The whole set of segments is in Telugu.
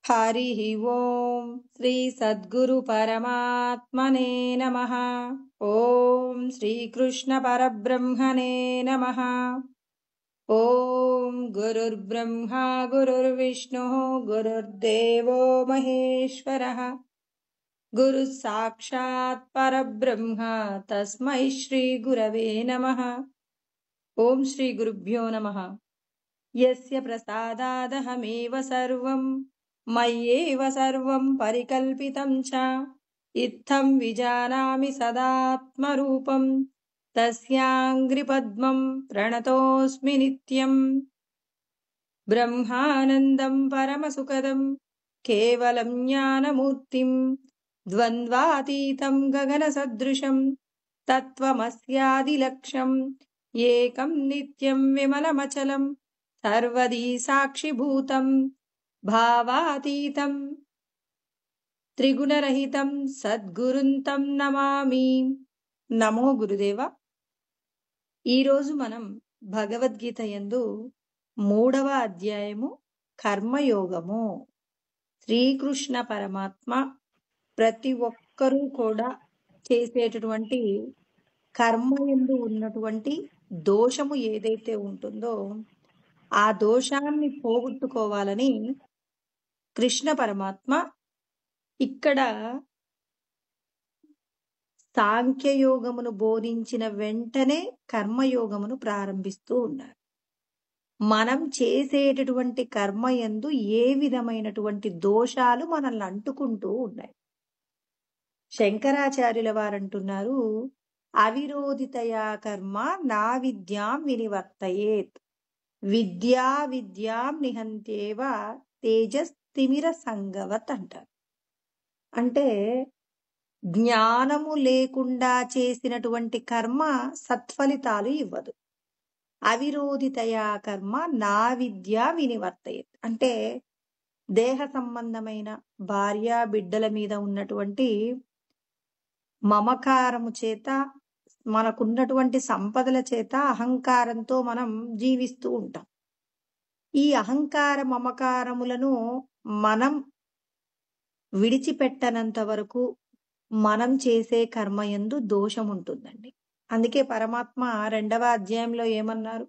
हरिः ओम् श्री सद्गुरु परमात्मने नमः। ओम श्रीकृष्ण परब्रह्मणे नमः। ओम गुरुर्ब्रह्मा गुरुर्विष्णुः गुरुर्देवो महेश्वरः गुरुः साक्षात् परब्रह्म तस्मै श्री गुरवे नमः। ओम श्री गुरुभ्यो नमः। यस्य प्रसादादहमेव सर्वं मय्येव सर्वं परिकल्पितं च इत्थं विजानामि सदात्मरूपं तस्याङ्घ्रिपद्मं प्रणतोऽस्मि नित्यं। ब्रह्मानन्दं परमसुखदं केवलं ज्ञानमूर्तिं द्वन्द्वातीतं गगनसदृशं तत्त्वमस्यादिलक्ष्यम् एकं नित्यं विमलमचलं सर्वदी साक्षिभूतं भावातीतं त्रिगुणरहितं सद्గురుం తం నమామి। నమో గురుదేవ। ఈరోజు మనం భగవద్గీత యందు 3వ అధ్యాయము కర్మయోగము। శ్రీకృష్ణ పరమాత్మ ప్రతి ఒక్కరూ కూడా చేసేటటువంటి కర్మ యందు ఉన్నటువంటి దోషము ఏదైతే ఉంటుందో ఆ దోషాన్ని పోగొట్టుకోవాలని కృష్ణ పరమాత్మ ఇక్కడ సాంఖ్యయోగమును బోధించిన వెంటనే కర్మయోగమును ప్రారంభిస్తూ ఉన్నారు। మనం చేసేటటువంటి కర్మయందు ఏ విధమైనటువంటి దోషాలు మనల్ని అంటుకుంటూ ఉన్నాయి। శంకరాచార్యుల వారంటున్నారు, అవిరోధితయా కర్మ నా విద్యాం వినివర్తయేత్ విద్యా విద్యాం నిహంత్యేవ తేజస్తిమిర సంగవత్ అంటారు। అంటే జ్ఞానము లేకుండా చేసినటువంటి కర్మ సత్ఫలితాలు ఇవ్వదు। అవిరోధితయా కర్మ నా విద్య వినివర్తయేత్ అంటే దేహ సంబంధమైన భార్య బిడ్డల మీద ఉన్నటువంటి మమకారము చేత, మనకున్నటువంటి సంపదల చేత అహంకారంతో మనం జీవిస్తూ ఉంటాం। ఈ అహంకార మమకారములను మనం విడిచిపెట్టనంత వరకు మనం చేసే కర్మయందు దోషం ఉంటుందండి। అందుకే పరమాత్మ 2వ అధ్యాయంలో ఏమన్నారు,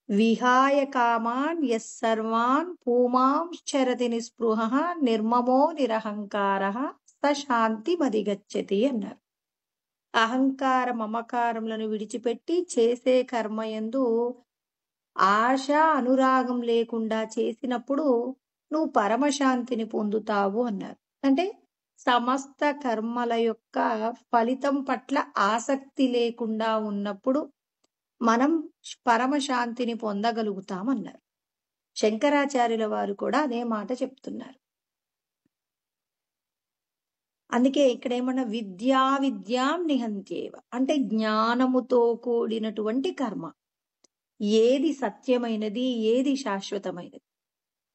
విహాయ కామాన్ యస్సర్వాన్ పూమాంశ్చరతి నిస్పృహః నిర్మమో నిరహంకారః సశాంతి మదిగచ్చతి అన్నారు। అహంకార మమకారములను విడిచిపెట్టి చేసే కర్మయందు ఆశ అనురాగం లేకుండా చేసినప్పుడు నువ్వు పరమశాంతిని పొందుతావు అన్నారు। అంటే సమస్త కర్మల యొక్క ఫలితం పట్ల ఆసక్తి లేకుండా ఉన్నప్పుడు మనం పరమశాంతిని పొందగలుగుతామన్నారు। శంకరాచార్యుల వారు కూడా అదే మాట చెప్తున్నారు। అందుకే ఇక్కడ ఏమన్నా విద్యా విద్యాం నిహంత్యేవ అంటే జ్ఞానముతో కూడినటువంటి కర్మ, ఏది సత్యమైనది, ఏది శాశ్వతమైనది,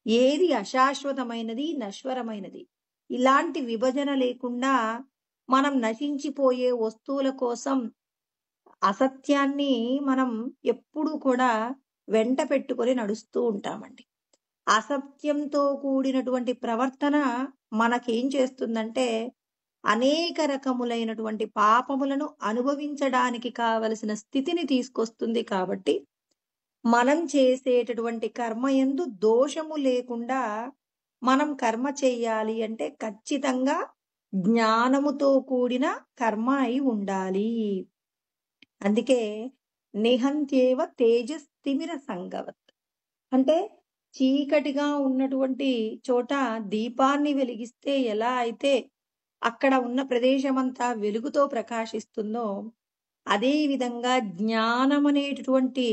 ఏది అశాశ్వతమైనది, నశ్వరమైనది, ఇలాంటి విభజన లేకుండా మనం నశించిపోయే వస్తువుల కోసం అసత్యాన్ని మనం ఎప్పుడూ కూడా వెంట పెట్టుకొని నడుస్తూ ఉంటామండి। అసత్యంతో కూడినటువంటి ప్రవర్తన మనకేం చేస్తుందంటే అనేక రకములైనటువంటి పాపములను అనుభవించడానికి కావలసిన స్థితిని తీసుకొస్తుంది। కాబట్టి మనం చేసేటటువంటి కర్మయందు దోషము లేకుండా మనం కర్మ చేయాలి అంటే ఖచ్చితంగా జ్ఞానముతో కూడిన కర్మ అయి ఉండాలి। అందుకే నిహంత్యేవ తేజస్తిమిర సంగవత్ అంటే చీకటిగా ఉన్నటువంటి చోట దీపాన్ని వెలిగిస్తే ఎలా అయితే అక్కడ ఉన్న ప్రదేశమంతా వెలుగుతో ప్రకాశిస్తుందో, అదే విధంగా జ్ఞానం అనేటటువంటి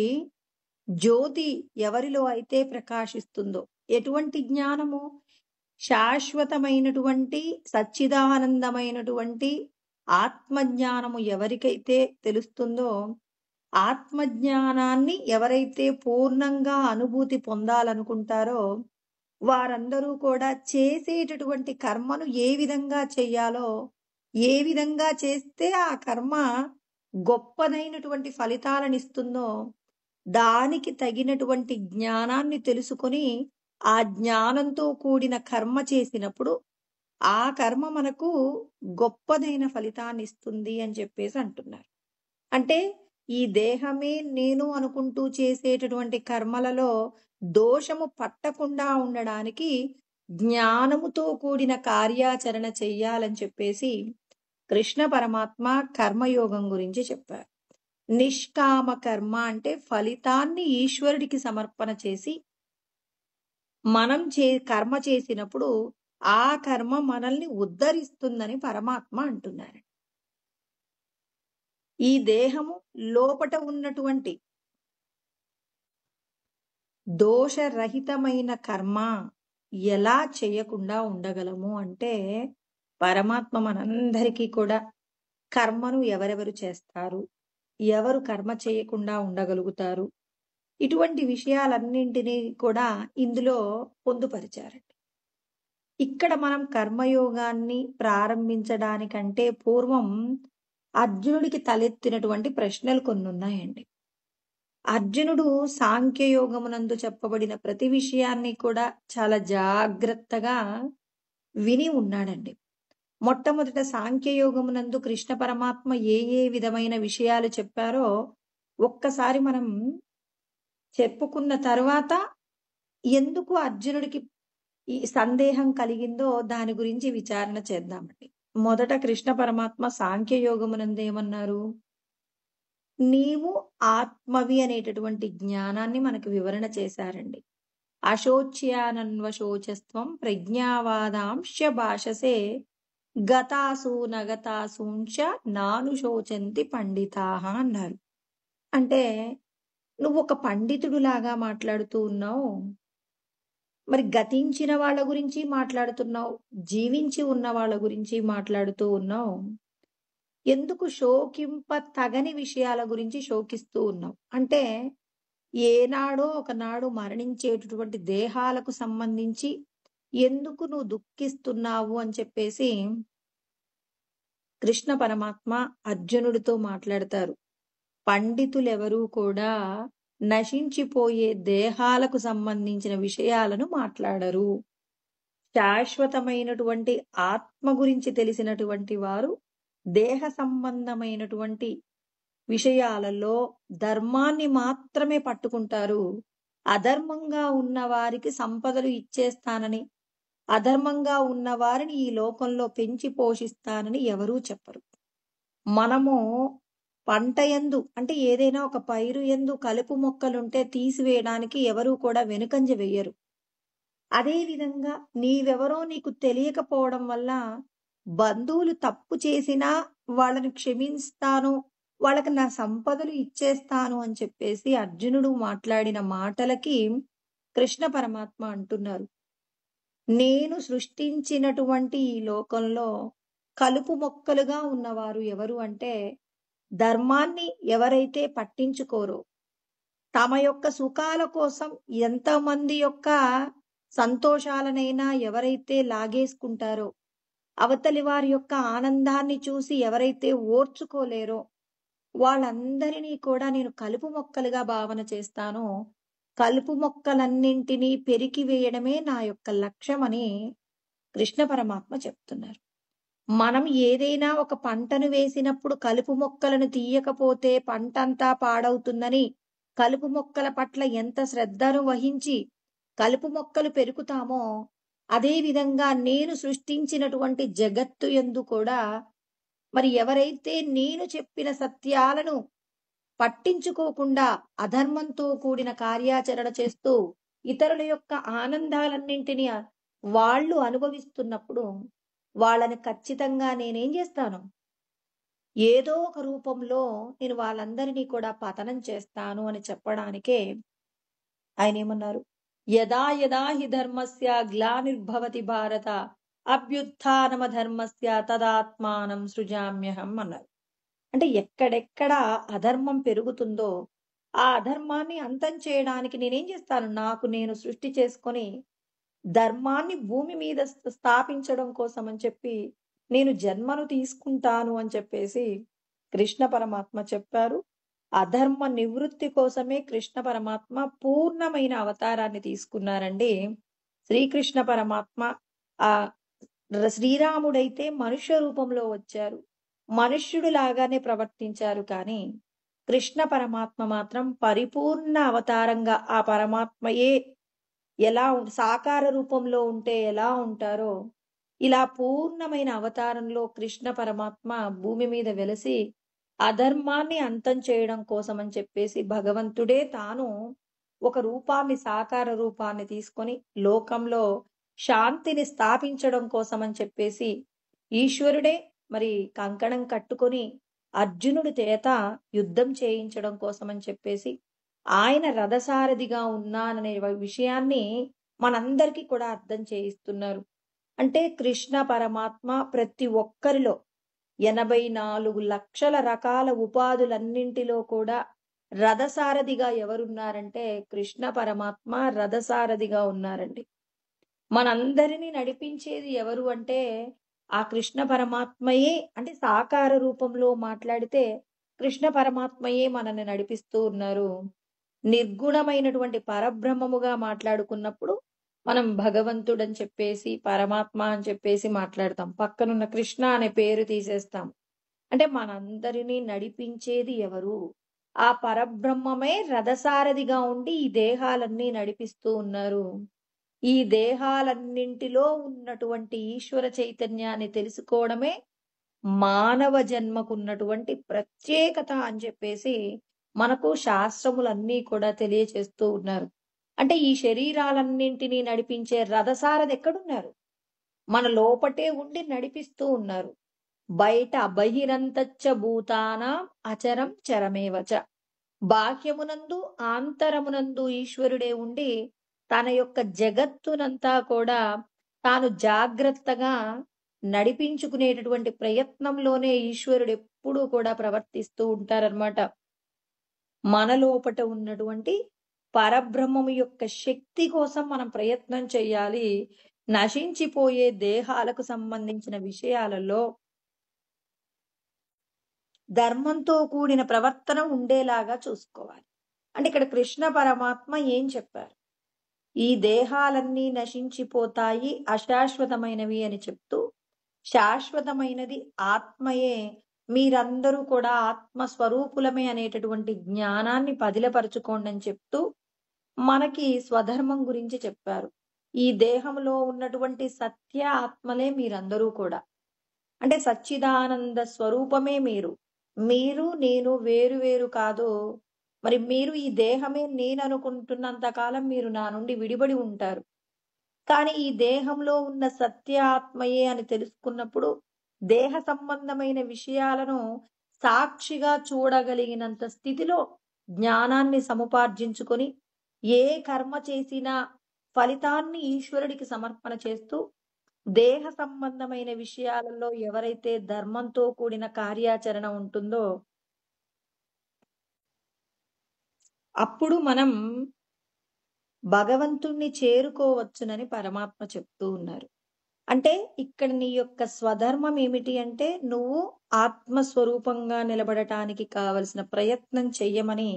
జ్యోతి ఎవరిలో అయితే ప్రకాశిస్తుందో, ఎటువంటి జ్ఞానము, శాశ్వతమైనటువంటి సచ్చిదానందమైనటువంటి ఆత్మజ్ఞానము ఎవరికైతే తెలుస్తుందో, ఆత్మజ్ఞానాన్ని ఎవరైతే పూర్ణంగా అనుభూతి పొందాలనుకుంటారో వారందరూ కూడా చేసేటటువంటి కర్మను ఏ విధంగా చెయ్యాలో, ఏ విధంగా చేస్తే ఆ కర్మ గొప్పదైనటువంటి ఫలితాలను ఇస్తుందో దానికి తగినటువంటి జ్ఞానాన్ని తెలుసుకొని ఆ జ్ఞానంతో కూడిన కర్మ చేసినప్పుడు ఆ కర్మ మనకు గొప్పదైన ఫలితాన్ని ఇస్తుంది అని చెప్పేసి అంటున్నారు. అంటే ఈ దేహమే నేను అనుకుంటూ చేసేటటువంటి కర్మలలో దోషము పట్టకుండా ఉండడానికి జ్ఞానముతో కూడిన కార్యాచరణ చెయ్యాలని చెప్పేసి కృష్ణ పరమాత్మ కర్మయోగం గురించి చెప్పారు. నిష్కామ కర్మ అంటే ఫలితాన్ని ఈశ్వరుడికి సమర్పణ చేసి మనం కర్మ చేసినప్పుడు ఆ కర్మ మనల్ని ఉద్ధరిస్తుందని పరమాత్మ అంటున్నారు. ఈ దేహము లోపట ఉన్నటువంటి దోషరహితమైన కర్మ ఎలా చేయకుండా ఉండగలము అంటే పరమాత్మ మనందరికీ కూడా కర్మను ఎవరెవరు చేస్తారు, ఎవరు కర్మ చేయకుండా ఉండగలుగుతారు, ఇటువంటి విషయాలన్నింటినీ కూడా ఇందులో పొందుపరిచారండి. ఇక్కడ మనం కర్మయోగాన్ని ప్రారంభించడానికంటే పూర్వం అర్జునుడికి తలెత్తినటువంటి ప్రశ్నలు కొన్ని ఉన్నాయండి. అర్జునుడు సాంఖ్యయోగమునందు చెప్పబడిన ప్రతి విషయాన్ని కూడా చాలా జాగ్రత్తగా విని ఉన్నాడండి. మొట్టమొదట సాంఖ్యయోగమునందు కృష్ణ పరమాత్మ ఏ ఏ విధమైన విషయాలు చెప్పారో ఒక్కసారి మనం చెప్పుకున్న తర్వాత ఎందుకు అర్జునుడికి ఈ సందేహం కలిగిందో దాని గురించి విచారణ చేద్దామండి. మొదట కృష్ణ పరమాత్మ సాంఖ్యయోగమునందు ఏమన్నారు? నీవు ఆత్మవి అనేటటువంటి జ్ఞానాన్ని మనకు వివరణ చేశారండి. అశోచ్యానన్వశోచస్త్వం ప్రజ్ఞావాదాంశ భాషసే గతాసు నగతాసూంచ నానుశోచంతి పండితాహ అన్నారు. అంటే నువ్వు ఒక పండితుడు లాగా మాట్లాడుతూ ఉన్నావు, మరి గతించిన వాళ్ళ గురించి మాట్లాడుతున్నావు, జీవించి ఉన్న వాళ్ళ గురించి మాట్లాడుతూ ఉన్నావు, ఎందుకు శోకింప తగని విషయాల గురించి శోకిస్తూ ఉన్నావు? అంటే ఏనాడో ఒకనాడు మరణించేటటువంటి దేహాలకు సంబంధించి ఎందుకు నువ్వు దుఃఖిస్తున్నావు అని చెప్పేసి కృష్ణ పరమాత్మ అర్జునుడితో మాట్లాడతారు. పండితులెవరూ కూడా నశించిపోయే దేహాలకు సంబంధించిన విషయాలను మాట్లాడరు. శాశ్వతమైనటువంటి ఆత్మ గురించి తెలిసినటువంటి వారు దేహ సంబంధమైనటువంటి విషయాలలో ధర్మాన్ని మాత్రమే పట్టుకుంటారు. అధర్మంగా ఉన్న వారికి సంపదలు ఇచ్చేస్తానని, అధర్మంగా ఉన్న వారిని ఈ లోకంలో పెంచి పోషిస్తానని ఎవరూ చెప్పరు. మనము పంట యందు అంటే ఏదైనా ఒక పైరు యందు కలుపు మొక్కలుంటే తీసివేయడానికి ఎవరూ కూడా వెనుకంజ వెయ్యరు. అదే విధంగా నీవెవరో నీకు తెలియకపోవడం వల్ల బంధువులు తప్పు చేసినా వాళ్ళని క్షమిస్తాను, వాళ్ళకి నా సంపదలు ఇచ్చేస్తాను అని చెప్పేసి అర్జునుడు మాట్లాడిన మాటలకి కృష్ణ పరమాత్మ అంటున్నారు, నేను సృష్టించినటువంటి ఈ లోకంలో కలుపు మొక్కలుగా ఉన్నవారు ఎవరు అంటే ధర్మాన్ని ఎవరైతే పట్టించుకోరో, తమ యొక్క సుఖాల కోసం ఎంతమంది యొక్క సంతోషాలనైనా ఎవరైతే లాగేసుకుంటారో, అవతలి వారి యొక్క ఆనందాన్ని చూసి ఎవరైతే ఓర్చుకోలేరో వాళ్ళందరినీ కూడా నేను కలుపు మొక్కలుగా భావన చేస్తాను. కలుపు మొక్కలన్నింటినీ పెరికి వేయడమే నా యొక్క లక్ష్యమని కృష్ణ పరమాత్మ చెప్తున్నారు. మనం ఏదైనా ఒక పంటను వేసినప్పుడు కలుపు మొక్కలను తీయకపోతే పంటంతా పాడవుతుందని కలుపు మొక్కల పట్ల ఎంత శ్రద్ధను వహించి కలుపు మొక్కలు పెరుగుతామో, అదే విధంగా నేను సృష్టించినటువంటి జగత్తు యందు కూడా మరి ఎవరైతే నేను చెప్పిన సత్యాలను పట్టించుకోకుండా అధర్మంతో కూడిన కార్యాచరణ చేస్తూ ఇతరుల యొక్క ఆనందాలన్నింటినీ వాళ్ళు అనుభవిస్తున్నప్పుడు వాళ్ళని ఖచ్చితంగా నేనేం చేస్తాను? ఏదో ఒక రూపంలో నేను వాళ్ళందరినీ కూడా పతనం చేస్తాను అని చెప్పడానికే ఆయన ఏమన్నారు? యదా యదా హి ధర్మస్య గ్లానిర్భవతి భారత అభ్యుత్థానమ ధర్మస్య తదాత్మానం సృజామ్యహం అన్నారు. అంటే ఎక్కడెక్కడ అధర్మం పెరుగుతుందో ఆ అధర్మాన్ని అంతం చేయడానికి నేనేం చేస్తాను? నాకు నేను సృష్టి చేసుకొని ధర్మాన్ని భూమి మీద స్థాపించడం కోసం అని చెప్పి నేను జన్మను తీసుకుంటాను అని చెప్పేసి కృష్ణ పరమాత్మ చెప్పారు. అధర్మ నివృత్తి కోసమే కృష్ణ పరమాత్మ పూర్ణమైన అవతారాన్ని తీసుకున్నారండి. శ్రీకృష్ణ పరమాత్మ ఆ శ్రీరాముడైతే మనుష్య రూపంలో వచ్చారు. మనుష్యుడు లాగానే ప్రవర్తించారు కానీ, కృష్ణ పరమాత్మ మాత్రం పరిపూర్ణ అవతారంగా ఆ పరమాత్మయే సాకార రూపంలో ఉంటే ఎలా ఉంటారో, ఇలా పూర్ణమైన అవతారంలో కృష్ణ పరమాత్మ భూమి మీద వెలసి, అధర్మాన్ని అంతం చేయడం కోసమని చెప్పేసి భగవంతుడే తాను ఒక రూపాన్ని, సాకార రూపాన్ని తీసుకొని లోకంలో శాంతిని స్థాపించడం కోసమని చెప్పేసి ఈశ్వరుడే మరి కంకణం కట్టుకొని అర్జునుడి చేత యుద్ధం చేయించడం కోసమని చెప్పేసి ఆయన రథసారథిగా ఉన్నాననే విషయాన్ని మనందరికీ కూడా అర్థం చేయిస్తున్నారు. అంటే కృష్ణ పరమాత్మ ప్రతి ఒక్కరిలో 84 లక్షల రకాల ఉపాధులన్నింటిలో కూడా రథసారథిగా ఎవరున్నారంటే కృష్ణ పరమాత్మ రథసారథిగా ఉన్నారండి. మనందరినీ నడిపించేది ఎవరు అంటే ఆ కృష్ణ పరమాత్మయే. అంటే సాకార రూపంలో మాట్లాడితే కృష్ణ పరమాత్మయే మనల్ని నడిపిస్తూ ఉన్నారు. నిర్గుణమైనటువంటి పరబ్రహ్మముగా మాట్లాడుకున్నప్పుడు మనం భగవంతుడని చెప్పేసి, పరమాత్మ అని చెప్పేసి మాట్లాడతాం. పక్కనున్న కృష్ణ అనే పేరు తీసేస్తాం. అంటే మనందరినీ నడిపించేది ఎవరు? ఆ పరబ్రహ్మమే రథసారథిగా ఉండి ఈ దేహాలన్నీ నడిపిస్తూ ఉన్నారు. ఈ దేహాలన్నింటిలో ఉన్నటువంటి ఈశ్వర చైతన్యాన్ని తెలుసుకోవడమే మానవ జన్మకున్నటువంటి ప్రత్యేకత అని చెప్పేసి మనకు శాస్త్రములన్నీ కూడా తెలియచేస్తూ ఉన్నారు. అంటే ఈ శరీరాలన్నింటినీ నడిపించే రథసారథి ఎక్కడున్నారు? మన లోపటే ఉండి నడిపిస్తూ ఉన్నారు. బయట బహిరంతచ్చ భూతానాం అచరం చరమేవచ. బాహ్యమునందు ఆంతరమునందు ఈశ్వరుడే ఉండి తన యొక్క జగత్తునంతా కూడా తాను జాగ్రత్తగా నడిపించుకునేటటువంటి ప్రయత్నంలోనే ఈశ్వరుడు ఎప్పుడూ కూడా ప్రవర్తిస్తూ ఉంటారన్నమాట. మన లోపట ఉన్నటువంటి పరబ్రహ్మము యొక్క శక్తి కోసం మనం ప్రయత్నం చేయాలి. నశించిపోయే దేహాలకు సంబంధించిన విషయాలలో ధర్మంతో కూడిన ప్రవర్తన ఉండేలాగా చూసుకోవాలి. అంటే ఇక్కడ కృష్ణ పరమాత్మ ఏం చెప్పారు? ఈ దేహాలన్నీ నశించిపోతాయి, అశాశ్వతమైనవి అని చెప్తూ, శాశ్వతమైనది ఆత్మయే, మీరందరూ కూడా ఆత్మస్వరూపులమే అనేటటువంటి జ్ఞానాన్ని పదిలపరుచుకోండి అని చెప్తూ మనకి స్వధర్మం గురించి చెప్పారు. ఈ దేహంలో ఉన్నటువంటి సత్య ఆత్మలే మీరందరూ కూడా. అంటే సచ్చిదానంద స్వరూపమే మీరు. మీరు నేను వేరు వేరు కాదు. మరి మీరు ఈ దేహమే నేను అనుకుంటున్నంత కాలం మీరు నా నుండి విడిబడి ఉంటారు. కానీ ఈ దేహంలో ఉన్న సత్య ఆత్మయే అని తెలుసుకున్నప్పుడు దేహ సంబంధమైన విషయాలను సాక్షిగా చూడగలిగినంత స్థితిలో జ్ఞానాన్ని సముపార్జించుకొని ఏ కర్మ చేసినా ఫలితాన్ని ఈశ్వరుడికి సమర్పణ చేస్తూ దేహ సంబంధమైన విషయాలలో ఎవరైతే ధర్మంతో కూడిన కార్యాచరణ ఉంటుందో అప్పుడు మనం భగవంతుణ్ణి చేరుకోవచ్చునని పరమాత్మ చెప్తూ ఉన్నారు. అంటే ఇక్కడ నీ యొక్క స్వధర్మం ఏమిటి అంటే నువ్వు ఆత్మస్వరూపంగా నిలబడటానికి కావలసిన ప్రయత్నం చెయ్యమని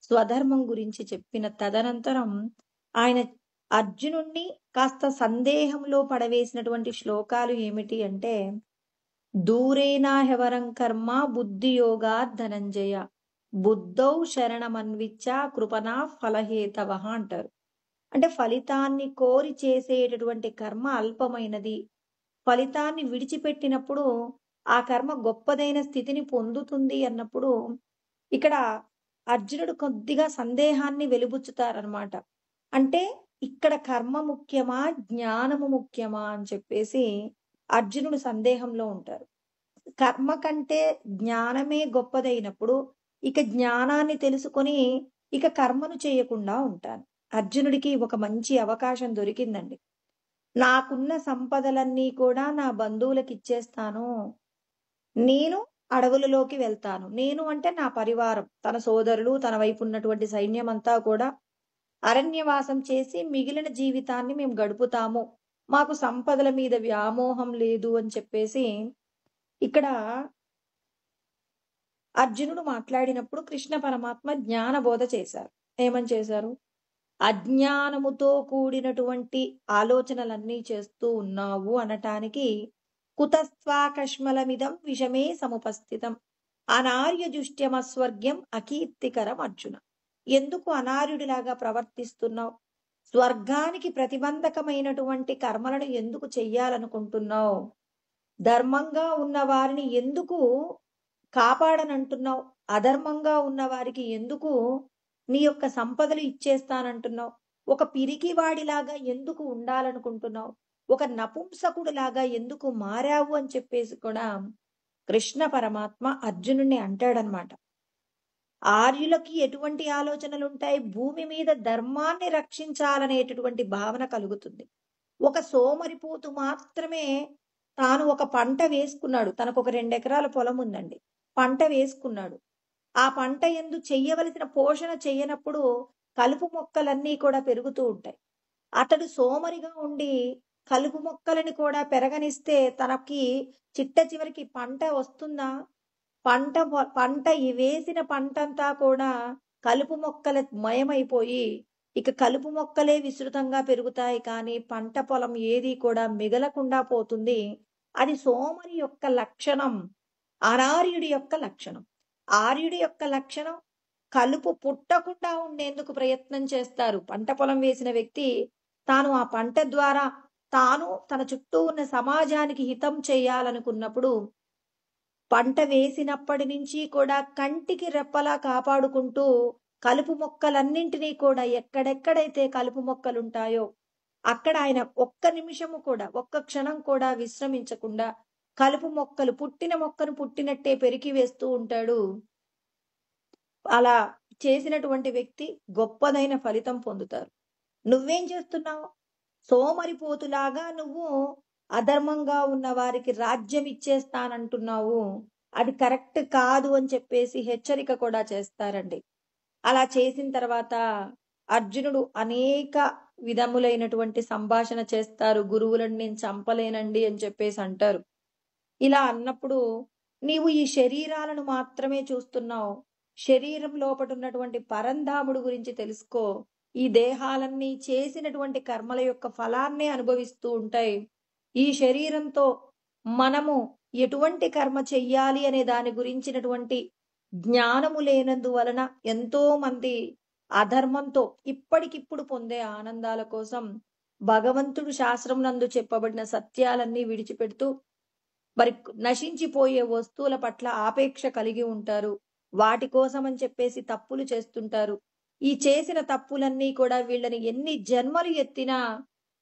స్వధర్మం గురించి చెప్పిన తదనంతరం ఆయన అర్జునుణ్ణి కాస్త సందేహంలో పడవేసినటువంటి శ్లోకాలు ఏమిటి అంటే దూరేనా హెవరం కర్మ బుద్ధియోగా ధనంజయ బుద్ధౌ శరణమన్విచ్చ కృపణా ఫలహేతవ అంటారు. అంటే ఫలితాన్ని కోరి చేసేటటువంటి కర్మ అల్పమైనది. ఫలితాన్ని విడిచిపెట్టినప్పుడు ఆ కర్మ గొప్పదైన స్థితిని పొందుతుంది అన్నప్పుడు ఇక్కడ అర్జునుడు కొద్దిగా సందేహాన్ని వెలిబుచ్చుతారనమాట. అంటే ఇక్కడ కర్మ ముఖ్యమా జ్ఞానము ముఖ్యమా అని చెప్పేసి అర్జునుడు సందేహంలో ఉంటారు. కర్మ కంటే జ్ఞానమే గొప్పదైనప్పుడు ఇక జ్ఞానాన్ని తెలుసుకొని ఇక కర్మను చేయకుండా ఉంటాను. అర్జునుడికి ఒక మంచి అవకాశం దొరికిందండి. నాకున్న సంపదలన్నీ కూడా నా బంధువులకు ఇచ్చేస్తాను. నేను అడవులలోకి వెళ్తాను. నేను అంటే నా పరివారం, తన సోదరులు, తన వైపు ఉన్నటువంటి సైన్యం అంతా కూడా అరణ్యవాసం చేసి మిగిలిన జీవితాన్ని మేము గడుపుతాము. మాకు సంపదల మీద వ్యామోహం లేదు అని చెప్పేసి ఇక్కడ అర్జునుడు మాట్లాడినప్పుడు కృష్ణ పరమాత్మ జ్ఞానబోధ చేశారు. ఏమని చేశారు? అజ్ఞానముతో కూడినటువంటి ఆలోచనలన్నీ చేస్తూ ఉన్నావు అనటానికి కుతస్వాకష్మలమిదం విషమే సముపస్థితం అనార్యజుష్ట్యమస్వర్గ్యం అకీర్తికరం అర్జున. ఎందుకు అనార్యుడిలాగా ప్రవర్తిస్తున్నావు? స్వర్గానికి ప్రతిబంధకమైనటువంటి కర్మలను ఎందుకు చెయ్యాలనుకుంటున్నావు? ధర్మంగా ఉన్న వారిని ఎందుకు కాపాడనంటున్నావు? అధర్మంగా ఉన్న వారికి ఎందుకు నీ యొక్క సంపదలు ఇచ్చేస్తానంటున్నావు? ఒక పిరికివాడిలాగా ఎందుకు ఉండాలనుకుంటున్నావు? ఒక నపుంసకుడిలాగా ఎందుకు మారావు అని చెప్పేసి కూడా కృష్ణ పరమాత్మ అర్జునుడిని అంటాడనమాట. ఆర్యులకి ఎటువంటి ఆలోచనలు ఉంటాయి? భూమి మీద ధర్మాన్ని రక్షించాలనేటటువంటి భావన కలుగుతుంది. ఒక సోమరిపోతు మాత్రమే తాను ఒక పంట వేసుకున్నాడు. తనకు ఒక 2 ఎకరాల పొలం ఉందండి. పంట వేసుకున్నాడు. ఆ పంట యందు చెయ్యవలసిన పోషణ చెయ్యనప్పుడు కలుపు మొక్కలన్నీ కూడా పెరుగుతూ ఉంటాయి. అతడు సోమరిగా ఉండి కలుపు మొక్కలని కూడా పెరగనిస్తే తనకి చిట్ట చివరికి పంట వస్తుందా? పంట వేసిన పంటంతా కూడా కలుపు మొక్కల మయమైపోయి ఇక కలుపు మొక్కలే విస్తృతంగా పెరుగుతాయి, కానీ పంట పొలం ఏది కూడా మిగలకుండా పోతుంది. అది సోమరి యొక్క లక్షణం, అనార్యుడి యొక్క లక్షణం. ఆర్యుడి యొక్క లక్షణం కలుపు పుట్టకుండా ఉండేందుకు ప్రయత్నం చేస్తారు. పంట పొలం వేసిన వ్యక్తి తాను ఆ పంట ద్వారా తాను తన చుట్టూ ఉన్న సమాజానికి హితం చేయాలనుకున్నప్పుడు పంట వేసినప్పటి నుంచి కూడా కంటికి రెప్పలా కాపాడుకుంటూ కలుపు మొక్కలన్నింటినీ కూడా ఎక్కడెక్కడైతే కలుపు మొక్కలుంటాయో అక్కడ ఆయన ఒక్క నిమిషము కూడా ఒక్క క్షణం కూడా విశ్రమించకుండా కలుపు మొక్కలు పుట్టిన మొక్కను పుట్టినట్టే పెరికి వేస్తూ ఉంటాడు. అలా చేసినటువంటి వ్యక్తి గొప్పదైన ఫలితం పొందుతారు. నువ్వేం చేస్తున్నావు? సోమరిపోతులాగా నువ్వు అధర్మంగా ఉన్న వారికి రాజ్యం ఇచ్చేస్తానంటున్నావు. అది కరెక్ట్ కాదు అని చెప్పేసి హెచ్చరిక కూడా చేస్తారండి. అలా చేసిన తర్వాత అర్జునుడు అనేక విధములైనటువంటి సంభాషణ చేస్తారు. గురువులను నేను చంపలేనండి అని చెప్పేసి అంటారు. ఇలా అన్నప్పుడు నీవు ఈ శరీరాలను మాత్రమే చూస్తున్నావు. శరీరం లోపట ఉన్నటువంటి పరంధాముడు గురించి తెలుసుకో. ఈ దేహాలన్నీ చేసినటువంటి కర్మల యొక్క ఫలాన్నే అనుభవిస్తూ ఉంటాయి. ఈ శరీరంతో మనము ఎటువంటి కర్మ చెయ్యాలి అనే దాని గురించినటువంటి జ్ఞానము లేనందువలన ఎంతో మంది అధర్మంతో ఇప్పటికిప్పుడు పొందే ఆనందాల కోసం భగవంతుడు శాస్త్రం నందు చెప్పబడిన సత్యాలన్నీ విడిచిపెడుతూ మరి నశించిపోయే వస్తువుల పట్ల ఆపేక్ష కలిగి ఉంటారు. వాటి కోసం అని చెప్పేసి తప్పులు చేస్తుంటారు. ఈ చేసిన తప్పులన్నీ కూడా వీళ్ళని ఎన్ని జన్మలు ఎత్తినా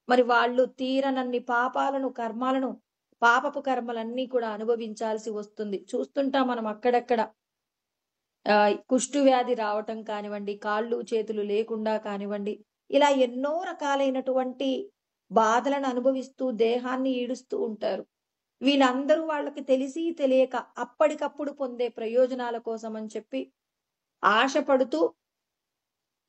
మరి వాళ్ళు తీరనన్ని పాపపు కర్మలన్నీ కూడా అనుభవించాల్సి వస్తుంది. చూస్తుంటాం మనం అక్కడక్కడ కుష్టు వ్యాధి రావటం కానివ్వండి, కాళ్ళు చేతులు లేకుండా కానివ్వండి, ఇలా ఎన్నో రకాలైనటువంటి బాధలను అనుభవిస్తూ దేహాన్ని ఈడుస్తూ ఉంటారు. వీళ్ళందరూ వాళ్ళకి తెలిసి తెలియక అప్పటికప్పుడు పొందే ప్రయోజనాల కోసం అని చెప్పి ఆశపడుతూ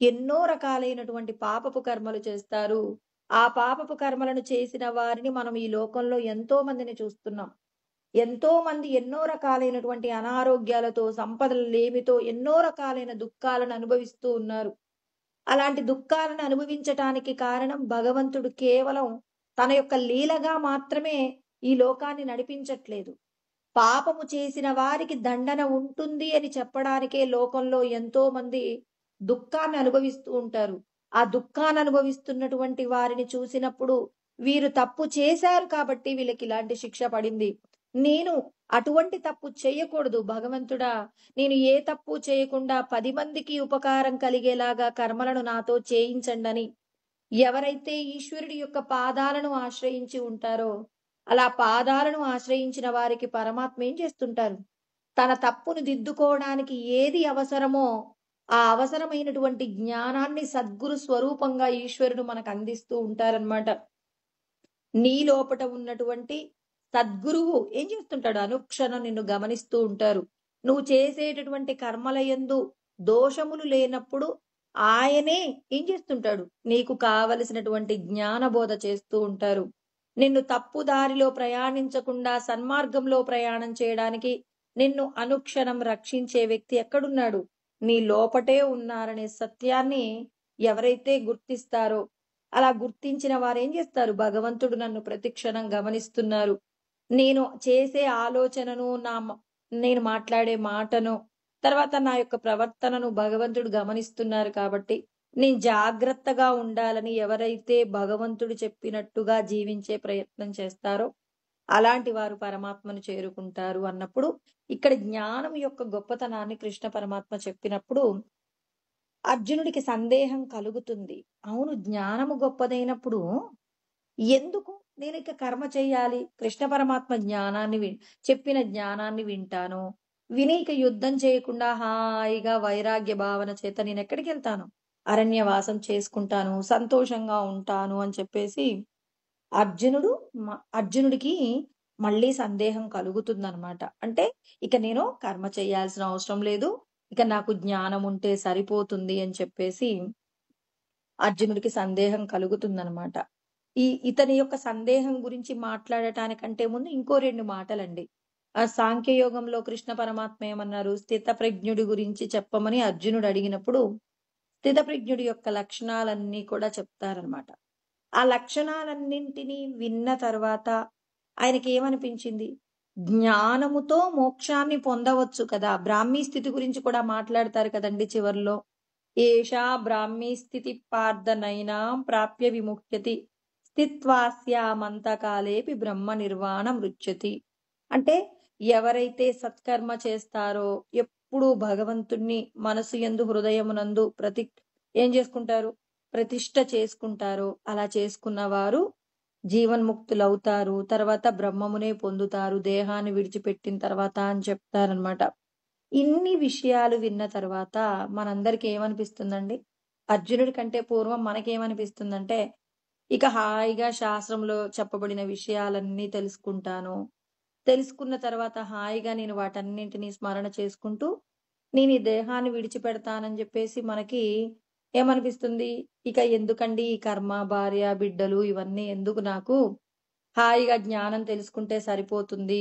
ఎన్నో రకాలైనటువంటి పాపపు కర్మలు చేస్తారు. ఆ పాపపు కర్మలను చేసిన వారిని మనం ఈ లోకంలో ఎంతో మందిని చూస్తున్నాం. ఎంతో మంది ఎన్నో రకాలైనటువంటి అనారోగ్యాలతో, సంపదల లేమితో ఎన్నో రకాలైన దుఃఖాలను అనుభవిస్తూ ఉన్నారు. అలాంటి దుఃఖాలను అనుభవించటానికి కారణం భగవంతుడు కేవలం తన యొక్క లీలగా మాత్రమే ఈ లోకాన్ని నడిపించట్లేదు. పాపము చేసిన వారికి దండన ఉంటుంది అని చెప్పడానికే లోకంలో ఎంతో మంది దుఃఖాన్ని అనుభవిస్తూ ఉంటారు. ఆ దుఃఖాన్ని అనుభవిస్తున్నటువంటి వారిని చూసినప్పుడు వీరు తప్పు చేశారు కాబట్టి వీళ్ళకి ఇలాంటి శిక్ష పడింది. నేను అటువంటి తప్పు చేయకూడదు భగవంతుడా, నేను ఏ తప్పు చేయకుండా 10 మందికి ఉపకారం కలిగేలాగా కర్మలను నాతో చేయించండని ఎవరైతే ఈశ్వరుడి యొక్క పాదాలను ఆశ్రయించి ఉంటారో అలా పాదాలను ఆశ్రయించిన వారికి పరమాత్మ ఏం చేస్తుంటారు? తన తప్పును దిద్దుకోవడానికి ఏది అవసరమో ఆ అవసరమైనటువంటి జ్ఞానాన్ని సద్గురు స్వరూపంగా ఈశ్వరుడు మనకు అందిస్తూ ఉంటారన్నమాట. నీ లోపట ఉన్నటువంటి సద్గురువు ఏం చేస్తుంటాడు? అనుక్షణం నిన్ను గమనిస్తూ ఉంటారు. నువ్వు చేసేటటువంటి కర్మలయందు దోషములు లేనప్పుడు ఆయనే ఏం చేస్తుంటాడు? నీకు కావలసినటువంటి జ్ఞానబోధ చేస్తూ ఉంటారు. నిన్ను తప్పు దారిలో ప్రయాణించకుండా సన్మార్గంలో ప్రయాణం చేయడానికి నిన్ను అనుక్షణం రక్షించే వ్యక్తి ఎక్కడున్నాడు? నీ లోపటే ఉన్నారనే సత్యాన్ని ఎవరైతే గుర్తిస్తారో, అలా గుర్తించిన వారేం చేస్తారు, భగవంతుడు నన్ను ప్రతి క్షణం గమనిస్తున్నారు. నేను చేసే ఆలోచనను, నేను మాట్లాడే మాటను, తర్వాత నా యొక్క ప్రవర్తనను భగవంతుడు గమనిస్తున్నారు కాబట్టి, నేను జాగ్రత్తగా ఉండాలని ఎవరైతే భగవంతుడు చెప్పినట్టుగా జీవించే ప్రయత్నం చేస్తారో, అలాంటి వారు పరమాత్మను చేరుకుంటారు అన్నప్పుడు, ఇక్కడ జ్ఞానం యొక్క గొప్పతనాన్ని కృష్ణ పరమాత్మ చెప్పినప్పుడు అర్జునుడికి సందేహం కలుగుతుంది. అవును, జ్ఞానము గొప్పదైనప్పుడు ఎందుకు నేనిక కర్మ చేయాలి? కృష్ణ పరమాత్మ చెప్పిన జ్ఞానాన్ని వింటాను. విని ఇక యుద్ధం చేయకుండా హాయిగా వైరాగ్య భావన చేత నేనెక్కడికెళ్తాను? అరణ్యవాసం చేసుకుంటాను, సంతోషంగా ఉంటాను అని చెప్పేసి అర్జునుడు అర్జునుడికి మళ్ళీ సందేహం కలుగుతుందనమాట. అంటే ఇక నేను కర్మ చేయాల్సిన అవసరం లేదు. ఇక నాకు జ్ఞానం ఉంటే సరిపోతుంది అని చెప్పేసి అర్జునుడికి సందేహం కలుగుతుందనమాట. ఇతని యొక్క సందేహం గురించి మాట్లాడటానికంటే ముందు ఇంకో 2 మాటలండి. ఆ సాంఖ్యయోగంలో కృష్ణ పరమాత్మ ఏమన్నారు? స్థితప్రజ్ఞుడి గురించి చెప్పమని అర్జునుడు అడిగినప్పుడు, స్థితప్రజ్ఞుడి యొక్క లక్షణాలన్నీ కూడా చెప్తారనమాట. ఆ లక్షణాలన్నింటినీ విన్న తర్వాత ఆయనకేమనిపించింది? జ్ఞానముతో మోక్షాన్ని పొందవచ్చు కదా! బ్రాహ్మీ స్థితి గురించి కూడా మాట్లాడతారు కదండీ చివర్లో. ఏషా బ్రాహ్మీ స్థితి పార్థనైనాం ప్రాప్య విముఖ్యతి స్థిత్వాస్యామంతకాలేపి బ్రహ్మ నిర్వాణ మృచ్యతి. అంటే ఎవరైతే సత్కర్మ చేస్తారో, ఎప్పుడూ భగవంతుణ్ణి మనసు యందు హృదయమునందు ఏం చేసుకుంటారు? ప్రతిష్ఠ చేసుకుంటారో, అలా చేసుకున్న వారు జీవన్ముక్తులవుతారు. తర్వాత బ్రహ్మమునే పొందుతారు దేహాన్ని విడిచిపెట్టిన తర్వాత అని చెప్తారనమాట. ఇన్ని విషయాలు విన్న తర్వాత మనందరికి ఏమనిపిస్తుందండి? అర్జునుడి కంటే పూర్వం మనకేమనిపిస్తుందంటే, ఇక హాయిగా శాస్త్రంలో చెప్పబడిన విషయాలన్నీ తెలుసుకుంటాను. తెలుసుకున్న తర్వాత హాయిగా నేను వాటన్నింటినీ స్మరణ చేసుకుంటూ, నేను ఈ దేహాన్ని విడిచిపెడతానని చెప్పేసి మనకి ఏమనిపిస్తుంది? ఇక ఎందుకండి ఈ కర్మ, భార్య, బిడ్డలు ఇవన్నీ ఎందుకు నాకు? హాయిగా జ్ఞానం తెలుసుకుంటే సరిపోతుంది.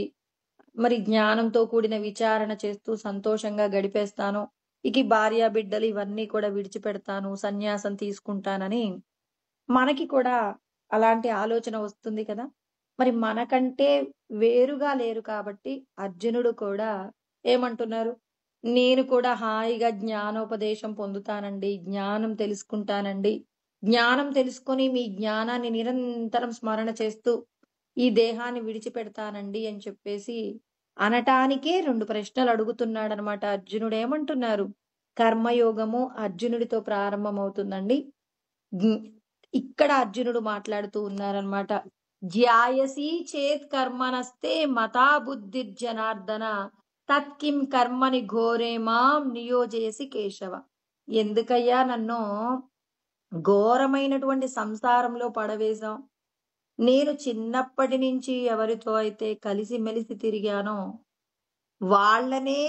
మరి జ్ఞానంతో కూడిన విచారణ చేస్తూ సంతోషంగా గడిపేస్తాను. ఇక ఈ భార్య, బిడ్డలు ఇవన్నీ కూడా విడిచిపెడతాను, సన్యాసం తీసుకుంటానని మనకి కూడా అలాంటి ఆలోచన వస్తుంది కదా! మరి మనకంటే వేరుగా లేరు కాబట్టి అర్జునుడు కూడా ఏమంటున్నారు? నేను కూడా హాయిగా జ్ఞానోపదేశం పొందుతానండి. జ్ఞానం తెలుసుకుంటానండి. జ్ఞానం తెలుసుకొని మీ జ్ఞానాన్ని నిరంతరం స్మరణ చేస్తూ ఈ దేహాన్ని విడిచిపెడతానండి అని చెప్పేసి అనటానికే 2 ప్రశ్నలు అడుగుతున్నాడనమాట. అర్జునుడేమంటున్నారు? కర్మయోగము అర్జునుడితో ప్రారంభమవుతుందండి. జ్ఞ ఇక్కడ అర్జునుడు మాట్లాడుతూ ఉన్నారనమాట. జ్యాయసి చేత్ కర్మణస్తే మతా బుద్ధిర్జనార్దన తత్కిం కర్మని ఘోరే మాం నియోజయసి కేశవ. ఎందుకయ్యా నన్ను ఘోరమైనటువంటి సంసారంలో పడవేశాం? నేను చిన్నప్పటి నుంచి ఎవరితో అయితే కలిసిమెలిసి తిరిగానో వాళ్ళనే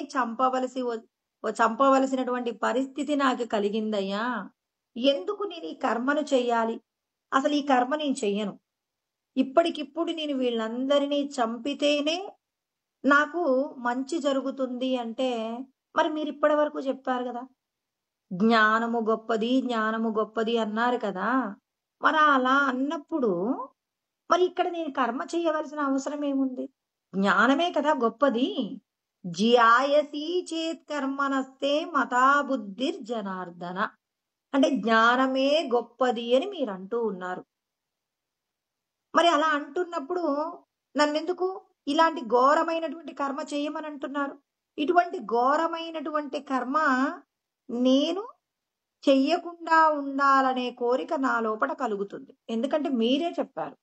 చంపవలసినటువంటి పరిస్థితి నాకు కలిగిందయ్యా. ఎందుకు నేను ఈ కర్మను చెయ్యాలి? అసలు ఈ కర్మ నేను చెయ్యను. ఇప్పటికిప్పుడు నేను వీళ్ళందరినీ చంపితేనే నాకు మంచి జరుగుతుంది అంటే, మరి మీరిప్పటి వరకు చెప్పారు గదా! జ్ఞానము గొప్పది, జ్ఞానము గొప్పది అన్నారు కదా! మరి అలా అన్నప్పుడు మరి ఇక్కడ నేను కర్మ చేయవలసిన అవసరం ఏముంది? జ్ఞానమే కదా గొప్పది. జ్యాయసి చేత్ కర్మణస్తే మతా బుద్ధిర్జనార్దన. అంటే జ్ఞానమే గొప్పది అని మీరంటూ ఉన్నారు. మరి అలా అంటున్నప్పుడు నన్నెందుకు ఇలాంటి ఘోరమైనటువంటి కర్మ చేయమని అంటున్నారు? ఇటువంటి ఘోరమైనటువంటి కర్మ నేను చెయ్యకుండా ఉండాలనే కోరిక నా లోపట కలుగుతుంది. ఎందుకంటే మీరే చెప్పారు.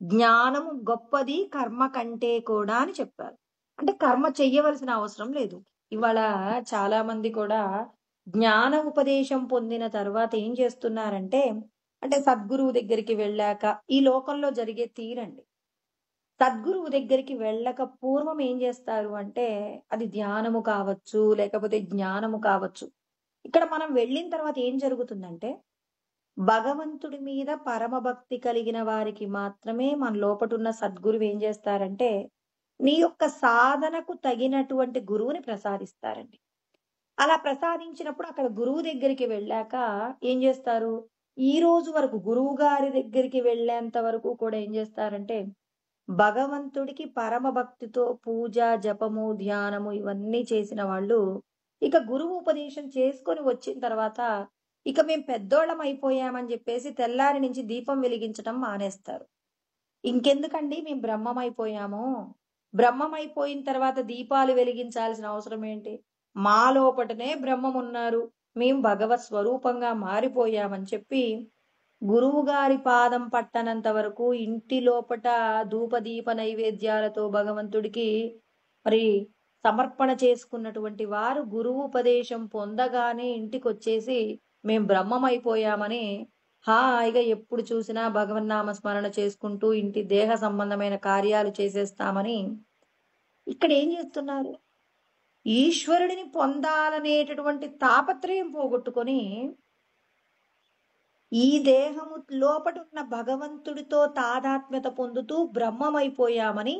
జ్ఞానము గొప్పది కర్మ కంటే కూడా అని చెప్పారు. అంటే కర్మ చెయ్యవలసిన అవసరం లేదు. ఇవాళ చాలా మంది కూడా జ్ఞాన ఉపదేశం పొందిన తర్వాత ఏం చేస్తున్నారంటే, అంటే సద్గురువు దగ్గరికి వెళ్ళాక ఈ లోకంలో జరిగే తీరండి. సద్గురువు దగ్గరికి వెళ్ళక పూర్వం ఏం చేస్తారు అంటే, అది ధ్యానము కావచ్చు, లేకపోతే జ్ఞానము కావచ్చు. ఇక్కడ మనం వెళ్ళిన తర్వాత ఏం జరుగుతుందంటే, భగవంతుడి మీద పరమ భక్తి కలిగిన వారికి మాత్రమే మన లోపటున్న సద్గురువు ఏం చేస్తారంటే, నీ యొక్క సాధనకు తగినటువంటి గురువుని ప్రసాదిస్తారండి. అలా ప్రసాదించినప్పుడు అక్కడ గురువు దగ్గరికి వెళ్ళాక ఏం చేస్తారు? ఈ రోజు వరకు గురువు గారి దగ్గరికి వెళ్ళేంత వరకు కూడా ఏం చేస్తారంటే, భగవంతుడికి పరమ భక్తితో పూజ, జపము, ధ్యానము ఇవన్నీ చేసిన వాళ్ళు, ఇక గురువు ఉపదేశం చేసుకొని వచ్చిన తర్వాత, ఇక మేము పెద్దోళ్ళం అయిపోయామని చెప్పేసి తెల్లారి నుంచి దీపం వెలిగించటం మానేస్తారు. ఇంకెందుకండి మేము బ్రహ్మమైపోయాము. బ్రహ్మమైపోయిన తర్వాత దీపాలు వెలిగించాల్సిన అవసరం ఏంటి? మా లోపటనే బ్రహ్మమున్నారు. మేము భగవత్ స్వరూపంగా మారిపోయామని చెప్పి, గురువుగారి పాదం పట్టనంత వరకు ఇంటి లోపట ధూపదీప నైవేద్యాలతో భగవంతుడికి మరి సమర్పణ చేసుకున్నటువంటి వారు గురువు ఉపదేశం పొందగానే ఇంటికొచ్చేసి మేము బ్రహ్మమైపోయామని హాయిగా ఎప్పుడు చూసినా భగవన్నామ స్మరణ చేసుకుంటూ ఇంటి దేహ సంబంధమైన కార్యాలు చేసేస్తామని ఇక్కడ ఏం చేస్తున్నారు? ఈశ్వరుడిని పొందాలనేటటువంటి తాపత్రయం పోగొట్టుకొని ఈ దేహము లోపటున్న భగవంతుడితో తాదాత్మ్యత పొందుతూ బ్రహ్మమైపోయామని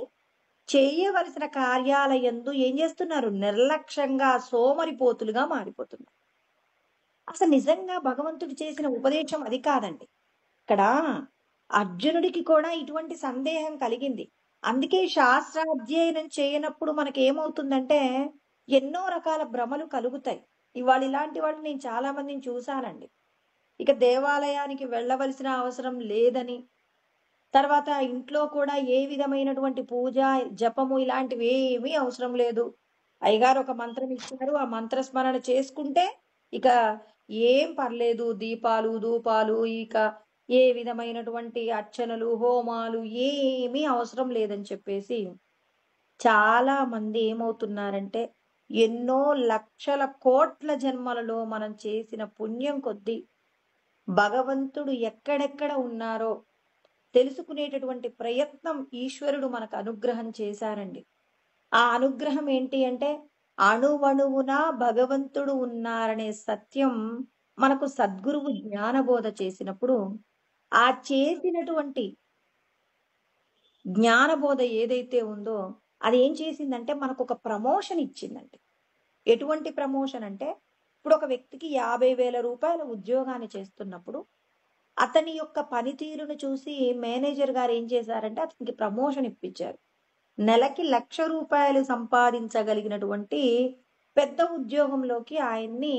చేయవలసిన కార్యాలయందు ఏం చేస్తున్నారు? నిర్లక్ష్యంగా సోమరిపోతులుగా మారిపోతున్నారు. అసలు నిజంగా భగవంతుడు చేసిన ఉపదేశం అది కాదండి. ఇక్కడ అర్జునుడికి కూడా ఇటువంటి సందేహం కలిగింది. అందుకే శాస్త్రాధ్యయనం చేయనప్పుడు మనకేమవుతుందంటే ఎన్నో రకాల భ్రమలు కలుగుతాయి. ఇవాళ ఇలాంటి వాళ్ళు నేను చాలా మందిని చూశానండి. ఇక దేవాలయానికి వెళ్ళవలసిన అవసరం లేదని, తర్వాత ఇంట్లో కూడా ఏ విధమైనటువంటి పూజ, జపము ఇలాంటివి ఏమీ అవసరం లేదు. అయ్యగారు ఒక మంత్రం ఇచ్చారు, ఆ మంత్ర స్మరణ చేసుకుంటే ఇక ఏం పర్లేదు. దీపాలు, ధూపాలు, ఇక ఏ విధమైనటువంటి అర్చనలు, హోమాలు ఏమీ అవసరం లేదని చెప్పేసి చాలా మంది ఏమవుతున్నారంటే ఎన్నో లక్షల కోట్ల జన్మలలో మనం చేసిన పుణ్యం కొద్దీ భగవంతుడు ఎక్కడెక్కడ ఉన్నారో తెలుసుకునేటటువంటి ప్రయత్నం ఈశ్వరుడు మనకు అనుగ్రహం చేశారండి. ఆ అనుగ్రహం ఏంటి అంటే అణువణువున భగవంతుడు ఉన్నారనే సత్యం మనకు సద్గురువు జ్ఞానబోధ చేసినప్పుడు ఆ చేసినటువంటి జ్ఞానబోధ ఏదైతే ఉందో అది ఏం చేసిందంటే మనకు ఒక ప్రమోషన్ ఇచ్చిందండి. ఎటువంటి ప్రమోషన్ అంటే ఇప్పుడు ఒక వ్యక్తికి 50,000 రూపాయల ఉద్యోగాన్ని చేస్తున్నప్పుడు అతని యొక్క పనితీరును చూసి మేనేజర్ గారు ఏం చేశారంటే అతనికి ప్రమోషన్ ఇప్పించారు. నెలకి 1,00,000 రూపాయలు సంపాదించగలిగినటువంటి పెద్ద ఉద్యోగంలోకి ఆయన్ని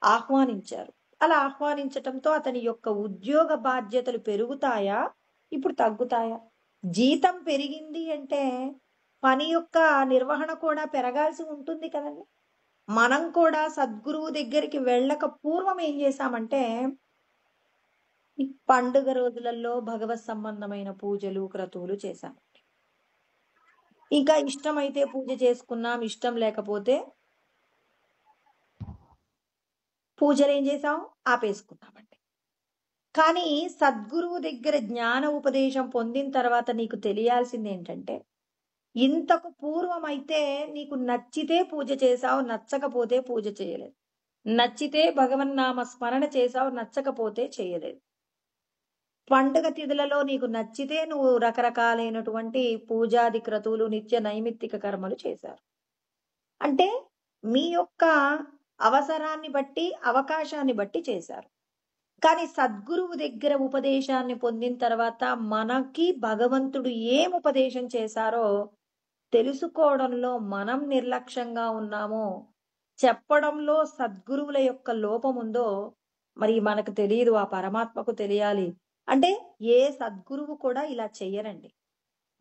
ఆహ్వానించారు. అలా ఆహ్వానించటంతో అతని యొక్క ఉద్యోగ బాధ్యతలు పెరుగుతాయా? ఇప్పుడు తగ్గుతాయా? జీతం పెరిగింది అంటే పని యొక్క నిర్వహణ కూడా పెరగాల్సి ఉంటుంది కదండి. మనం కూడా సద్గురువు దగ్గరికి వెళ్ళక పూర్వం ఏం చేశామంటే ఈ పండుగ రోజులలో భగవత్ సంబంధమైన పూజలు, క్రతువులు చేశాం. ఇంకా ఇష్టమైతే పూజ చేసుకున్నాం, ఇష్టం లేకపోతే పూజలు ఏం చేసాం? ఆపేసుకున్నామండి. కానీ సద్గురువు దగ్గర జ్ఞాన ఉపదేశం పొందిన తర్వాత నీకు తెలియాల్సింది ఏంటంటే ఇంతకు పూర్వం అయితే నీకు నచ్చితే పూజ చేసావు, నచ్చకపోతే పూజ చేయలేదు. నచ్చితే భగవన్నామ స్మరణ చేసావు, నచ్చకపోతే చేయలేదు. పండుగ తిథులలో నీకు నచ్చితే నువ్వు రకరకాలైనటువంటి పూజాది క్రతువులు, నిత్య నైమిత్తిక కర్మలు చేశారు. అంటే మీ యొక్క అవసరాన్ని బట్టి, అవకాశాన్ని బట్టి చేశారు. కానీ సద్గురువు దగ్గర ఉపదేశాన్ని పొందిన తర్వాత మనకి భగవంతుడు ఏం ఉపదేశం చేశారో తెలుసుకోవడంలో మనం నిర్లక్ష్యంగా ఉన్నామో, చెప్పడంలో సద్గురువుల యొక్క లోపం ఉందో మరి మనకు తెలియదు. ఆ పరమాత్మకు తెలియాలి. అంటే ఏ సద్గురువు కూడా ఇలా చెయ్యరండి.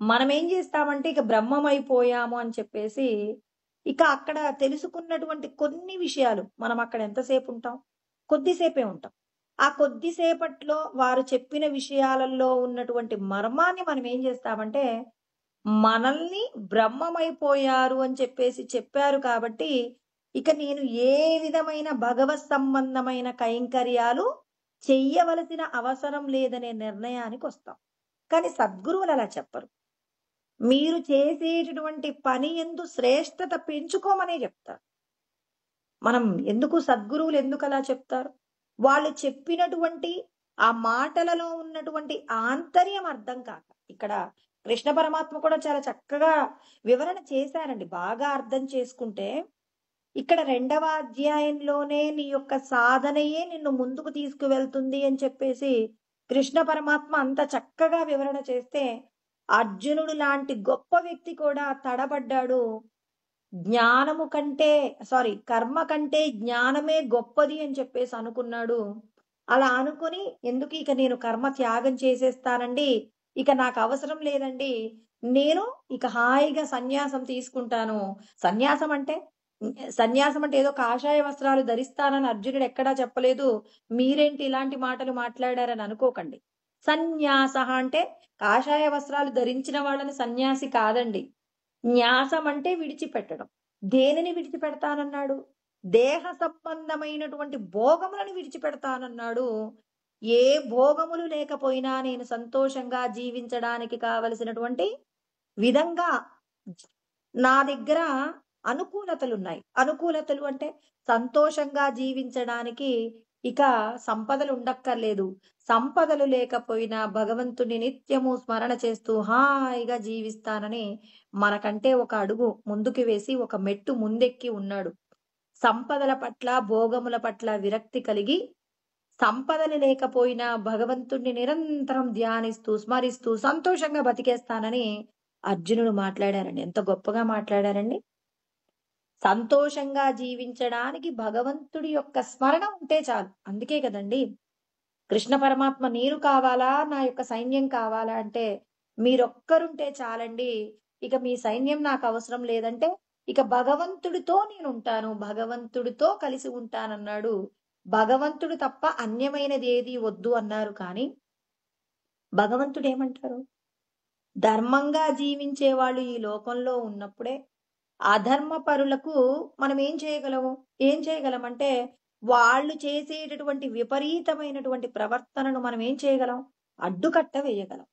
మనం ఏం చేస్తామంటే ఇక బ్రహ్మమైపోయాము అని చెప్పేసి ఇక అక్కడ తెలుసుకున్నటువంటి కొన్ని విషయాలు మనం అక్కడ ఎంతసేపు ఉంటాం? కొద్దిసేపే ఉంటాం. ఆ కొద్దిసేపట్లో వారు చెప్పిన విషయాలలో ఉన్నటువంటి మర్మాన్ని మనం ఏం చేస్తామంటే మనల్ని బ్రహ్మమైపోయారు అని చెప్పేసి చెప్పారు కాబట్టి ఇక నేను ఏ విధమైన భగవత్ సంబంధమైన కైంకర్యాలు చెయ్యవలసిన అవసరం లేదనే నిర్ణయానికి వస్తాం. కానీ సద్గురువులు అలా చెప్పరు. మీరు చేసేటటువంటి పని యందు శ్రేష్టత పెంచుకోమనే చెప్తారు. మనం ఎందుకు సద్గురువులు ఎందుకు అలా చెప్తారు? వాళ్ళు చెప్పినటువంటి ఆ మాటలలో ఉన్నటువంటి ఆంతర్యం అర్థం కాక, ఇక్కడ కృష్ణ పరమాత్మ కూడా చాలా చక్కగా వివరణ చేశారండి. బాగా అర్థం చేసుకుంటే ఇక్కడ 2వ అధ్యాయంలోనే నీ యొక్క సాధనయే నిన్ను ముందుకు తీసుకువెళ్తుంది అని చెప్పేసి కృష్ణ పరమాత్మ అంత చక్కగా వివరణ చేస్తే అర్జునుడు లాంటి గొప్ప వ్యక్తి కూడా తడబడ్డాడు. జ్ఞానము కంటే కర్మ కంటే జ్ఞానమే గొప్పది అని చెప్పేసి అనుకున్నాడు. అలా అనుకుని ఎందుకు ఇక నేను కర్మ త్యాగం చేసేస్తానండి. ఇక నాకు అవసరం లేదండి. నేను ఇక హాయిగా సన్యాసం తీసుకుంటాను. సన్యాసం అంటే సన్యాసం అంటే ఏదో కాషాయ వస్త్రాలు ధరిస్తానని అర్జునుడు ఎక్కడా చెప్పలేదు. మీరేంటి ఇలాంటి మాటలు మాట్లాడారని అనుకోకండి. సన్యాసః అంటే కాషాయ వస్త్రాలు ధరించిన వాళ్ళని సన్యాసి కాదండి. న్యాసం అంటే విడిచిపెట్టడం. దేనిని విడిచిపెడతానన్నాడు? దేహ సంబంధమైనటువంటి భోగములను విడిచిపెడతానన్నాడు. ఏ భోగములు లేకపోయినా నేను సంతోషంగా జీవించడానికి కావలసినటువంటి విధంగా నా దగ్గర అనుకూలతలున్నాయి. అనుకూలతలు అంటే సంతోషంగా జీవించడానికి ఇక సంపదలు ఉండక్కర్లేదు. సంపదలు లేకపోయినా భగవంతుని నిత్యము స్మరణ చేస్తూ హాయిగా జీవిస్తానని మనకంటే ఒక అడుగు ముందుకు వేసి ఒక మెట్టు ముందెక్కి ఉన్నాడు. సంపదల పట్ల, భోగముల పట్ల విరక్తి కలిగి సంపదలు లేకపోయినా భగవంతుణ్ణి నిరంతరం ధ్యానిస్తూ, స్మరిస్తూ సంతోషంగా బతికేస్తానని అర్జునుడు మాట్లాడారండి. ఎంత గొప్పగా మాట్లాడారండి. సంతోషంగా జీవించడానికి భగవంతుడి యొక్క స్మరణ ఉంటే చాలు. అందుకే కదండి కృష్ణ పరమాత్మ నీరు కావాలా, నా యొక్క సైన్యం కావాలా అంటే మీరొక్కరుంటే చాలండి. ఇక మీ సైన్యం నాకు అవసరం లేదంటే ఇక భగవంతుడితో నేనుంటాను. భగవంతుడితో కలిసి ఉంటానన్నాడు. భగవంతుడు తప్ప అన్యమైనది ఏది వద్దు అన్నారు. కానీ భగవంతుడు ఏమంటారు? ధర్మంగా జీవించే వాళ్ళు ఈ లోకంలో ఉన్నప్పుడే అధర్మ పరులకు మనం ఏం చేయగలము? ఏం చేయగలమంటే వాళ్ళు చేసేటటువంటి విపరీతమైనటువంటి ప్రవర్తనను మనం ఏం చేయగలం? అడ్డుకట్ట వేయగలం.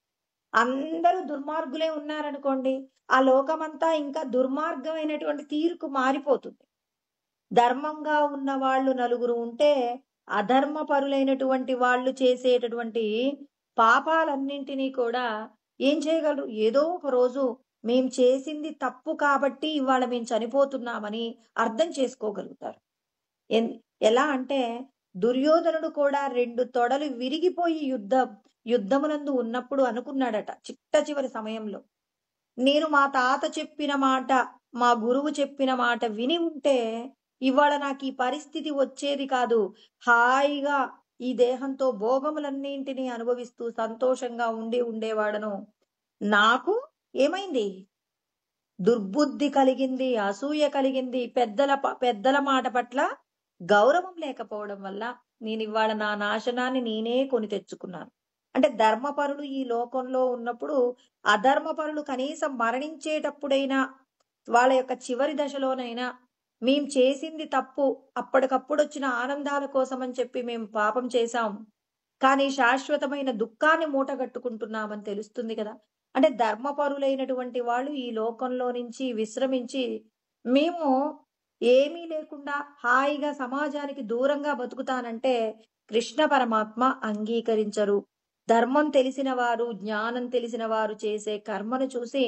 అందరూ దుర్మార్గులే ఉన్నారనుకోండి, ఆ లోకమంతా ఇంకా దుర్మార్గమైనటువంటి తీరుకు మారిపోతుంది. ధర్మంగా ఉన్న వాళ్ళు నలుగురు ఉంటే అధర్మ పరులైనటువంటి వాళ్ళు చేసేటటువంటి పాపాలన్నింటినీ కూడా ఏం చేయగలరు? ఏదో ఒక రోజు మేం చేసింది తప్పు కాబట్టి ఇవాళ మేము చనిపోతున్నామని అర్థం చేసుకోగలుగుతారు. ఎలా అంటే దుర్యోధనుడు కూడా 2 తొడలు విరిగిపోయి యుద్ధమునందు ఉన్నప్పుడు అనుకున్నాడట చిట్ట చివరి సమయంలో, నేను మా తాత చెప్పిన మాట, మా గురువు చెప్పిన మాట విని ఉంటే ఇవాళ నాకు ఈ పరిస్థితి వచ్చేది కాదు. హాయిగా ఈ దేహంతో భోగములన్నింటినీ అనుభవిస్తూ సంతోషంగా ఉండేవాడను. నాకు ఏమైంది? దుర్బుద్ధి కలిగింది, అసూయ కలిగింది, పెద్దల మాట పట్ల గౌరవం లేకపోవడం వల్ల నేను ఇవాళ నా నాశనాన్ని నేనే కొని తెచ్చుకున్నాను. అంటే ధర్మపరులు ఈ లోకంలో ఉన్నప్పుడు అధర్మపరులు కనీసం మరణించేటప్పుడైనా వాళ్ళ యొక్క చివరి దశలోనైనా మేం చేసింది తప్పు, అప్పటికప్పుడు వచ్చిన ఆనందాల కోసం అని చెప్పి మేము పాపం చేశాం, కానీ శాశ్వతమైన దుఃఖాన్ని మూటగట్టుకుంటున్నామని తెలుస్తుంది కదా. అంటే ధర్మపరులైనటువంటి వాళ్ళు ఈ లోకంలో నుంచి విశ్రమించి మేము ఏమీ లేకుండా హాయిగా సమాజానికి దూరంగా బతుకుతానంటే కృష్ణ పరమాత్మ అంగీకరించరు. ధర్మం తెలిసిన వారు, జ్ఞానం తెలిసిన వారు చేసే కర్మను చూసి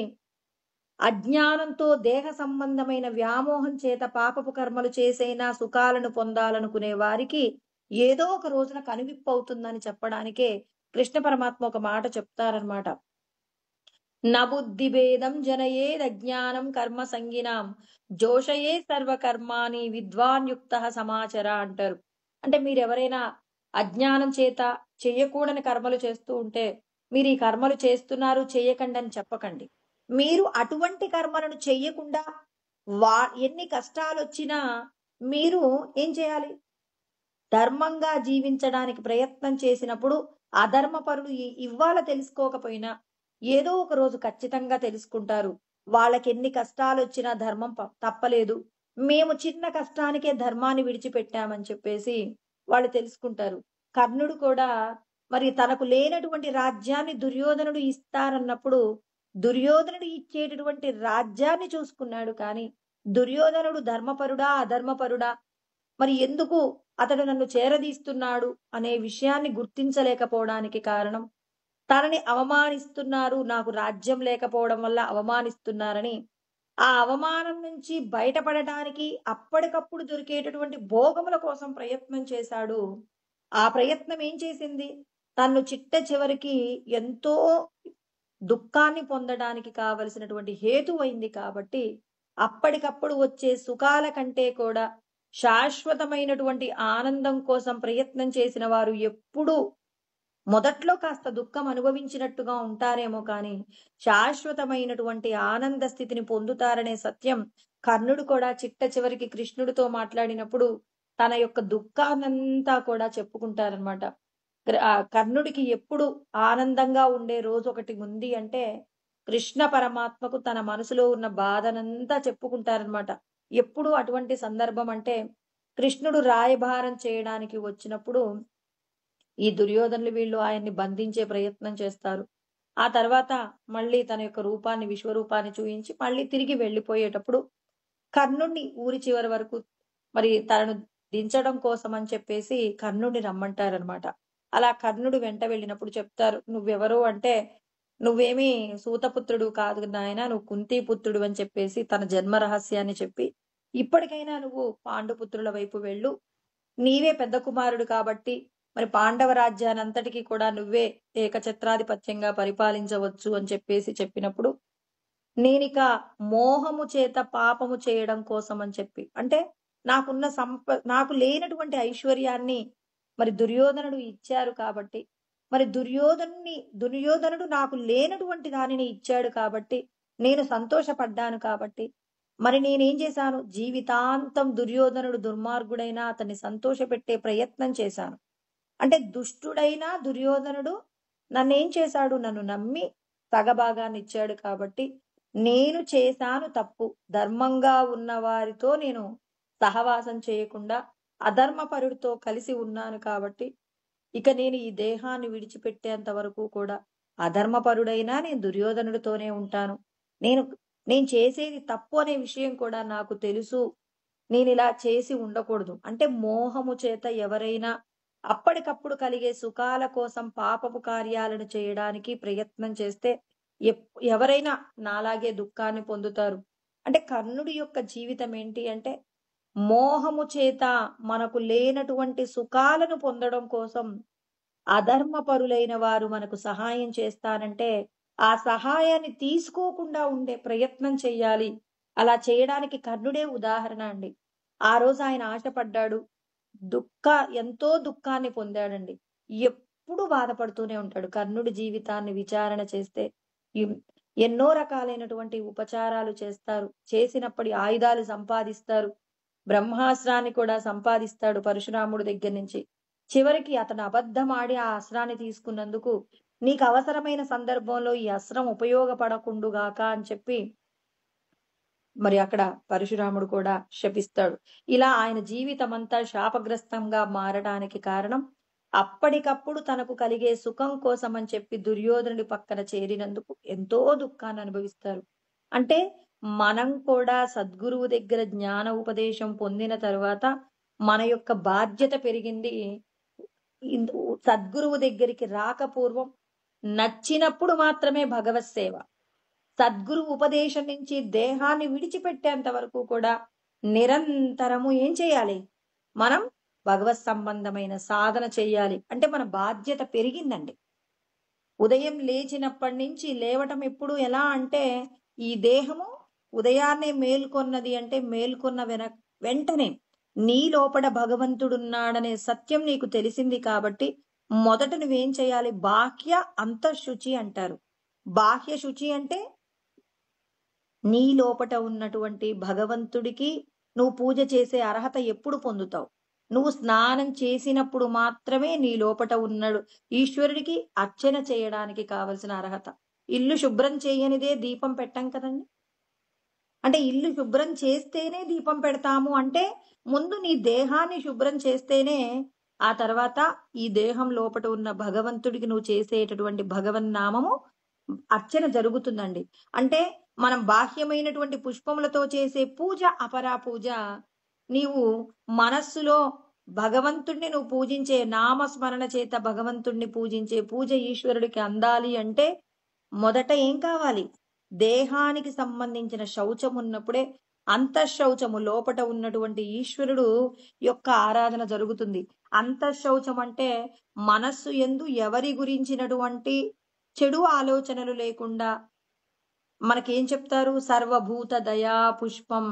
అజ్ఞానంతో దేహ సంబంధమైన వ్యామోహం చేత పాపపు కర్మలు చేసైనా సుఖాలను పొందాలనుకునే వారికి ఏదో ఒక రోజున కనువిప్పవుతుందని చెప్పడానికే కృష్ణ పరమాత్మ ఒక మాట చెప్తారనమాట. నబుద్ధి భేదం జనయేదజ్ఞానం కర్మ సంగినాం జోషయే సర్వకర్మాని విద్వాన్ యుక్త సమాచర అంటారు. అంటే మీరెవరైనా అజ్ఞానం చేత చెయ్యకూడని కర్మలు చేస్తూ ఉంటే మీరు ఈ కర్మలు చేస్తున్నారు చెయ్యకండి అని చెప్పకండి. మీరు అటువంటి కర్మలను చెయ్యకుండా ఎన్ని కష్టాలు వచ్చినా మీరు ఏం చేయాలి? ధర్మంగా జీవించడానికి ప్రయత్నం చేసినప్పుడు అధర్మపరులు ఇవ్వాల తెలుసుకోకపోయినా ఏదో ఒక రోజు ఖచ్చితంగా తెలుసుకుంటారు. వాళ్ళకి ఎన్ని కష్టాలు వచ్చినా ధర్మం తప్పలేదు, మేము చిన్న కష్టానికే ధర్మాన్ని విడిచిపెట్టామని చెప్పేసి వాళ్ళు తెలుసుకుంటారు. కర్ణుడు కూడా మరి తనకు లేనటువంటి రాజ్యాన్ని దుర్యోధనుడు ఇస్తారన్నప్పుడు దుర్యోధనుడు ఇచ్చేటటువంటి రాజ్యాన్ని చూసుకున్నాడు. కానీ దుర్యోధనుడు ధర్మపరుడా అధర్మపరుడా, మరి ఎందుకు అతడు నన్ను చేరదీస్తున్నాడు అనే విషయాన్ని గుర్తించలేకపోవడానికి కారణం తనని అవమానిస్తున్నారు, నాకు రాజ్యం లేకపోవడం వల్ల అవమానిస్తున్నారని ఆ అవమానం నుంచి బయటపడటానికి అప్పటికప్పుడు దొరికేటటువంటి భోగముల కోసం ప్రయత్నం చేశాడు. ఆ ప్రయత్నం ఏం చేసింది? తన్ను చిట్ట చివరికి ఎంతో దుఃఖాన్ని పొందడానికి కావలసినటువంటి హేతువైంది కాబట్టి, అప్పటికప్పుడు వచ్చే సుఖాల కంటే కూడా శాశ్వతమైనటువంటి ఆనందం కోసం ప్రయత్నం చేసిన వారు ఎప్పుడూ మొదట్లో కాస్త దుఃఖం అనుభవించినట్టుగా ఉంటారేమో కానీ, శాశ్వతమైనటువంటి ఆనంద స్థితిని పొందుతారనే సత్యం కర్ణుడు కూడా చిట్ట చివరికి కృష్ణుడితో మాట్లాడినప్పుడు తన యొక్క దుఃఖాన్నంతా కూడా చెప్పుకుంటారనమాట. కర్ణుడికి ఎప్పుడు ఆనందంగా ఉండే రోజు ఒకటి ఉంది అంటే, కృష్ణ పరమాత్మకు తన మనసులో ఉన్న బాధనంతా చెప్పుకుంటారనమాట. ఎప్పుడు అటువంటి సందర్భం అంటే, కృష్ణుడు రాయబారం చేయడానికి వచ్చినప్పుడు ఈ దుర్యోధనులు వీళ్ళు ఆయన్ని బంధించే ప్రయత్నం చేస్తారు. ఆ తర్వాత మళ్ళీ తన యొక్క రూపాన్ని, విశ్వరూపాన్ని చూయించి మళ్ళీ తిరిగి వెళ్ళిపోయేటప్పుడు కర్ణుడిని ఊరి చివరి వరకు మరి తనను దించడం కోసం అని చెప్పేసి కర్ణుడిని రమ్మంటారనమాట. అలా కర్ణుడు వెంట వెళ్ళినప్పుడు చెప్తారు, నువ్వెవరు అంటే, నువ్వేమీ సూతపుత్రుడు కాదు నాయన, నువ్వు కుంతీపుత్రుడు అని చెప్పేసి తన జన్మ రహస్యాన్ని చెప్పి, ఇప్పటికైనా నువ్వు పాండుపుత్రుల వైపు వెళ్ళు, నీవే పెద్ద కుమారుడు కాబట్టి మరి పాండవ రాజ్యాన్ని అంతటికీ కూడా నువ్వే ఏకఛత్రాధిపత్యంగా పరిపాలించవచ్చు అని చెప్పేసి చెప్పినప్పుడు, నేనిక మోహము చేత పాపము చేయడం కోసం అని చెప్పి, అంటే నాకు లేనటువంటి ఐశ్వర్యాన్ని మరి దుర్యోధనుడు ఇచ్చారు కాబట్టి, మరి దుర్యోధనుడు నాకు లేనటువంటి దానిని ఇచ్చాడు కాబట్టి నేను సంతోషపడ్డాను కాబట్టి, మరి నేనేం చేశాను? జీవితాంతం దుర్యోధనుడు దుర్మార్గుడైనా అతన్ని సంతోషపెట్టే ప్రయత్నం చేశాను. అంటే దుష్టుడైన దుర్యోధనుడు నన్నేం చేశాడు? నన్ను నమ్మి సగభాగాన్ని ఇచ్చాడు కాబట్టి, నేను చేశాను తప్పు. ధర్మంగా ఉన్న వారితో నేను సహవాసం చేయకుండా అధర్మపరుడితో కలిసి ఉన్నాను కాబట్టి, ఇక నేను ఈ దేహాన్ని విడిచిపెట్టేంత వరకు కూడా అధర్మపరుడైనా నేను దుర్యోధనుడితోనే ఉంటాను. నేను చేసేది తప్పు అనే విషయం కూడా నాకు తెలుసు. నేనిలా చేసి ఉండకూడదు. అంటే మోహము చేత ఎవరైనా అప్పటికప్పుడు కలిగే సుఖాల కోసం పాపపు కార్యాలను చేయడానికి ప్రయత్నం చేస్తే ఎవరైనా నాలాగే దుఃఖాన్ని పొందుతారు. అంటే కర్ణుడి యొక్క జీవితం ఏంటి అంటే, మోహము చేత మనకు లేనటువంటి సుఖాలను పొందడం కోసం అధర్మపరులైన వారు మనకు సహాయం చేస్తారంటే, ఆ సహాయాన్ని తీసుకోకుండా ఉండే ప్రయత్నం చెయ్యాలి. అలా చేయడానికి కర్ణుడే ఉదాహరణ అండి. ఆ రోజు ఆయన ఆశపడ్డాడు. ఎంతో దుఃఖాన్ని పొందాడండి. ఎప్పుడు బాధపడుతూనే ఉంటాడు. కర్ణుడి జీవితాన్ని విచారణ చేస్తే ఎన్నో రకాలైనటువంటి ఉపచారాలు చేస్తారు. చేసినప్పటి ఆయుధాలు సంపాదిస్తారు. బ్రహ్మాస్త్రాన్ని కూడా సంపాదిస్తాడు పరశురాముడి దగ్గర నుంచి. చివరికి అతను అబద్ధమాడి ఆ అస్త్రాన్ని తీసుకున్నందుకు, నీకు అవసరమైన సందర్భంలో ఈ అస్త్రం ఉపయోగపడకుండుగాక అని చెప్పి మరి అక్కడ పరశురాముడు కూడా శపిస్తాడు. ఇలా ఆయన జీవితం అంతా శాపగ్రస్తంగా మారడానికి కారణం, అప్పటికప్పుడు తనకు కలిగే సుఖం కోసం అని చెప్పి దుర్యోధనుడి పక్కన చేరినందుకు ఎంతో దుఃఖాన్ని అనుభవిస్తారు. అంటే మనం కూడా సద్గురువు దగ్గర జ్ఞాన ఉపదేశం పొందిన తర్వాత మన యొక్క బాధ్యత పెరిగింది. సద్గురువు దగ్గరికి రాకపూర్వం నచ్చినప్పుడు మాత్రమే భగవత్ సేవ. సద్గురు ఉపదేశం నుంచి దేహాన్ని విడిచిపెట్టేంత వరకు కూడా నిరంతరము ఏం చేయాలి? మనం భగవత్ సంబంధమైన సాధన చెయ్యాలి. అంటే మన బాధ్యత పెరిగిందండి. ఉదయం లేచినప్పటి నుంచి లేవటం ఎప్పుడు ఎలా అంటే, ఈ దేహము ఉదయాన్నే మేల్కొన్నది అంటే మేల్కొన్న వెంటనే నీ లోపల భగవంతుడున్నాడనే సత్యం నీకు తెలిసింది కాబట్టి, మొదట నువ్వేం చేయాలి? బాహ్య అంతఃశుచి అంటారు. బాహ్య శుచి అంటే నీ లోపట ఉన్నటువంటి భగవంతుడికి నువ్వు పూజ చేసే అర్హత ఎప్పుడు పొందుతావు? నువ్వు స్నానం చేసినప్పుడు మాత్రమే నీ లోపట ఉన్నాడు ఈశ్వరుడికి అర్చన చేయడానికి కావలసిన అర్హత. ఇల్లు శుభ్రం చేయనిదే దీపం పెట్టం కదండి. అంటే ఇల్లు శుభ్రం చేస్తేనే దీపం పెడతాము అంటే, ముందు నీ దేహాన్ని శుభ్రం చేస్తేనే ఆ తర్వాత ఈ దేహం లోపట ఉన్న భగవంతుడికి నువ్వు చేసేటటువంటి భగవన్నామము అర్చన జరుగుతుందండి. అంటే మనం బాహ్యమైనటువంటి పుష్పములతో చేసే పూజ అపరా పూజ. నీవు మనస్సులో భగవంతుణ్ణి నువ్వు పూజించే నామస్మరణ చేత భగవంతుణ్ణి పూజించే పూజ ఈశ్వరుడికి అందాలి అంటే మొదట ఏం కావాలి? దేహానికి సంబంధించిన శౌచం ఉన్నప్పుడే అంతఃశౌచము లోపట ఉన్నటువంటి ఈశ్వరుడు యొక్క ఆరాధన జరుగుతుంది. అంతఃశౌచం అంటే మనస్సు యందు ఎవరి గురించినటువంటి చెడు ఆలోచనలు లేకుండా మనకేం చెప్తారు? సర్వభూత దయా పుష్పం,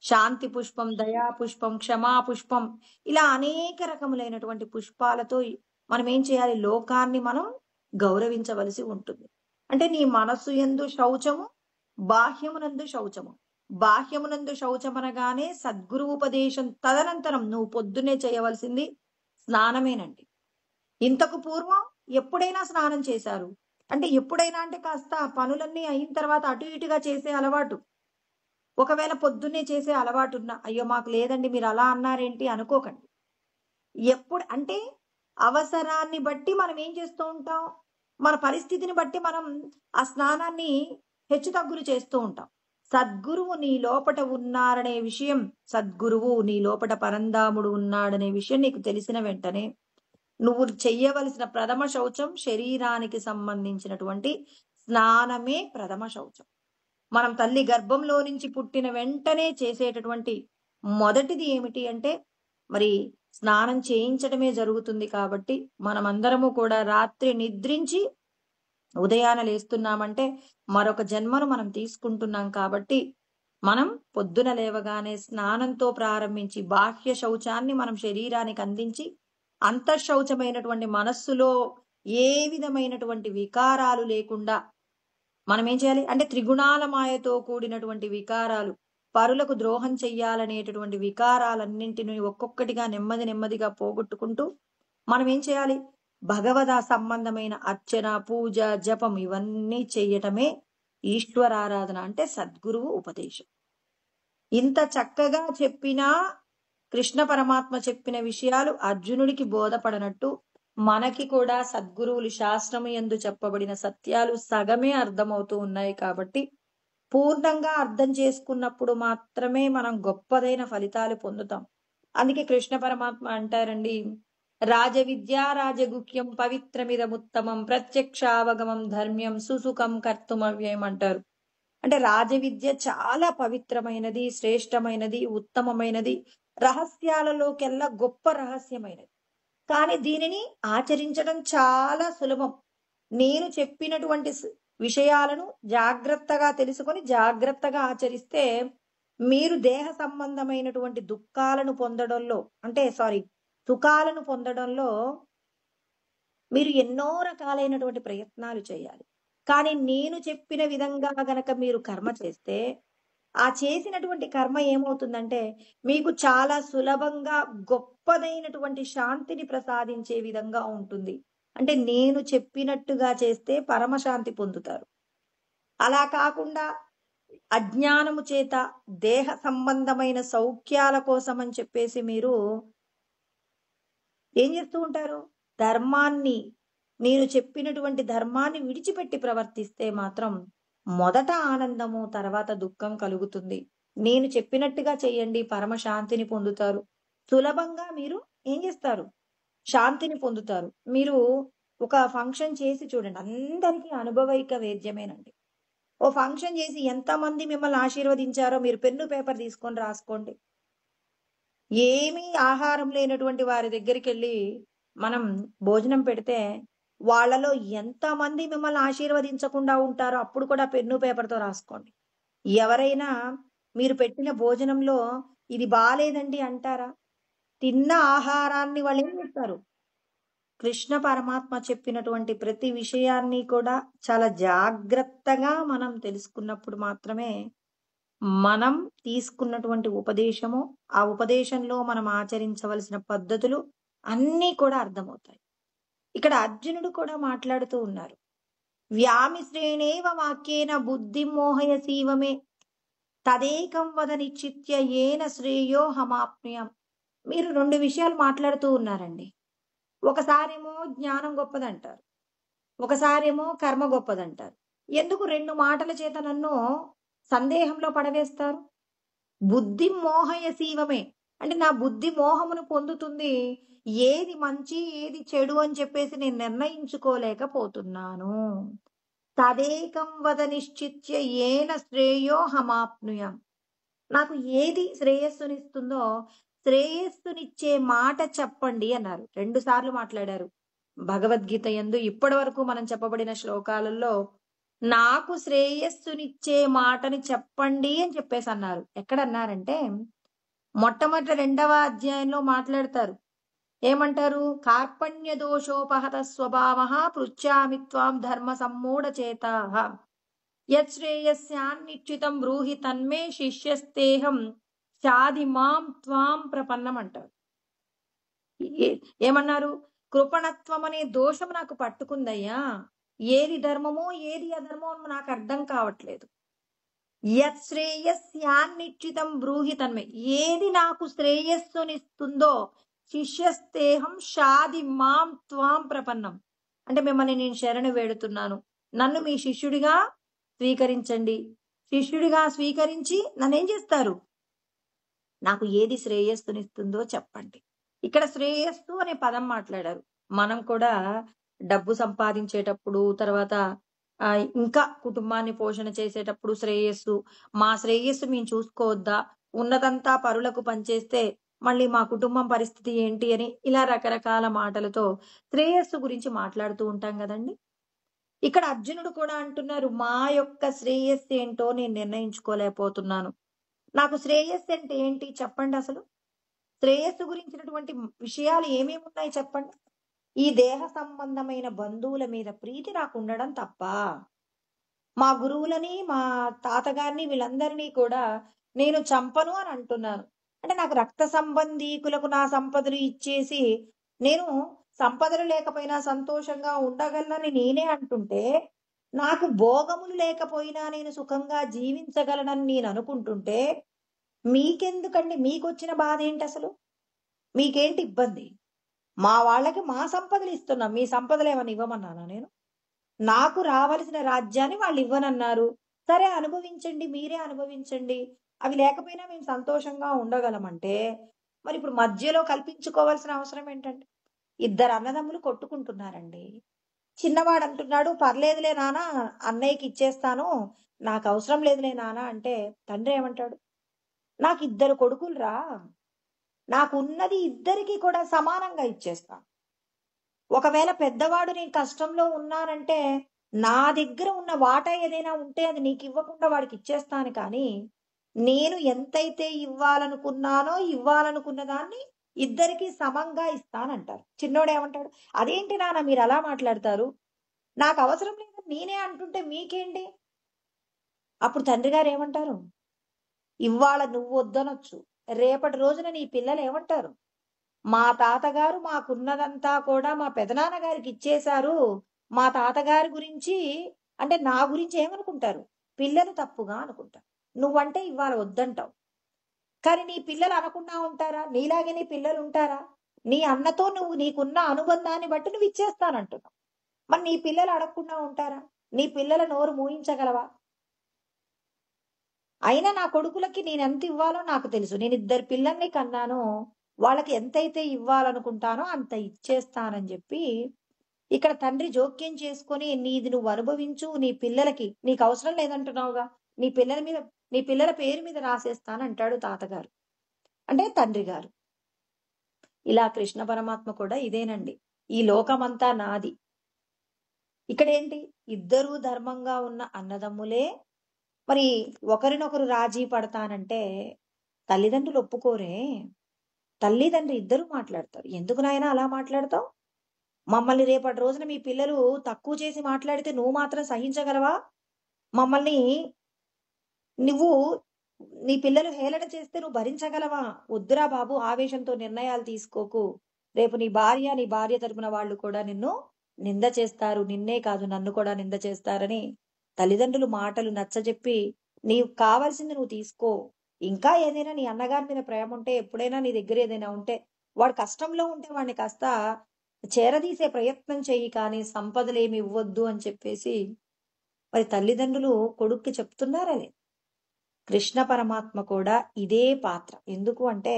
శాంతి పుష్పం, దయా పుష్పం, క్షమా పుష్పం, ఇలా అనేక రకములైనటువంటి పుష్పాలతో మనం ఏం చేయాలి? లోకాన్ని మనం గౌరవించవలసి ఉంటుంది. అంటే నీ మనస్సు యందు శౌచము, బాహ్యమునందు శౌచము. బాహ్యమునందు శౌచమనగానే సద్గురు ఉపదేశం తదనంతరం నువ్వు పొద్దున్నే చేయవలసింది స్నానమేనండి. ఇంతకు పూర్వం ఎప్పుడైనా స్నానం చేశారు అంటే, ఎప్పుడైనా అంటే కాస్త పనులన్నీ అయిన తర్వాత అటు ఇటుగా చేసే అలవాటు. ఒకవేళ పొద్దున్నే చేసే అలవాటు ఉన్నా, అయ్యో మాకు లేదండి మీరు అలా అన్నారేంటి అనుకోకండి. ఎప్పుడు అంటే అవసరాన్ని బట్టి మనం ఏం చేస్తూ ఉంటాం, మన పరిస్థితిని బట్టి మనం ఆ స్నానాన్ని హెచ్చుతగ్గులు చేస్తూ ఉంటాం. సద్గురువు నీ లోపట ఉన్నారనే విషయం, సద్గురువు నీ లోపట పరంధాముడు ఉన్నాడనే విషయం నీకు తెలిసిన వెంటనే నువ్వు చెయ్యవలసిన ప్రథమ శౌచం శరీరానికి సంబంధించినటువంటి స్నానమే ప్రథమ శౌచం. మనం తల్లి గర్భంలో నుంచి పుట్టిన వెంటనే చేసేటటువంటి మొదటిది ఏమిటి అంటే మరి స్నానం చేయించడమే జరుగుతుంది. కాబట్టి మనమందరము కూడా రాత్రి నిద్రించి ఉదయాన లేస్తున్నామంటే మరొక జన్మను మనం తీసుకుంటున్నాం. కాబట్టి మనం పొద్దున లేవగానే స్నానంతో ప్రారంభించి బాహ్య శౌచాన్ని మనం శరీరానికి అందించి అంతఃశౌచమైనటువంటి మనస్సులో ఏ విధమైనటువంటి వికారాలు లేకుండా మనం ఏం చేయాలి అంటే త్రిగుణాల మాయతో కూడినటువంటి వికారాలు, పరులకు ద్రోహం చెయ్యాలనేటటువంటి వికారాలన్నింటినీ ఒక్కొక్కటిగా నెమ్మదిగా పోగొట్టుకుంటూ మనం ఏం చేయాలి? భగవద సంబంధమైన అర్చన, పూజ, జపం ఇవన్నీ చెయ్యటమే ఈశ్వరారాధన అంటే సద్గురువు ఉపదేశం. ఇంత చక్కగా చెప్పినా కృష్ణ పరమాత్మ చెప్పిన విషయాలు అర్జునుడికి బోధపడనట్టు మనకి కూడా సద్గురువులు శాస్త్రము యందు చెప్పబడిన సత్యాలు సగమే అర్థమవుతూ ఉన్నాయి. కాబట్టి పూర్ణంగా అర్థం చేసుకున్నప్పుడు మాత్రమే మనం గొప్పదైన ఫలితాలు పొందుతాం. అందుకే కృష్ణ పరమాత్మ అంటారండి, రాజవిద్య రాజగుహ్యం పవిత్రమిదముత్తమం ప్రత్యక్షావగమం ధర్మ్యం సుసుఖం కర్తుమవ్యయం అంటారు. అంటే రాజవిద్య చాలా పవిత్రమైనది, శ్రేష్టమైనది, ఉత్తమమైనది, రహస్యాలలోకెల్లా గొప్ప రహస్యమైనది. కానీ దీనిని ఆచరించడం చాలా సులభం. నేను చెప్పినటువంటి విషయాలను జాగ్రత్తగా తెలుసుకొని జాగ్రత్తగా ఆచరిస్తే మీరు దేహ సంబంధమైనటువంటి దుఃఖాలను పొందడంలో సుఖాలను పొందడంలో మీరు ఎన్నో రకాలైనటువంటి ప్రయత్నాలు చేయాలి. కానీ నేను చెప్పిన విధంగా గనక మీరు కర్మ చేస్తే ఆ చేసినటువంటి కర్మ ఏమవుతుందంటే మీకు చాలా సులభంగా గొప్పదైనటువంటి శాంతిని ప్రసాదించే విధంగా ఉంటుంది. అంటే నేను చెప్పినట్టుగా చేస్తే పరమశాంతి పొందుతారు. అలా కాకుండా అజ్ఞానము చేత దేహ సంబంధమైన సౌఖ్యాల కోసం అని చెప్పేసి మీరు ఏం చేస్తూ ఉంటారు? నేను చెప్పినటువంటి ధర్మాన్ని విడిచిపెట్టి ప్రవర్తిస్తే మాత్రం మొదట ఆనందము, తర్వాత దుఃఖం కలుగుతుంది. నేను చెప్పినట్టుగా చేయండి, పరమశాంతిని పొందుతారు. సులభంగా మీరు ఏం చేస్తారు? శాంతిని పొందుతారు. మీరు ఒక ఫంక్షన్ చేసి చూడండి, అందరికీ అనుభవైక వేద్యమేనండి. ఓ ఫంక్షన్ చేసి ఎంతమంది మిమ్మల్ని ఆశీర్వదించారో మీరు పెన్ను పేపర్ తీసుకొని రాసుకోండి. ఏమీ ఆహారం లేనటువంటి వారి దగ్గరికి వెళ్ళి మనం భోజనం పెడితే వాళ్ళలో ఎంతమంది మిమ్మల్ని ఆశీర్వదించకుండా ఉంటారో అప్పుడు కూడా పెన్ను పేపర్తో రాసుకోండి. ఎవరైనా మీరు పెట్టిన భోజనంలో ఇది బాలేదండి అంటారా? తిన్న ఆహారాన్ని వాళ్ళు ఏం చేస్తారు? కృష్ణ పరమాత్మ చెప్పినటువంటి ప్రతి విషయాన్ని కూడా చాలా జాగ్రత్తగా మనం తెలుసుకున్నప్పుడు మాత్రమే మనం తీసుకున్నటువంటి ఉపదేశము, ఆ ఉపదేశంలో మనం ఆచరించవలసిన పద్ధతులు అన్నీ కూడా అర్థమవుతాయి. ఇక్కడ అర్జునుడు కూడా మాట్లాడుతూ ఉన్నారు. వ్యామిశ్రేణేవ వాక్యేన బుద్ధి మోహయసీవమే తదేకం వద నిశ్చిత్య ఏన శ్రేయో హమాప్నుయం. మీరు రెండు విషయాలు మాట్లాడుతూ ఉన్నారండి. ఒకసారేమో జ్ఞానం గొప్పదంటారు, ఒకసారేమో కర్మ గొప్పదంటారు. ఎందుకు రెండు మాటల చేత నన్ను సందేహంలో పడవేస్తారు? బుద్ధి మోహయసీవమే అంటే నా బుద్ధి మోహమును పొందుతుంది. ఏది మంచి ఏది చెడు అని చెప్పేసి నేను నిర్ణయించుకోలేకపోతున్నాను. తదేకం వద నిశ్చిత్య ఏన శ్రేయోహమాప్నుయాం. నాకు ఏది శ్రేయస్సునిస్తుందో శ్రేయస్సునిచ్చే మాట చెప్పండి అన్నారు. 2 సార్లు మాట్లాడారు భగవద్గీత యందు. ఇప్పటి వరకు మనం చెప్పబడిన శ్లోకాలలో నాకు శ్రేయస్సునిచ్చే మాటని చెప్పండి అని చెప్పేసి అన్నారు. ఎక్కడన్నారంటే మొట్టమొదటి 2వ అధ్యాయంలో మాట్లాడతారు. ఏమంటారు? కార్పణ్య దోషోపహత స్వభావః పృచ్ఛామి త్వాం ధర్మ సమ్మూఢ చేతాః యత్ శ్రేయస్యాన్నిశ్చితం బ్రూహి తన్మే శిష్యస్తేహం శాది మాం త్వాం ప్రపన్నం అంటారు. ఏమన్నారు? కృపణత్వం అనే దోషం నాకు పట్టుకుందయ్యా. ఏది ధర్మమో ఏది అధర్మో నాకు అర్థం కావట్లేదు. యత్ శ్రేయస్యాన్నిశ్చితం బ్రూహి తన్మే, ఏది నాకు శ్రేయస్సునిస్తుందో శిష్యస్తేహం శాది మాం త్వాం ప్రపన్నం, అంటే మిమ్మల్ని నేను శరణు వేడుతున్నాను, నన్ను మీ శిష్యుడిగా స్వీకరించండి. శిష్యుడిగా స్వీకరించి నన్నేం చేస్తారు? నాకు ఏది శ్రేయస్సునిస్తుందో చెప్పండి. ఇక్కడ శ్రేయస్సు అనే పదం మాట్లాడారు. మనం కూడా డబ్బు సంపాదించేటప్పుడు, తర్వాత ఇంకా కుటుంబాన్ని పోషణ చేసేటప్పుడు శ్రేయస్సు, మా శ్రేయస్సు మేము చూసుకోవద్దా, ఉన్నదంతా పరులకు పనిచేస్తే మళ్ళీ మా కుటుంబం పరిస్థితి ఏంటి అని ఇలా రకరకాల మాటలతో శ్రేయస్సు గురించి మాట్లాడుతూ ఉంటాం కదండి. ఇక్కడ అర్జునుడు కూడా అంటున్నారు, మా యొక్క శ్రేయస్సు ఏంటో నేను నిర్ణయించుకోలేకపోతున్నాను. నాకు శ్రేయస్సు అంటే ఏంటి చెప్పండి. అసలు శ్రేయస్సు గురించినటువంటి విషయాలు ఏమేమి ఉన్నాయి చెప్పండి. ఈ దేహ సంబంధమైన బంధువుల మీద ప్రీతి నాకు ఉండడం తప్ప, మా గురువులని మా తాతగారిని వీళ్ళందరినీ కూడా నేను చంపను అని అంటున్నాను. అంటే నాకు రక్త సంబంధీకులకు నా సంపదలు ఇచ్చేసి నేను సంపదలు లేకపోయినా సంతోషంగా ఉండగలనని నేనే అంటుంటే, నాకు భోగములు లేకపోయినా నేను సుఖంగా జీవించగలనని నేను అనుకుంటుంటే మీకెందుకండి? మీకొచ్చిన బాధ ఏంటి? అసలు మీకేంటి ఇబ్బంది? మా వాళ్ళకి మా సంపదలు ఇస్తున్నాం, మీ సంపదలు ఏమన్నా ఇవ్వమన్నానా నేను? నాకు రావలసిన రాజ్యాన్ని వాళ్ళు ఇవ్వనన్నారు. సరే అనుభవించండి, మీరే అనుభవించండి. అవి లేకపోయినా మేము సంతోషంగా ఉండగలమంటే మరి ఇప్పుడు మధ్యలో కల్పించుకోవాల్సిన అవసరం ఏంటండి? 2 అన్నదమ్ములు కొట్టుకుంటున్నారండి. చిన్నవాడు అంటున్నాడు, పర్లేదులే నాన్న అన్నయ్యకి ఇచ్చేస్తాను, నాకు అవసరం లేదులే నాన్న అంటే తండ్రి ఏమంటాడు? నాకు 2 కొడుకులురా, నాకున్నది ఇద్దరికి కూడా సమానంగా ఇచ్చేస్తా. ఒకవేళ పెద్దవాడు నేను కష్టంలో ఉన్నానంటే నా దగ్గర ఉన్న వాటా ఏదైనా ఉంటే అది నీకు ఇవ్వకుండా వాడికి ఇచ్చేస్తాను, కానీ నేను ఎంతైతే ఇవ్వాలనుకున్న దాన్ని ఇద్దరికి సమంగా ఇస్తానంటారు. చిన్నోడు ఏమంటాడు? అదేంటి నాన్న మీరు అలా మాట్లాడతారు, నాకు అవసరం లేదు నేనే అంటుంటే మీకేంటి? అప్పుడు తండ్రి గారు ఏమంటారు? ఇవాళ నువ్వు వద్దనొచ్చు, రేపటి రోజున నీ పిల్లలు ఏమంటారు? మా తాతగారు మాకున్నదంతా కూడా మా పెదనాన్నగారికి ఇచ్చేశారు, మా తాతగారి గురించి అంటే నా గురించి ఏమనుకుంటారు? పిల్లలు తప్పుగా అనుకుంటారు. నువ్వంటే ఇవాళ వద్దంటావు, కానీ నీ పిల్లలు అనకుండా ఉంటారా? నీలాగే నీ పిల్లలు ఉంటారా? నీ అన్నతో నీకున్న అనుబంధాన్ని బట్టి నువ్వు ఇచ్చేస్తానంటున్నావు. మరి నీ పిల్లలు అడగకుండా ఉంటారా? నీ పిల్లల నోరు మూయించగలవా? అయినా నా కొడుకులకి నేను ఎంత ఇవ్వాలో నాకు తెలుసు. నేను 2 పిల్లల్ని కన్నాను, వాళ్ళకి ఎంతైతే ఇవ్వాలనుకుంటానో అంత ఇచ్చేస్తానని చెప్పి ఇక్కడ తండ్రి జోక్యం చేసుకొని, నీది నువ్వు అనుభవించు, నీ పిల్లలకి నీకు అవసరం లేదంటున్నావుగా, నీ పిల్లల పేరు మీద రాసేస్తానంటాడు తాతగారు, అంటే తండ్రి గారు. ఇలా కృష్ణ పరమాత్మ కూడా ఇదేనండి, ఈ లోకమంతా నాది. ఇక్కడేంటి? 2 ధర్మంగా ఉన్న అన్నదమ్ములే మరి ఒకరినొకరు రాజీ పడతానంటే తల్లిదండ్రులు ఒప్పుకోరే. తల్లిదండ్రి 2 మాట్లాడతారు. ఎందుకు నాయనా అలా మాట్లాడతావు? మమ్మల్ని రేపటి రోజున మీ పిల్లలు తక్కువ చేసి మాట్లాడితే నువ్వు మాత్రం సహించగలవా? మమ్మల్ని నీ పిల్లలు హేళన చేస్తే నువ్వు భరించగలవా? వద్దురా బాబు, ఆవేశంతో నిర్ణయాలు తీసుకోకు. రేపు నీ భార్య తరపున వాళ్ళు కూడా నిన్ను నింద చేస్తారు, నిన్నే కాదు నన్ను కూడా నింద చేస్తారని తల్లిదండ్రులు మాటలు నచ్చజెప్పి నీకు కావాల్సింది నువ్వు తీసుకో. ఇంకా ఏదైనా నీ అన్నగారి మీద ప్రేమ ఉంటే, ఎప్పుడైనా నీ దగ్గర ఏదైనా ఉంటే, వాడు కష్టంలో ఉంటే వాడిని కాస్త చేరదీసే ప్రయత్నం చెయ్యి, కానీ సంపదలేమి ఇవ్వద్దు అని చెప్పేసి మరి తల్లిదండ్రులు కొడుక్కి చెప్తున్నారని. కృష్ణ పరమాత్మ కూడా ఇదే పాత్ర. ఎందుకు అంటే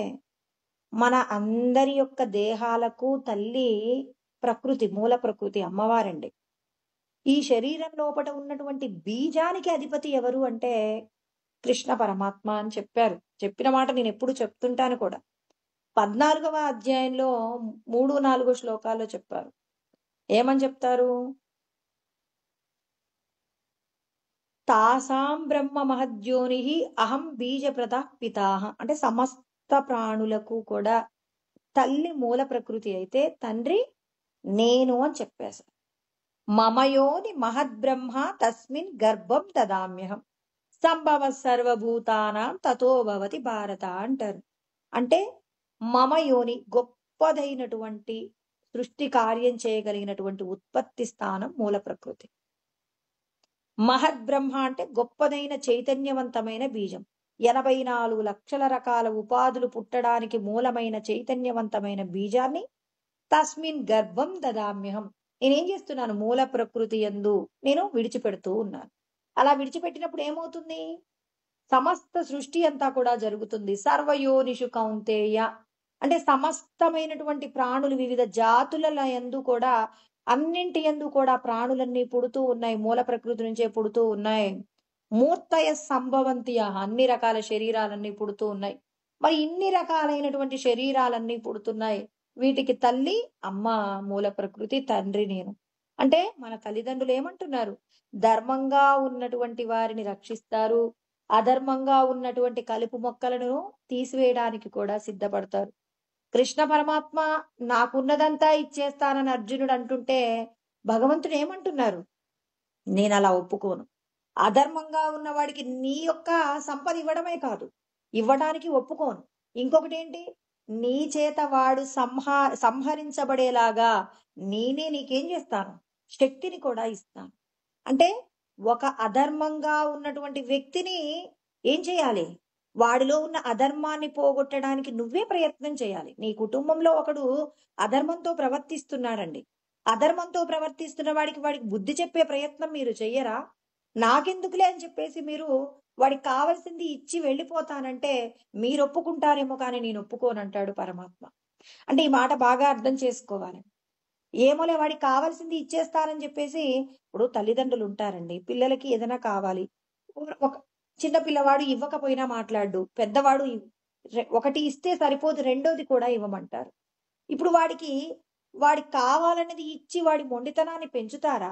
మన అందరి యొక్క దేహాలకు తల్లి ప్రకృతి, మూల ప్రకృతి అమ్మవారండి. ఈ శరీరం లోపట ఉన్నటువంటి బీజానికి అధిపతి ఎవరు అంటే కృష్ణ పరమాత్మ అని చెప్పారు. చెప్పిన మాట నేను ఎప్పుడు చెప్తుంటాను కూడా. 14వ అధ్యాయంలో 3, 4 శ్లోకాల్లో చెప్పారు. ఏమని చెప్తారు? తాసాం బ్రహ్మ మహద్యోనిః అహం బీజప్రదః పితాః. అంటే సమస్త ప్రాణులకు కూడా తల్లి మూల ప్రకృతి అయితే తండ్రి నేను అని చెప్పేశారు. మమయోని మహద్బ్రహ్మ తస్మిన్ గర్భం దదామ్యహం సంభవ సర్వభూతానాం తతో భవతి భారత అంటారు. అంటే మమయోని గొప్పదైనటువంటి సృష్టి కార్యం చేయగలిగినటువంటి ఉత్పత్తి స్థానం మూల ప్రకృతి. మహద్బ్రహ్మ అంటే గొప్పదైన చైతన్యవంతమైన బీజం. 84 లక్షల రకాల ఉపాధులు పుట్టడానికి మూలమైన చైతన్యవంతమైన బీజాన్ని తస్మిన్ గర్భం దదామ్యహం నేనేం చేస్తున్నాను? మూల ప్రకృతి యందు నేను విడిచిపెడుతూ ఉన్నాను. అలా విడిచిపెట్టినప్పుడు ఏమవుతుంది? సమస్త సృష్టి అంతా కూడా జరుగుతుంది. సర్వయోనిషు కౌంతేయ అంటే సమస్తమైనటువంటి ప్రాణులు వివిధ జాతుల యందు కూడా అన్నింటి యందు కూడా ప్రాణులన్నీ పుడుతూ ఉన్నాయి. మూల ప్రకృతి నుంచే పుడుతూ ఉన్నాయి. మూర్తయ సంభవంతియ అన్ని రకాల శరీరాలన్నీ పుడుతూ ఉన్నాయి. మరి ఇన్ని రకాలైనటువంటి శరీరాలన్నీ పుడుతున్నాయి. వీటికి తల్లి అమ్మ మూల ప్రకృతి, తండ్రి నేను. అంటే మన తల్లిదండ్రులు ఏమంటున్నారు? ధర్మంగా ఉన్నటువంటి వారిని రక్షిస్తారు, అధర్మంగా ఉన్నటువంటి కలుపు మొక్కలను తీసివేయడానికి కూడా సిద్ధపడతారు. కృష్ణ పరమాత్మ నాకున్నదంతా ఇచ్చేస్తానని అర్జునుడు అంటుంటే భగవంతుడు ఏమంటున్నారు? నేను అలా ఒప్పుకోను. అధర్మంగా ఉన్నవాడికి నీ యొక్క సంపద ఇవ్వడమే కాదు, ఇవ్వడానికి ఒప్పుకోను. ఇంకొకటి ఏంటి? నీ చేత వాడు సంహరించబడేలాగా నేనే నీకేం చేస్తాను? శక్తిని కూడా ఇస్తాను. అంటే ఒక అధర్మంగా ఉన్నటువంటి వ్యక్తిని ఏం చేయాలి? వాడిలో ఉన్న అధర్మాన్ని పోగొట్టడానికి నువ్వే ప్రయత్నం చేయాలి. నీ కుటుంబంలో ఒకడు అధర్మంతో ప్రవర్తిస్తున్నాడండి. అధర్మంతో ప్రవర్తిస్తున్న వాడికి బుద్ధి చెప్పే ప్రయత్నం మీరు చెయ్యరా? నాకెందుకులే అని చెప్పేసి మీరు వాడికి కావాల్సింది ఇచ్చి వెళ్ళిపోతానంటే మీరు ఒప్పుకుంటారేమో కానీ నేను ఒప్పుకోనంటాడు పరమాత్మ. అంటే ఈ మాట బాగా అర్థం చేసుకోవాలి. ఏమోలే వాడికి కావాల్సింది ఇచ్చేస్తానని చెప్పేసి, ఇప్పుడు తల్లిదండ్రులు ఉంటారండి, పిల్లలకి ఏదైనా కావాలి, ఒక చిన్న పిల్లవాడు ఇవ్వకపోయినా మాట్లాడు, పెద్దవాడు ఒకటి ఇస్తే సరిపోదు, రెండోది కూడా ఇవ్వమంటారు. ఇప్పుడు వాడికి కావాలన్నది ఇచ్చి వాడి మొండితనాన్ని పెంచుతారా?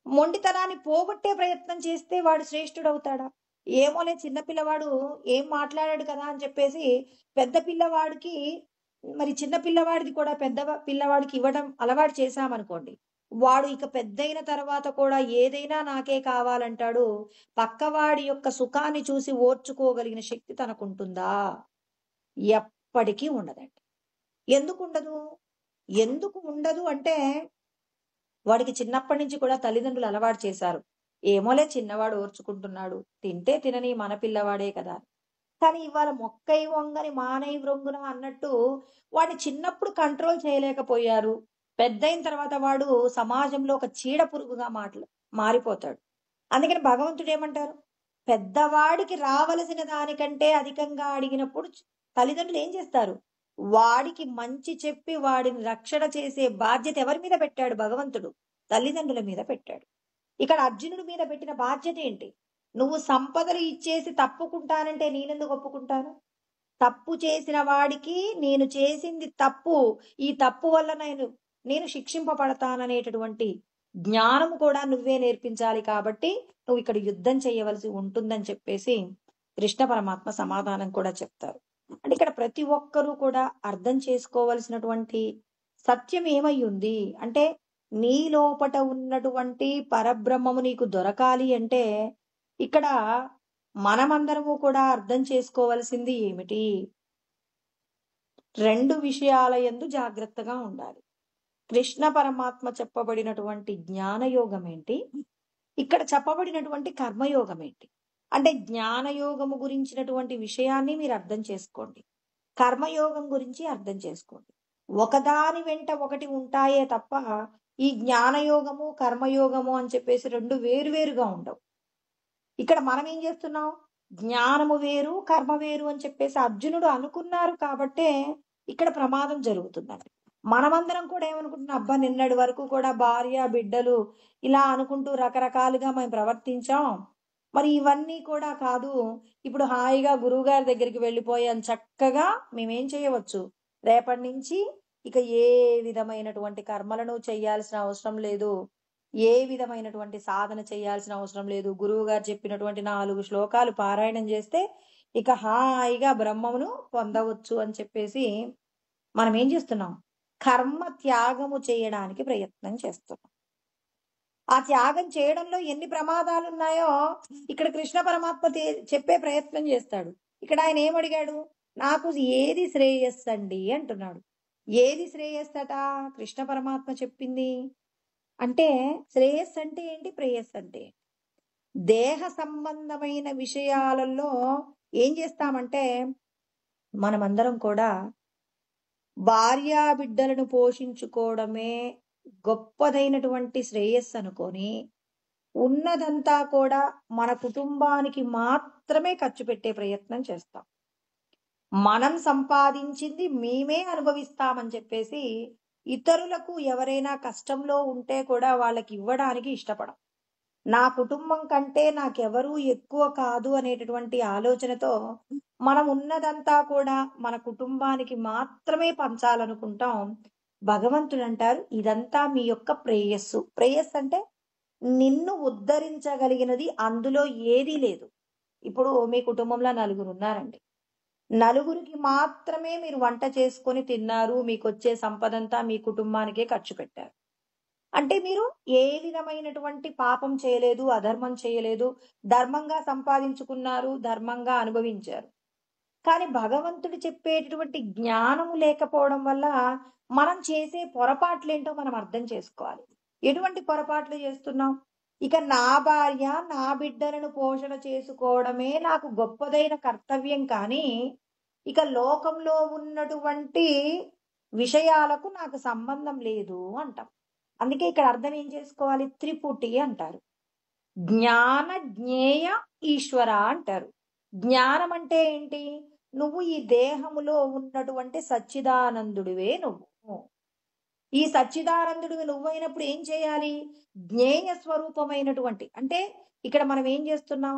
మొండితనాన్ని పోగొట్టే ప్రయత్నం చేస్తే వాడు శ్రేష్ఠుడవుతాడా? ఏమోలే చిన్న పిల్లవాడు ఏం మాట్లాడాడు కదా అని చెప్పేసి పెద్ద పిల్లవాడికి, మరి చిన్న పిల్లవాడిది కూడా పెద్ద పిల్లవాడికి ఇవ్వడం అలవాటు చేశామనుకోండి, వాడు ఇక పెద్దయిన తర్వాత కూడా ఏదైనా నాకే కావాలంటాడు. పక్కవాడి యొక్క సుఖాన్ని చూసి ఓర్చుకోగలిగిన శక్తి తనకుంటుందా? ఎప్పటికీ ఉండదండి. ఎందుకు ఉండదు అంటే వాడికి చిన్నప్పటి నుంచి కూడా తల్లిదండ్రులు అలవాటు చేశారు. ఏమోలే చిన్నవాడు ఓర్చుకుంటున్నాడు, తింటే తినని మన పిల్లవాడే కదా. కానీ ఇవాళ మొక్కై వంగని మానై వ్రొంగున అన్నట్టు వాడిని చిన్నప్పుడు కంట్రోల్ చేయలేకపోయారు. పెద్దయిన తర్వాత వాడు సమాజంలో ఒక చీడ పురుగుగా మారిపోతాడు. అందుకని భగవంతుడు ఏమంటారు? పెద్దవాడికి రావలసిన దానికంటే అధికంగా అడిగినప్పుడు తల్లిదండ్రులు ఏం చేస్తారు? వాడికి మంచి చెప్పి వాడిని రక్షణ చేసే బాధ్యత ఎవరి మీద పెట్టాడు? భగవంతుడు తల్లిదండ్రుల మీద పెట్టాడు. ఇక్కడ అర్జునుడి మీద పెట్టిన బాధ్యత ఏంటి? నువ్వు సంపదలు ఇచ్చేసి తప్పుకుంటానంటే నేనెందుకు ఒప్పుకుంటాను? తప్పు చేసిన వాడికి నేను చేసింది తప్పు, ఈ తప్పు వల్ల నేను శిక్షింపబడతాననేటటువంటి జ్ఞానము కూడా నువ్వే నేర్పించాలి. కాబట్టి నువ్వు ఇక్కడ యుద్ధం చేయవలసి ఉంటుందని చెప్పేసి కృష్ణ పరమాత్మ సమాధానం కూడా చెప్తారు. అంటే ఇక్కడ ప్రతి ఒక్కరూ కూడా అర్థం చేసుకోవలసినటువంటి సత్యం ఏమై ఉంది అంటే, నీ లోపట ఉన్నటువంటి పరబ్రహ్మము నీకు దొరకాలి అంటే ఇక్కడ మనమందరము కూడా అర్థం చేసుకోవలసింది ఏమిటి? 2 విషయాల యందు జాగ్రత్తగా ఉండాలి. కృష్ణ పరమాత్మ చెప్పబడినటువంటి జ్ఞానయోగం ఏంటి, ఇక్కడ చెప్పబడినటువంటి కర్మయోగం ఏంటి? అంటే జ్ఞానయోగము గురించినటువంటి విషయాన్ని మీరు అర్థం చేసుకోండి, కర్మయోగం గురించి అర్థం చేసుకోండి. ఒకదాని వెంట ఒకటి ఉంటాయే తప్ప ఈ జ్ఞానయోగము కర్మయోగము అని చెప్పేసి 2 వేరువేరుగా ఉండవు. ఇక్కడ మనం ఏం చేస్తున్నాం? జ్ఞానము వేరు కర్మ వేరు అని చెప్పేసి అర్జునుడు అనుకున్నారు కాబట్టే ఇక్కడ ప్రమాదం జరుగుతుందండి. మనమందరం కూడా ఏమనుకుంటున్నాం, అబ్బా నిన్నటి వరకు కూడా భార్య బిడ్డలు ఇలా అనుకుంటూ రకరకాలుగా మేము ప్రవర్తించాం. మరి ఇవన్నీ కూడా కాదు. ఇప్పుడు హాయిగా గురువుగారి దగ్గరికి వెళ్ళిపోయాం. చక్కగా మేమేం చేయవచ్చు, రేపటి నుంచి ఇక ఏ విధమైనటువంటి కర్మలను చేయాల్సిన అవసరం లేదు. ఏ విధమైనటువంటి సాధన చేయాల్సిన అవసరం లేదు. గురువు గారు చెప్పినటువంటి 4 శ్లోకాలు పారాయణం చేస్తే ఇక హాయిగా బ్రహ్మమును పొందవచ్చు అని చెప్పేసి మనం ఏం చేస్తున్నాం, కర్మ త్యాగము చేయడానికి ప్రయత్నం చేస్తున్నాం. ఆ త్యాగం చేయడంలో ఎన్ని ప్రమాదాలు ఉన్నాయో ఇక్కడ కృష్ణ పరమాత్మ చెప్పే ప్రయత్నం చేస్తాడు. ఇక్కడ ఆయన ఏమడిగాడు, నాకు ఏది శ్రేయస్సు అండి అంటున్నాడు. ఏది శ్రేయస్సట కృష్ణ పరమాత్మ చెప్పింది అంటే, శ్రేయస్సు అంటే ఏంటి, ప్రేయస్సు అంటే దేహ సంబంధమైన విషయాలలో ఏం చేస్తామంటే, మనమందరం కూడా భార్యా బిడ్డలను పోషించుకోవడమే గొప్పదైనటువంటి శ్రేయస్సు అనుకొని ఉన్నదంతా కూడా మన కుటుంబానికి మాత్రమే ఖర్చు పెట్టే ప్రయత్నం చేస్తాం. మనం సంపాదించింది మేమే అనుభవిస్తామని చెప్పేసి ఇతరులకు ఎవరైనా కష్టంలో ఉంటే కూడా వాళ్ళకి ఇవ్వడానికి ఇష్టపడం. నా కుటుంబం కంటే నాకెవరూ ఎక్కువ కాదు అనేటటువంటి ఆలోచనతో మనం ఉన్నదంతా కూడా మన కుటుంబానికి మాత్రమే పంచాలనుకుంటాం. భగవంతుడు అంటారు, ఇదంతా మీ యొక్క ప్రేయస్సు. ప్రేయస్సు అంటే నిన్ను ఉద్ధరించగలిగినది అందులో ఏదీ లేదు. ఇప్పుడు మీ కుటుంబంలో 4 ఉన్నారండి. 4కి మాత్రమే మీరు వంట చేసుకొని తిన్నారు. మీకు వచ్చే సంపదంతా మీ కుటుంబానికే ఖర్చు పెట్టారు. అంటే మీరు ఏ విధమైనటువంటి పాపం చేయలేదు, అధర్మం చేయలేదు, ధర్మంగా సంపాదించుకున్నారు, ధర్మంగా అనుభవించారు. కానీ భగవంతుడు చెప్పేటటువంటి జ్ఞానము లేకపోవడం వల్ల మనం చేసే పొరపాట్లేంటో మనం అర్థం చేసుకోవాలి. ఎటువంటి పొరపాట్లు చేస్తున్నాం, ఇక నా భార్య నా బిడ్డలను పోషణ చేసుకోవడమే నాకు గొప్పదైన కర్తవ్యం, కానీ ఇక లోకంలో ఉన్నటువంటి విషయాలకు నాకు సంబంధం లేదు అంటాం. అందుకే ఇక్కడ అర్థం ఏం చేసుకోవాలి, త్రిపుటి అంటారు. జ్ఞాన జ్ఞేయ ఈశ్వర అంటారు. జ్ఞానం అంటే ఏంటి, నువ్వు ఈ దేహములో ఉన్నటువంటి సచ్చిదానందుడివే నువ్వు. ఈ సచ్చిదానందుడివి నువ్వైనప్పుడు ఏం చేయాలి, జ్ఞేయ స్వరూపమైనటువంటి, అంటే ఇక్కడ మనం ఏం చేస్తున్నాం,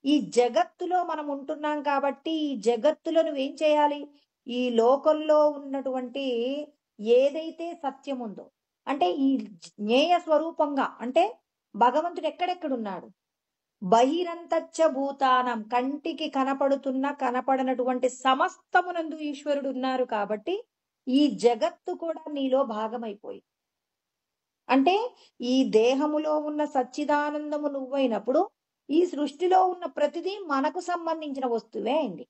ఈ జగత్తులో మనం ఉంటున్నాం కాబట్టి ఈ జగత్తులో నువ్వేం చేయాలి, ఈ లోకంలో ఉన్నటువంటి ఏదైతే సత్యం ఉందో, అంటే ఈ జ్ఞేయ స్వరూపంగా, అంటే భగవంతుడు ఎక్కడెక్కడున్నాడు, బహిరంతచ్చ భూతానం, కంటికి కనపడుతున్న కనపడనటువంటి సమస్తమునందు ఈశ్వరుడు ఉన్నారు. కాబట్టి ఈ జగత్తు కూడా నీలో భాగమైపోయి, అంటే ఈ దేహములో ఉన్న సచ్చిదానందము నువ్వైనప్పుడు ఈ సృష్టిలో ఉన్న ప్రతిదీ మనకు సంబంధించిన వస్తువే అండి.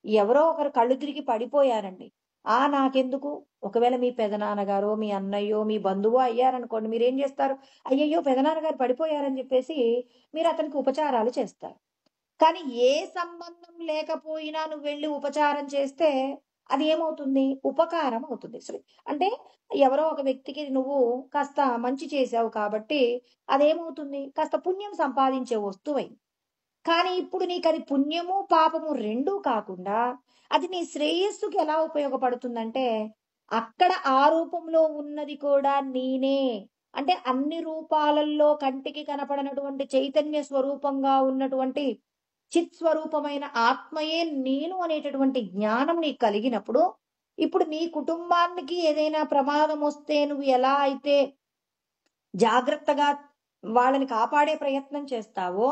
ఎవరో ఒకరు కళ్ళు తిరిగి పడిపోయారండి, నాకెందుకు, ఒకవేళ మీ పెదనాన్నగారో మీ అన్నయ్యో మీ బంధువో అయ్యారనుకోండి, మీరేం చేస్తారు, అయ్యయ్యో పెదనాన్నగారు పడిపోయారని చెప్పేసి మీరు అతనికి ఉపచారాలు చేస్తారు. కానీ ఏ సంబంధం లేకపోయినా నువ్వు వెళ్ళి ఉపచారం చేస్తే అది ఏమవుతుంది, ఉపకారం అవుతుంది. సరే, అంటే ఎవరో ఒక వ్యక్తికి నువ్వు కాస్త మంచి చేసావు కాబట్టి అదేమవుతుంది, కాస్త పుణ్యం సంపాదించే వస్తువై. కానీ ఇప్పుడు నీకు అది పుణ్యము పాపము రెండూ కాకుండా అది నీ శ్రేయస్సుకి ఎలా ఉపయోగపడుతుందంటే, అక్కడ ఆ రూపంలో ఉన్నది కూడా నేనే, అంటే అన్ని రూపాలలో కంటికి కనపడనటువంటి చైతన్య స్వరూపంగా ఉన్నటువంటి చిత్ స్వరూపమైన ఆత్మయే నేను అనేటటువంటి జ్ఞానం నీకు కలిగినప్పుడు, ఇప్పుడు నీ కుటుంబానికి ఏదైనా ప్రమాదం వస్తే నువ్వు ఎలా అయితే జాగ్రత్తగా వాళ్ళని కాపాడే ప్రయత్నం చేస్తావో,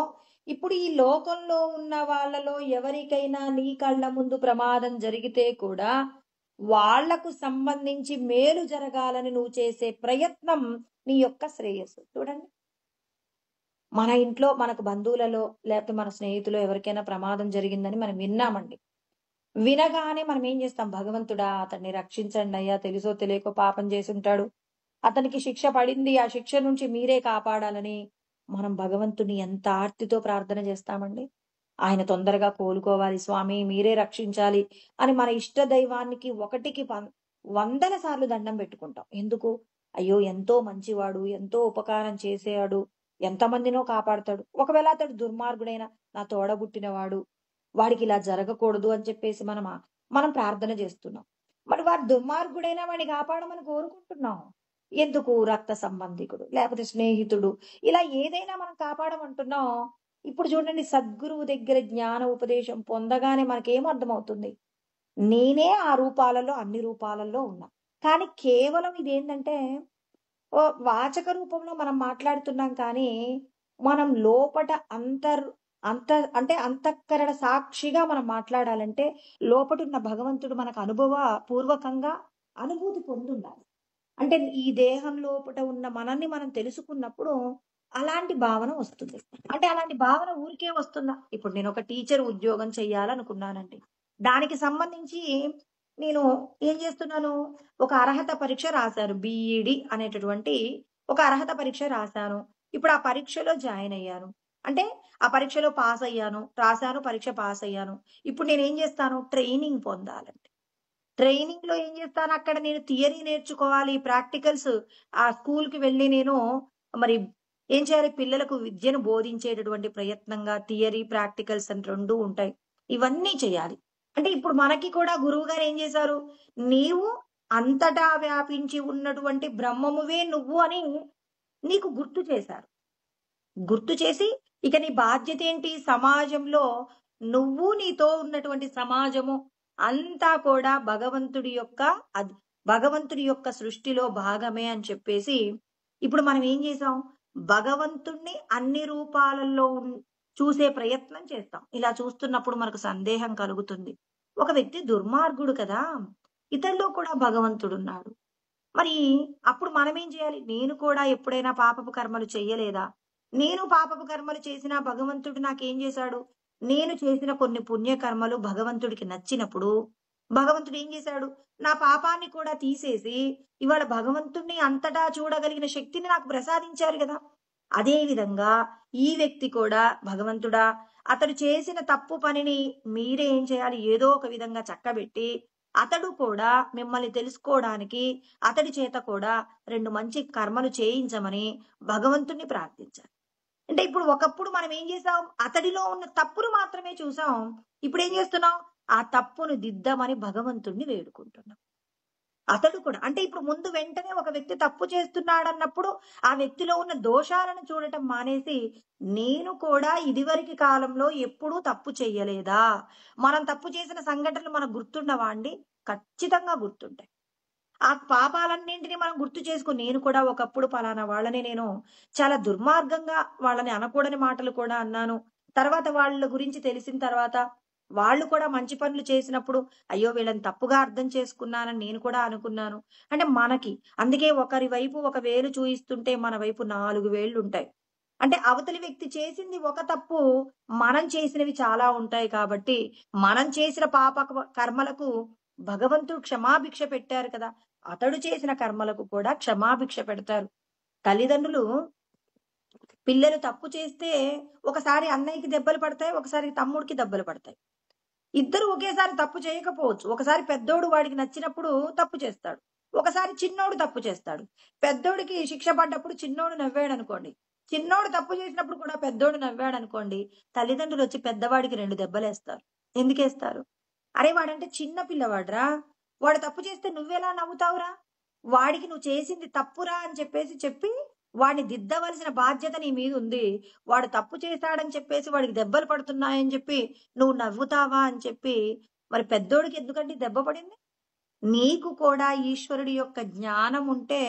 ఇప్పుడు ఈ లోకంలో ఉన్న వాళ్ళలో ఎవరికైనా నీ కళ్ళ ముందు ప్రమాదం జరిగితే కూడా వాళ్లకు సంబంధించి మేలు జరగాలని నువ్వు చేసే ప్రయత్నం నీ యొక్క శ్రేయస్సు. చూడండి, మన ఇంట్లో మనకు బంధువులలో లేకపోతే మన స్నేహితులు ఎవరికైనా ప్రమాదం జరిగిందని మనం విన్నామండి. వినగానే మనం ఏం చేస్తాం, భగవంతుడా అతన్ని రక్షించండి అయ్యా, తెలుసో తెలియకో పాపం చేసి ఉంటాడు, అతనికి శిక్ష పడింది, ఆ శిక్ష నుంచి మీరే కాపాడాలని మనం భగవంతుని ఎంత ఆర్తితో ప్రార్థన చేస్తామండి. ఆయన తొందరగా కోలుకోవాలి స్వామి, మీరే రక్షించాలి అని మన ఇష్ట దైవానికి 1కి 100 సార్లు దండం పెట్టుకుంటాం. ఎందుకు, అయ్యో ఎంతో మంచివాడు, ఎంతో ఉపకారం చేసేవాడు, ఎంతమందినో కాపాడతాడు, ఒకవేళ అతడు దుర్మార్గుడైన నా తోడబుట్టినవాడు, వాడికి ఇలా జరగకూడదు అని చెప్పేసి మనం ప్రార్థన చేస్తున్నాం. మరి వాడు దుర్మార్గుడైనా వాడిని కాపాడమని కోరుకుంటున్నాం. ఎందుకు? రక్త సంబంధికుడు, లేకపోతే స్నేహితుడు, ఇలా ఏదైనా మనం కాపాడమంటున్నాం. ఇప్పుడు చూడండి, సద్గురువు దగ్గర జ్ఞాన ఉపదేశం పొందగానే మనకేం అర్థమవుతుంది? నేనే ఆ రూపాలలో, అన్ని రూపాలలో ఉన్నా. కానీ కేవలం ఇదేంటంటే, వాచక రూపంలో మనం మాట్లాడుతున్నాం కానీ, మనం లోపట అంత అంటే అంతఃకరణ సాక్షిగా మనం మాట్లాడాలంటే, లోపటున్న భగవంతుడు మనకు పూర్వకంగా అనుభూతి పొందుండాలి. అంటే ఈ దేహం లోపట ఉన్న మనల్ని మనం తెలుసుకున్నప్పుడు అలాంటి భావన వస్తుంది. అంటే అలాంటి భావన ఊరికే వస్తుందా? ఇప్పుడు నేను ఒక టీచర్ ఉద్యోగం చెయ్యాలనుకున్నానండి. దానికి సంబంధించి నేను ఏం చేస్తున్నాను? ఒక అర్హత పరీక్ష రాశాను. బీఈడీ అనేటటువంటి ఒక అర్హత పరీక్ష రాశాను. ఇప్పుడు ఆ పరీక్షలో జాయిన్ అయ్యాను. అంటే ఆ పరీక్షలో పాస్ అయ్యాను. రాశాను, పరీక్ష పాస్ అయ్యాను. ఇప్పుడు నేనేం చేస్తాను? ట్రైనింగ్ పొందాలండి. ట్రైనింగ్‌లో ఏం చేస్తాను? అక్కడ నేను థియరీ నేర్చుకోవాలి. ప్రాక్టికల్స్ ఆ స్కూల్‌కి వెళ్లి నేను మరి ఏం చేయాలి? పిల్లలకు విద్యను బోధించేటటువంటి ప్రయత్నంగా థియరీ, ప్రాక్టికల్స్ అని 2 ఉంటాయి. ఇవన్నీ చేయాలి. అంటే ఇప్పుడు మనకి కూడా గురువుగారు ఏం చేశారు? నీవు అంతటా వ్యాపించి ఉన్నటువంటి బ్రహ్మమువే నువ్వు అని నీకు గుర్తు చేశారు. గుర్తు చేసి ఇక నీ బాధ్యతేంటి? సమాజంలో నువ్వు, నీతో ఉన్నటువంటి సమాజము అంతా కూడా భగవంతుడి యొక్క సృష్టిలో భాగమే అని చెప్పేసి, ఇప్పుడు మనం ఏం చేసాం? భగవంతుణ్ణి అన్ని రూపాలలో చూసే ప్రయత్నం చేస్తాం. ఇలా చూస్తున్నప్పుడు మనకు సందేహం కలుగుతుంది. ఒక వ్యక్తి దుర్మార్గుడు కదా! ఇతనిలో కూడా భగవంతుడున్నాడు. మరి అప్పుడు మనమేం చేయాలి? నేను కూడా ఎప్పుడైనా పాపపు కర్మలు చెయ్యలేదా? నేను పాపపు కర్మలు చేసినా భగవంతుడు నాకేం చేశాడు? నేను చేసిన కొన్ని పుణ్య కర్మలు భగవంతుడికి నచ్చినప్పుడు, భగవంతుడు ఏం చేశాడు? నా పాపాన్ని కూడా తీసేసి, ఇవాళ భగవంతుడిని అంతటా చూడగలిగిన శక్తిని నాకు ప్రసాదించారు గదా! అదే విధంగా ఈ వ్యక్తి కూడా భగవంతుడా, అతడు చేసిన తప్పు పనిని మీరే ఏం చేయాలి? ఏదో ఒక విధంగా చక్కబెట్టి, అతడు కూడా మిమ్మల్ని తెలుసుకోవడానికి అతడి చేత కూడా 2 మంచి కర్మలు చేయించమని భగవంతుడిని ప్రార్థించాలి. అంటే ఇప్పుడు ఒకప్పుడు మనం ఏం చేసాం? అతడిలో ఉన్న తప్పును మాత్రమే చూసాం. ఇప్పుడేం చేస్తున్నాం? ఆ తప్పును దిద్దమని భగవంతుడిని వేడుకుంటున్నాం. అతడు కూడా అంటే ఇప్పుడు ముందు వెంటనే ఒక వ్యక్తి తప్పు చేస్తున్నాడన్నప్పుడు ఆ వ్యక్తిలో ఉన్న దోషాలను చూడటం మానేసి, నేను కూడా ఇదివరకి కాలంలో ఎప్పుడూ తప్పు చెయ్యలేదా? మనం తప్పు చేసిన సంఘటనలు మనకు గుర్తుండవా అండి? ఖచ్చితంగా గుర్తుంటాయి. ఆ పాపాలన్నింటిని మనం గుర్తు చేసుకొని, నేను కూడా ఒకప్పుడు పలానా వాళ్ళని నేను చాలా దుర్మార్గంగా వాళ్ళని అనకూడని మాటలు కూడా అన్నాను. తర్వాత వాళ్ళ గురించి తెలిసిన తర్వాత వాళ్ళు కూడా మంచి పనులు చేసినప్పుడు, అయ్యో! వీళ్ళని తప్పుగా అర్థం చేసుకున్నానని నేను కూడా అనుకున్నాను. అంటే మనకి అందుకే ఒకరి వైపు ఒక వేలు చూయిస్తుంటే మన వైపు 4 వేళ్లుంటాయి. అంటే అవతలి వ్యక్తి చేసింది ఒక తప్పు, మనం చేసినవి చాలా ఉంటాయి కాబట్టి, మనం చేసిన కర్మలకు భగవంతుడు క్షమాభిక్ష పెట్టారు కదా! అతడు చేసిన కర్మలకు కూడా క్షమాభిక్ష పెడతారు. తల్లిదండ్రులు పిల్లలు తప్పు చేస్తే ఒకసారి అన్నయ్యకి దెబ్బలు పడతాయి. ఒకసారి తమ్ముడికి దెబ్బలు పడతాయి. ఇద్దరు ఒకేసారి తప్పు చేయకపోవచ్చు. ఒకసారి పెద్దోడు వాడికి నచ్చినప్పుడు తప్పు చేస్తాడు. ఒకసారి చిన్నోడు తప్పు చేస్తాడు. పెద్దోడికి శిక్ష పడ్డప్పుడు చిన్నోడు నవ్వాడనుకోండి. చిన్నోడు తప్పు చేసినప్పుడు కూడా పెద్దోడు నవ్వాడనుకోండి. తల్లిదండ్రులొచ్చి పెద్దవాడికి 2 దెబ్బలేస్తారు. ఎందుకేస్తారు? అరే! వాడంటే చిన్న పిల్లవాడురా! వాడు తప్పు చేస్తే నువ్వెలా నవ్వుతావురా? వాడికి నువ్వు చేసింది తప్పురా అని చెప్పి వాడిని దిద్దవలసిన బాధ్యత నీ మీదుంది. వాడు తప్పు చేశాడని చెప్పేసి వాడికి దెబ్బలు పడుతున్నాయని చెప్పి నువ్వు నవ్వుతావా అని చెప్పి మరి పెద్దోడికి ఎందుకండి దెబ్బ పడింది? నీకు కూడా ఈశ్వరుడి యొక్క జ్ఞానం ఉంటే,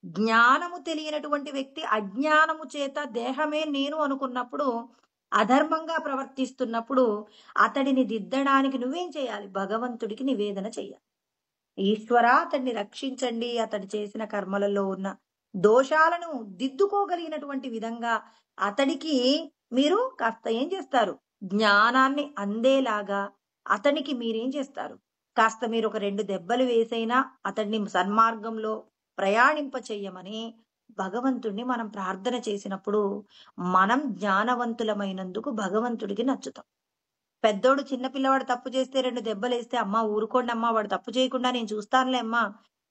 జ్ఞానము తెలియనటువంటి వ్యక్తి అజ్ఞానము చేత దేహమే నేను అనుకున్నప్పుడు, అధర్మంగా ప్రవర్తిస్తున్నప్పుడు అతడిని దిద్దడానికి నువ్వేం చేయాలి? భగవంతుడికి నివేదన చెయ్యాలి. ఈశ్వరా అతన్ని రక్షించండి. అతడు చేసిన కర్మలలో ఉన్న దోషాలను దిద్దుకోగలిగినటువంటి విధంగా అతడికి మీరు కాస్త ఏం చేస్తారు? జ్ఞానాన్ని అందేలాగా అతనికి మీరేం చేస్తారు? కాస్త మీరు ఒక 2 దెబ్బలు వేసైనా అతన్ని సన్మార్గంలో ప్రయాణింప చెయ్యమని భగవంతుడిని మనం ప్రార్థన చేసినప్పుడు, మనం జ్ఞానవంతులమైనందుకు భగవంతుడికి నచ్చుతాం. పెద్దోడు చిన్న పిల్లవాడు తప్పు చేస్తే 2 దెబ్బలేస్తే, "అమ్మా ఊరుకోండమ్మా వాడు తప్పు చేయకుండా నేను చూస్తానులే అమ్మా.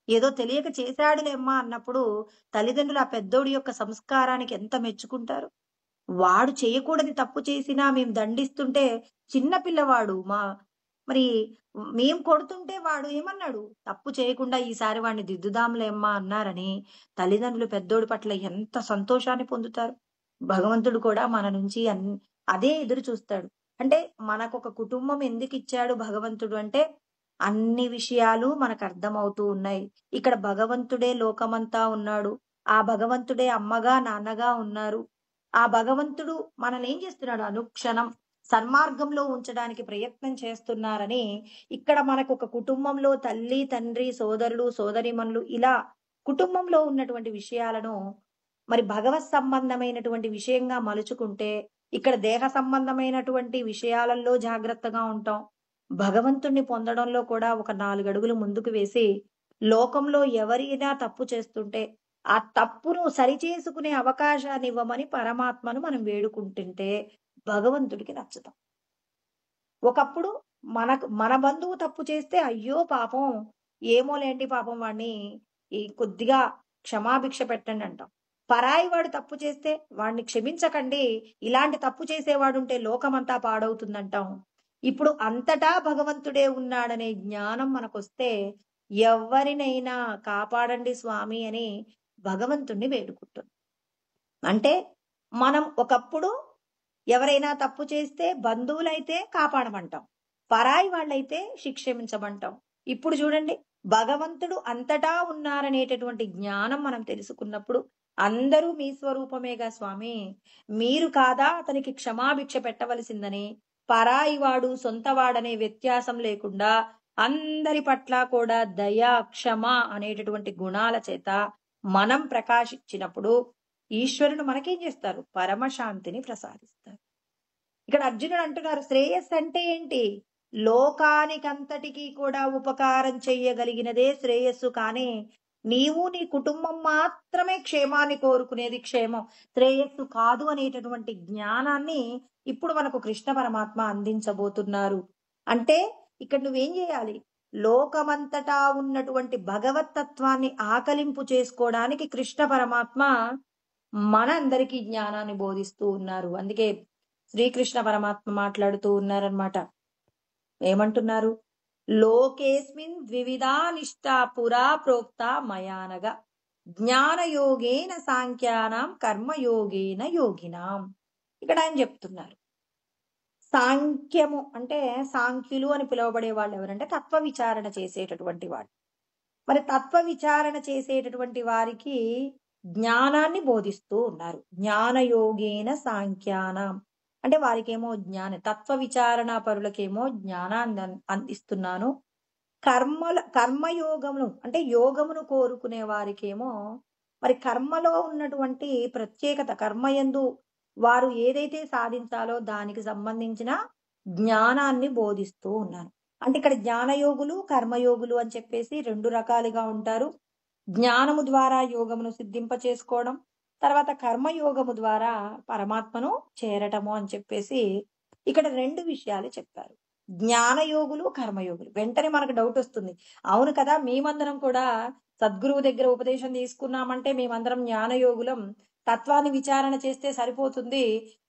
ఏదో తెలియక చేశాడులే అమ్మా" అన్నప్పుడు తల్లిదండ్రులు ఆ పెద్దోడి యొక్క సంస్కారానికి ఎంత మెచ్చుకుంటారు. వాడు చేయకూడని తప్పు చేసినా మేము దండిస్తుంటే, చిన్న పిల్లవాడు మరి మేము కొడుతుంటే వాడు ఏమన్నాడు? తప్పు చేయకుండా ఈసారి వాడిని దిద్దుదాంలేమ్మా అన్నారని తల్లిదండ్రులు పెద్దోడి పట్ల ఎంత సంతోషాన్ని పొందుతారు. భగవంతుడు కూడా మన నుంచి అదే ఎదురు చూస్తాడు. అంటే మనకొక కుటుంబం ఎందుకిచ్చాడు భగవంతుడు అంటే, అన్ని విషయాలు మనకు అర్థమవుతూ ఉన్నాయి. ఇక్కడ భగవంతుడే లోకమంతా ఉన్నాడు. ఆ భగవంతుడే అమ్మగా, నాన్నగా ఉన్నారు. ఆ భగవంతుడు మనల్ని ఏం చేస్తున్నాడు? అనుక్షణం సన్మార్గంలో ఉంచడానికి ప్రయత్నం చేస్తున్నారని ఇక్కడ మనకు ఒక కుటుంబంలో తల్లి, తండ్రి, సోదరులు, సోదరీమణులు ఇలా కుటుంబంలో ఉన్నటువంటి విషయాలను మరి భగవత్ సంబంధమైనటువంటి విషయంగా మలుచుకుంటే ఇక్కడ దేహ సంబంధమైనటువంటి విషయాలలో జాగ్రత్తగా ఉంటాం. భగవంతుణ్ణి పొందడంలో కూడా ఒక 4 అడుగులు ముందుకు వేసి లోకంలో ఎవరైనా తప్పు చేస్తుంటే ఆ తప్పును సరిచేసుకునే అవకాశాన్ని ఇవ్వమని పరమాత్మను మనం వేడుకుంటుంటే భగవంతుడికి నచ్చుతాం. ఒకప్పుడు మన బంధువు తప్పు చేస్తే అయ్యో పాపం, ఏమోలేండి పాపం వాడిని ఈ కొద్దిగా క్షమాభిక్ష పెట్టండి అంటాం. పరాయి వాడు తప్పు చేస్తే వాడిని క్షమించకండి, ఇలాంటి తప్పు చేసేవాడుంటే లోకమంతా పాడవుతుందంటాం. ఇప్పుడు అంతటా భగవంతుడే ఉన్నాడనే జ్ఞానం మనకొస్తే ఎవరినైనా కాపాడండి స్వామి అని భగవంతుణ్ణి వేడుకుంటున్నాం. అంటే మనం ఒకప్పుడు ఎవరైనా తప్పు చేస్తే బంధువులైతే కాపాడమంటాం, పరాయి వాళ్ళైతే శిక్షించమంటాం. ఇప్పుడు చూడండి, భగవంతుడు అంతటా ఉన్నారనేటటువంటి జ్ఞానం మనం తెలుసుకున్నప్పుడు అందరూ మీ స్వరూపమేగా స్వామి, మీరు కాదా అతనికి క్షమాభిక్ష పెట్టవలసిందని పరాయి వాడు సొంతవాడనే వ్యత్యాసం లేకుండా అందరి పట్ల కూడా దయ, క్షమ అనేటటువంటి గుణాల చేత మనం ప్రకాశించినప్పుడు ఈశ్వరుడు మనకేం చేస్తారు? పరమశాంతిని ప్రసాదిస్తారు. ఇక్కడ అర్జునుడు అంటున్నారు, శ్రేయస్సు అంటే ఏంటి? లోకానికంతటికీ కూడా ఉపకారం చెయ్యగలిగినదే శ్రేయస్సు. కానీ నీవు నీ కుటుంబం మాత్రమే క్షేమాన్ని కోరుకునేది క్షేమం, శ్రేయస్సు కాదు అనేటటువంటి జ్ఞానాన్ని ఇప్పుడు మనకు కృష్ణ పరమాత్మ అందించబోతున్నారు. అంటే ఇక్కడ నువ్వేం చేయాలి? లోకమంతటా ఉన్నటువంటి భగవతత్వాన్ని ఆకలింపు చేసుకోవడానికి కృష్ణ పరమాత్మ మనందరికీ జ్ఞానాన్ని బోధిస్తూ ఉన్నారు. అందుకే శ్రీకృష్ణ పరమాత్మ మాట్లాడుతూ ఉన్నారనమాట. ఏమంటున్నారు? లోకేస్మిన్ ద్వివిధా నిష్టా పురా ప్రోక్త మయానగా జ్ఞానయోగేన సాంఖ్యానాం కర్మయోగేన యోగినాం. ఇక్కడ ఆయన చెప్తున్నారు, సాంఖ్యము అంటే సాంఖ్యులు అని పిలువబడే వాళ్ళు ఎవరంటే తత్వ విచారణ చేసేటటువంటి వాడు. మరి తత్వ విచారణ చేసేటటువంటి వారికి జ్ఞానాన్ని బోధిస్తూ ఉన్నారు. జ్ఞానయోగేన సాంఖ్యానం అంటే వారికేమో తత్వ విచారణ పరులకేమో జ్ఞానాన్ని అందిస్తున్నాను. కర్మయోగమును అంటే యోగమును కోరుకునే వారికేమో మరి కర్మలో ఉన్నటువంటి ప్రత్యేకత, కర్మయందు వారు ఏదైతే సాధించాలో దానికి సంబంధించిన జ్ఞానాన్ని బోధిస్తూ ఉన్నాను. అంటే ఇక్కడ జ్ఞానయోగులు, కర్మయోగులు అని చెప్పేసి 2 రకాలుగా ఉంటారు. జ్ఞానము ద్వారా యోగమును సిద్ధింప చేసుకోవడం, తర్వాత కర్మయోగము ద్వారా పరమాత్మను చేరటము అని చెప్పేసి ఇక్కడ 2 విషయాలు చెప్పారు. జ్ఞానయోగులు, కర్మయోగులు. వెంటనే మనకు డౌట్ వస్తుంది, అవును కదా మేమందరం కూడా సద్గురువు దగ్గర ఉపదేశం తీసుకున్నామంటే మేమందరం జ్ఞానయోగులం, తత్వాన్ని విచారణ చేస్తే సరిపోతుంది,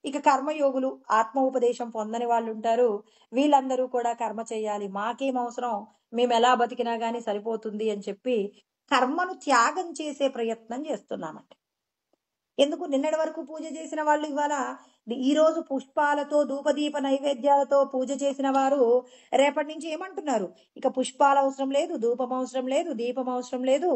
ఇక కర్మయోగులు ఆత్మ ఉపదేశం పొందని వాళ్ళు ఉంటారు, వీళ్ళందరూ కూడా కర్మ చేయాలి, మాకేం అవసరం, మేము ఎలా బతికినా గానీ సరిపోతుంది అని చెప్పి కర్మను త్యాగం చేసే ప్రయత్నం చేస్తున్నామంట. ఎందుకు? నిన్నటి వరకు పూజ చేసిన వాళ్ళు ఇవాళ ఈ రోజు పుష్పాలతో ధూపదీప నైవేద్యాలతో పూజ చేసిన వారు రేపటి నుంచి ఏమంటున్నారు? ఇక పుష్పాలు అవసరం లేదు, ధూపం అవసరం లేదు, దీపం అవసరం లేదు,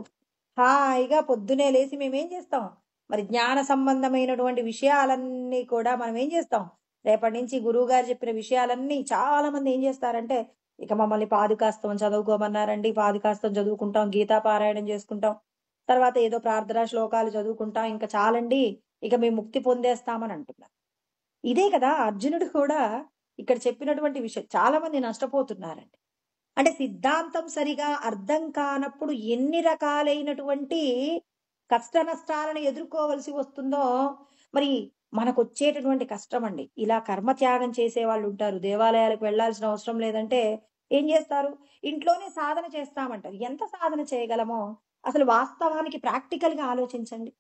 హాయిగా పొద్దునే లేచి మేమేం చేస్తాం? మరి జ్ఞాన సంబంధమైనటువంటి విషయాలన్నీ కూడా మనం ఏం చేస్తాం? రేపటి నుంచి గురువు గారు చెప్పిన విషయాలన్నీ చాలా మంది ఏం చేస్తారంటే, ఇక మమ్మల్ని పాదుకాస్తం చదువుకోమన్నారండి, పాదుకాస్తం చదువుకుంటాం, గీతా పారాయణం చేసుకుంటాం, తర్వాత ఏదో ప్రార్థనా శ్లోకాలు చదువుకుంటాం, ఇంకా చాలండి, ఇక మేము ముక్తి పొందేస్తామని అంటున్నారు. ఇదే కదా అర్జునుడు కూడా ఇక్కడ చెప్పినటువంటి విషయం. చాలా మంది నష్టపోతున్నారండి. అంటే సిద్ధాంతం సరిగా అర్థం కానప్పుడు ఎన్ని రకాలైనటువంటి కష్ట నష్టాలను ఎదుర్కోవలసి వస్తుందో మరి మనకు వచ్చేటటువంటి కష్టం అండి. ఇలా కర్మత్యాగం చేసే వాళ్ళు ఉంటారు, దేవాలయాలకు వెళ్లాల్సిన అవసరం లేదంటే ఏం చేస్తారు? ఇంట్లోనే సాధన చేస్తామంటారు. ఎంత సాధన చేయగలమో అసలు వాస్తవానికి ప్రాక్టికల్ గా ఆలోచించండి.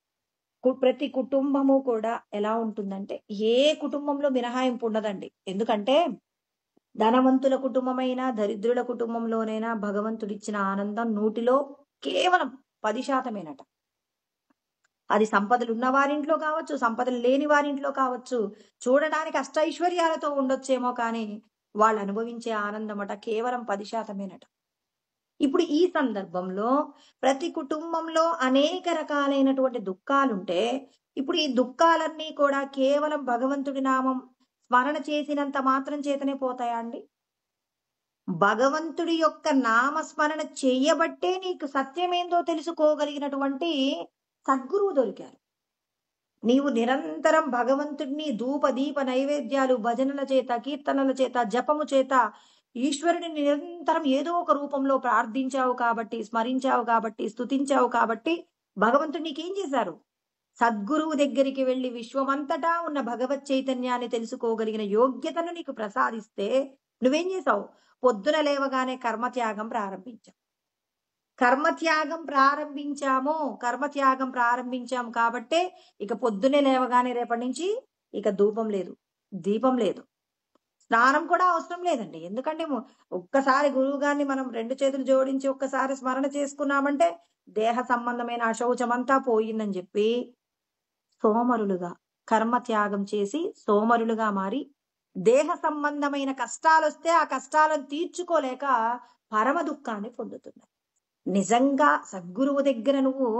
ప్రతి కుటుంబము కూడా ఎలా ఉంటుందంటే, ఏ కుటుంబంలో మినహాయింపు ఉండదండి. ఎందుకంటే ధనవంతుల కుటుంబమైనా దరిద్రుల కుటుంబంలోనైనా భగవంతుడిచ్చిన ఆనందం 100లో కేవలం 10%. అది సంపదలు ఉన్న వారింట్లో కావచ్చు, సంపదలు లేని వారింట్లో కావచ్చు, చూడడానికి అష్టైశ్వర్యాలతో ఉండొచ్చేమో కానీ వాళ్ళు అనుభవించే ఆనందమట కేవలం 10%. ఇప్పుడు ఈ సందర్భంలో ప్రతి కుటుంబంలో అనేక రకాలైనటువంటి దుఃఖాలుంటే, ఇప్పుడు ఈ దుఃఖాలన్నీ కూడా కేవలం భగవంతుడి నామం స్మరణ చేసినంత మాత్రం చేతనే పోతాయా అండి? భగవంతుడి యొక్క నామస్మరణ చెయ్యబట్టే నీకు సత్యమేందో తెలుసుకోగలిగినటువంటి సద్గురువు దొరికారు. నీవు నిరంతరం భగవంతుడిని ధూప దీప నైవేద్యాలు భజనల చేత, కీర్తనల చేత, జపము చేత ఈశ్వరుని నిరంతరం ఏదో ఒక రూపంలో ప్రార్థించావు కాబట్టి, స్మరించావు కాబట్టి, స్తుతించావు కాబట్టి భగవంతుడు నీకేం చేశారు? సద్గురువు దగ్గరికి వెళ్లి విశ్వమంతటా ఉన్న భగవత్ చైతన్యాన్ని తెలుసుకోగలిగిన యోగ్యతను నీకు ప్రసాదిస్తే నువ్వేం చేసావు? పొద్దున లేవగానే కర్మత్యాగం ప్రారంభించావు. కర్మత్యాగం ప్రారంభించాము కాబట్టే ఇక పొద్దునే లేవగానే రేపటి నుంచి ఇక ధూపం లేదు, దీపం లేదు, స్నానం కూడా అవసరం లేదండి. ఎందుకంటే ఒక్కసారి గురువు గారిని మనం 2 చేతులు జోడించి ఒక్కసారి స్మరణ చేసుకున్నామంటే దేహ సంబంధమైన అశౌచమంతా పోయిందని చెప్పి సోమరులుగా కర్మత్యాగం చేసి సోమరులుగా మారి దేహ సంబంధమైన కష్టాలొస్తే ఆ కష్టాలను తీర్చుకోలేక పరమ దుఃఖాన్ని పొందుతున్నారు. నిజంగా సద్గురువు దగ్గర నువ్వు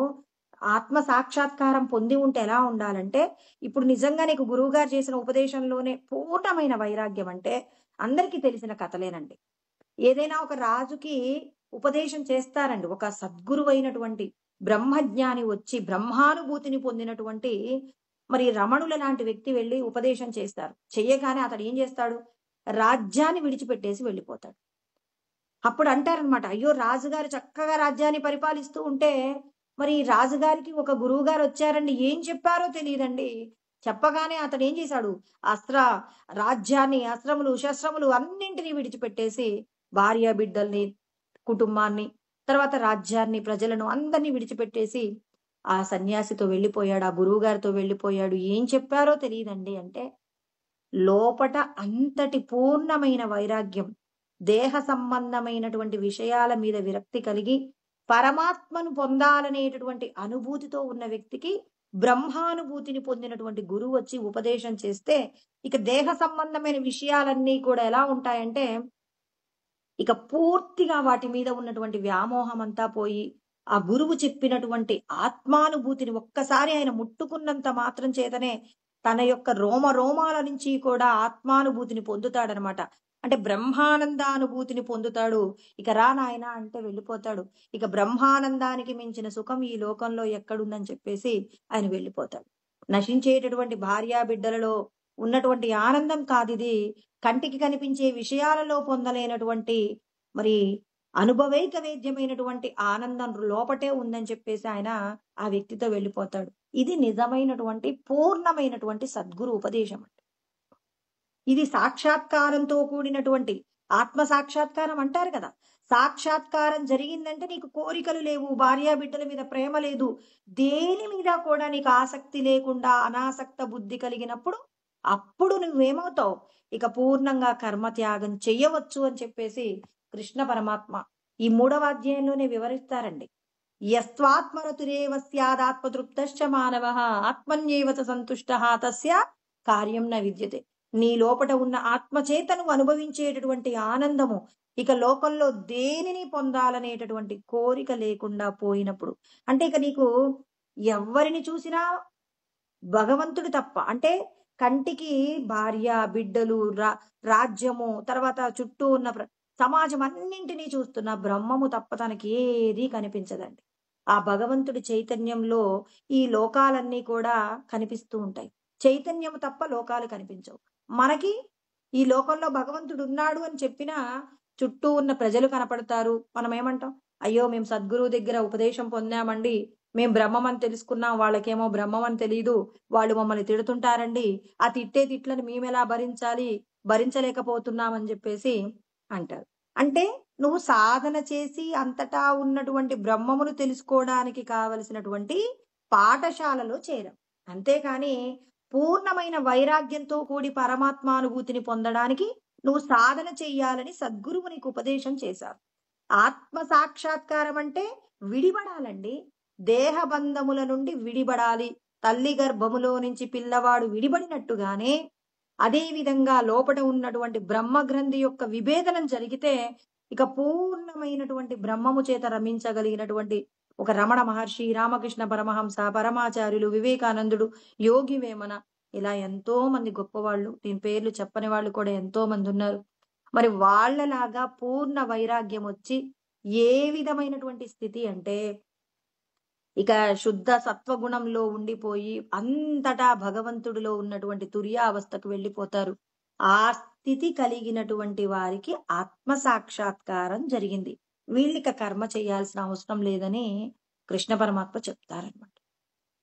ఆత్మ సాక్షాత్కారం పొంది ఉంటే ఎలా ఉండాలంటే, ఇప్పుడు నిజంగా నీకు గురువు గారు చేసిన ఉపదేశంలోనే పూర్ణమైన వైరాగ్యం అంటే అందరికీ తెలిసిన కథలేనండి. ఏదైనా ఒక రాజుకి ఉపదేశం చేస్తారండి. ఒక సద్గురువు అయినటువంటి బ్రహ్మజ్ఞాని వచ్చి బ్రహ్మానుభూతిని పొందినటువంటి మరి రమణుల లాంటి వ్యక్తి వెళ్ళి ఉపదేశం చేస్తారు. చెయ్యగానే అతడు ఏం చేస్తాడు? రాజ్యాన్ని విడిచిపెట్టేసి వెళ్ళిపోతాడు. అప్పుడు అంటారనమాట, అయ్యో రాజుగారు చక్కగా రాజ్యాన్ని పరిపాలిస్తూ ఉంటే మరి రాజుగారికి ఒక గురువు గారు వచ్చారండి, ఏం చెప్పారో తెలియదండి. చెప్పగానే అతడు ఏం చేశాడు? రాజ్యాన్ని, అస్త్రములు, శస్త్రములు అన్నింటినీ విడిచిపెట్టేసి భార్య బిడ్డల్ని, కుటుంబాన్ని, తర్వాత రాజ్యాన్ని, ప్రజలను అందరినీ విడిచిపెట్టేసి ఆ సన్యాసితో వెళ్ళిపోయాడు, ఆ గురువు గారితో వెళ్ళిపోయాడు. ఏం చెప్పారో తెలియదండి అంటే లోపట అంతటి పూర్ణమైన వైరాగ్యం, దేహ సంబంధమైనటువంటి విషయాల మీద విరక్తి కలిగి పరమాత్మను పొందాలనేటటువంటి అనుభూతితో ఉన్న వ్యక్తికి బ్రహ్మానుభూతిని పొందినటువంటి గురువు వచ్చి ఉపదేశం చేస్తే ఇక దేహ సంబంధమైన విషయాలన్నీ కూడా ఎలా ఉంటాయంటే ఇక పూర్తిగా వాటి మీద ఉన్నటువంటి వ్యామోహం అంతా పోయి ఆ గురువు చెప్పినటువంటి ఆత్మానుభూతిని ఒక్కసారి ఆయన ముట్టుకున్నంత మాత్రం చేతనే తన యొక్క రోమాల నుంచి కూడా ఆత్మానుభూతిని పొందుతాడనమాట. అంటే బ్రహ్మానందానుభూతిని పొందుతాడు. ఇక రా నాయన అంటే వెళ్ళిపోతాడు. ఇక బ్రహ్మానందానికి మించిన సుఖం ఈ లోకంలో ఎక్కడుందని చెప్పేసి ఆయన వెళ్ళిపోతాడు. నశించేటటువంటి భార్యా బిడ్డలలో ఉన్నటువంటి ఆనందం కాదిది, కంటికి కనిపించే విషయాలలో పొందలేనటువంటి మరి అనుభవైక వేద్యమైనటువంటి ఆనందం లోపటే ఉందని చెప్పేసి ఆయన ఆ వ్యక్తితో వెళ్ళిపోతాడు. ఇది నిజమైనటువంటి పూర్ణమైనటువంటి సద్గురు ఉపదేశం అండి. ఇది సాక్షాత్కారంతో కూడినటువంటి ఆత్మ సాక్షాత్కారం అంటారు కదా. సాక్షాత్కారం జరిగిందంటే నీకు కోరికలు లేవు, భార్యా బిడ్డల మీద ప్రేమ లేదు, దేని మీద కూడా నీకు ఆసక్తి లేకుండా అనాసక్త బుద్ధి కలిగినప్పుడు అప్పుడు నువ్వేమవుతావు? ఇక పూర్ణంగా కర్మత్యాగం చెయ్యవచ్చు అని చెప్పేసి కృష్ణ పరమాత్మ ఈ 3వ అధ్యాయంలోనే వివరిస్తారండి. యస్వాత్మరతురేవ స్యాదాత్మతృప్తశ్చ మానవః ఆత్మన్యేవ సంతుష్టః తస్య కార్యం న విద్యతే. నీ లోపట ఉన్న ఆత్మచేతను అనుభవించేటటువంటి ఆనందము ఇక లోకంలో దేనిని పొందాలనేటటువంటి కోరిక లేకుండా పోయినప్పుడు, అంటే ఇక నీకు ఎవరిని చూసినా భగవంతుడు తప్ప, అంటే కంటికి భార్య బిడ్డలు, రాజ్యము, తర్వాత చుట్టూ ఉన్న సమాజం అన్నింటినీ చూస్తున్న బ్రహ్మము తప్ప తనకి ఏది కనిపించదండి. ఆ భగవంతుడి చైతన్యంలో ఈ లోకాలన్నీ కూడా కనిపిస్తూ ఉంటాయి. చైతన్యము తప్ప లోకాలు కనిపించవు. మనకి ఈ లోకంలో భగవంతుడు ఉన్నాడు అని చెప్పినా చుట్టూ ఉన్న ప్రజలు కనపడతారు. మనం ఏమంటాం? అయ్యో మేము సద్గురువు దగ్గర ఉపదేశం పొందామండి, మేము బ్రహ్మం అని తెలుసుకున్నాం, వాళ్ళకేమో బ్రహ్మం అని తెలియదు, వాళ్ళు మమ్మల్ని తిడుతుంటారండి, ఆ తిట్టే తిట్లను మేమెలా భరించలేకపోతున్నామని చెప్పేసి అంటారు. అంటే నువ్వు సాధన చేసి అంతటా ఉన్నటువంటి బ్రహ్మమును తెలుసుకోవడానికి కావలసినటువంటి పాఠశాలలో చేరావు. అంతేకాని పూర్ణమైన వైరాగ్యంతో కూడి పరమాత్మానుభూతిని పొందడానికి నువ్వు సాధన చెయ్యాలని సద్గురువు నీకు ఉపదేశం చేశారు. ఆత్మ సాక్షాత్కారం అంటే విడిపడాలండి. దేహ బంధముల నుండి విడిపడాలి. తల్లి గర్భములో నుంచి పిల్లవాడు విడిపడినట్టుగానే అదే విధంగా లోపట ఉన్నటువంటి బ్రహ్మ గ్రంథి యొక్క విభేదనం జరిగితే ఇక పూర్ణమైనటువంటి బ్రహ్మము చేత రమించగలిగినటువంటి ఒక రమణ మహర్షి, రామకృష్ణ పరమహంస, పరమాచార్యులు, వివేకానందుడు, యోగి వేమన, ఇలా ఎంతో మంది గొప్పవాళ్ళు, దీని పేర్లు చెప్పని వాళ్ళు కూడా ఎంతో మంది ఉన్నారు. మరి వాళ్ళలాగా పూర్ణ వైరాగ్యం వచ్చి ఏ విధమైనటువంటి స్థితి అంటే ఇక శుద్ధ సత్వగుణంలో ఉండిపోయి అంతటా భగవంతుడిలో ఉన్నటువంటి తుర్యావస్థకు వెళ్ళిపోతారు. ఆ స్థితి కలిగినటువంటి వారికి ఆత్మ సాక్షాత్కారం జరిగింది. వీళ్ళిక కర్మ చేయాల్సిన అవసరం లేదని కృష్ణ పరమాత్మ చెప్తారనమాట.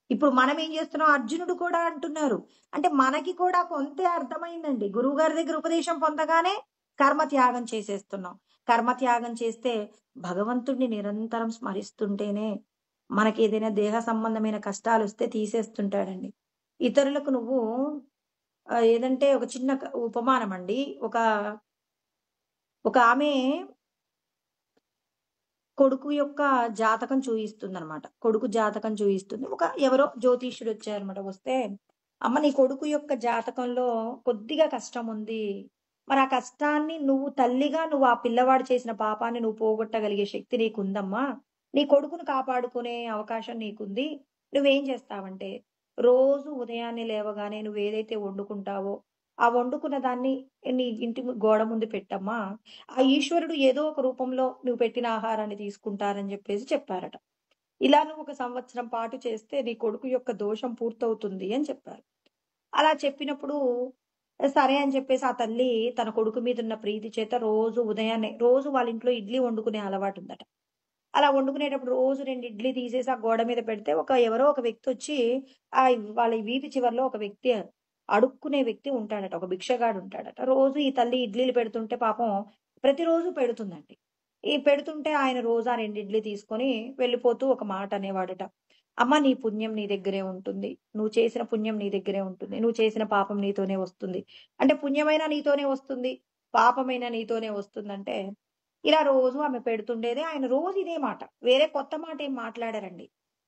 ఇప్పుడు మనం ఏం చేస్తున్నాం? అర్జునుడు కూడా అంటున్నారు. అంటే మనకి కూడా కొంతే అర్థమైందండి. గురువు గారి దగ్గర ఉపదేశం పొందగానే కర్మ త్యాగం చేసేస్తున్నాం. కర్మ త్యాగం చేస్తే భగవంతుడిని నిరంతరం స్మరిస్తుంటేనే మనకి ఏదైనా దేహ సంబంధమైన కష్టాలు వస్తే తీసేస్తుంటాడండి. ఇతరులకు నువ్వు ఏదంటే ఒక చిన్న ఉపమానం అండి. ఒక ఒక ఆమె కొడుకు యొక్క జాతకం చూయిస్తుందనమాట. కొడుకు జాతకం చూయిస్తుంది. ఎవరో జ్యోతిష్యుడు వచ్చారనమాట. వస్తే, అమ్మ నీ కొడుకు యొక్క జాతకంలో కొద్దిగా కష్టం ఉంది. మరి ఆ కష్టాన్ని నువ్వు తల్లిగా నువ్వు ఆ పిల్లవాడు చేసిన పాపాన్ని నువ్వు పోగొట్టగలిగే శక్తి నీకుందమ్మా. నీ కొడుకును కాపాడుకునే అవకాశం నీకుంది. నువ్వేం చేస్తావంటే, రోజు ఉదయాన్నే లేవగానే నువ్వేదైతే వండుకుంటావో, ఆ వండుకున్న దాన్ని నీ ఇంటి గోడ ముందు పెట్టమ్మా. ఆ ఈశ్వరుడు ఏదో ఒక రూపంలో నువ్వు పెట్టిన ఆహారాన్ని తీసుకుంటారని చెప్పేసి చెప్పారట. ఇలా నువ్వు 1 సంవత్సరం పాటు చేస్తే నీ కొడుకు యొక్క దోషం పూర్తవుతుంది అని చెప్పారు. అలా చెప్పినప్పుడు సరే అని చెప్పేసి ఆ తల్లి తన కొడుకు మీద ఉన్న ప్రీతి చేత రోజు వాళ్ళ ఇంట్లో ఇడ్లీ వండుకునే అలవాటు ఉందట. అలా వండుకునేటప్పుడు రోజు 2 ఇడ్లీ తీసేసి ఆ గోడ మీద పెడితే ఎవరో ఒక వ్యక్తి వచ్చి వాళ్ళ వీధి చివర్లో ఒక వ్యక్తి అడుక్కునే వ్యక్తి ఉంటాడట. ఒక భిక్షగాడు ఉంటాడట. రోజు ఈ తల్లి ఇడ్లీలు పెడుతుంటే పాపం ప్రతిరోజు పెడుతుందండి. ఈ పెడుతుంటే ఆయన రోజు ఆ 2 ఇడ్లీ తీసుకొని వెళ్ళిపోతూ ఒక మాట అనేవాడట. అమ్మ నీ పుణ్యం నీ దగ్గరే ఉంటుంది. నువ్వు చేసిన పుణ్యం నీ దగ్గరే ఉంటుంది. నువ్వు చేసిన పాపం నీతోనే వస్తుంది. అంటే పుణ్యమైనా నీతోనే వస్తుంది, పాపమైనా నీతోనే వస్తుందంటే ఇలా రోజు ఆమె పెడుతుండేది. ఆయన రోజు ఇదే మాట. వేరే కొత్త మాట ఏం మాట్లాడారండి.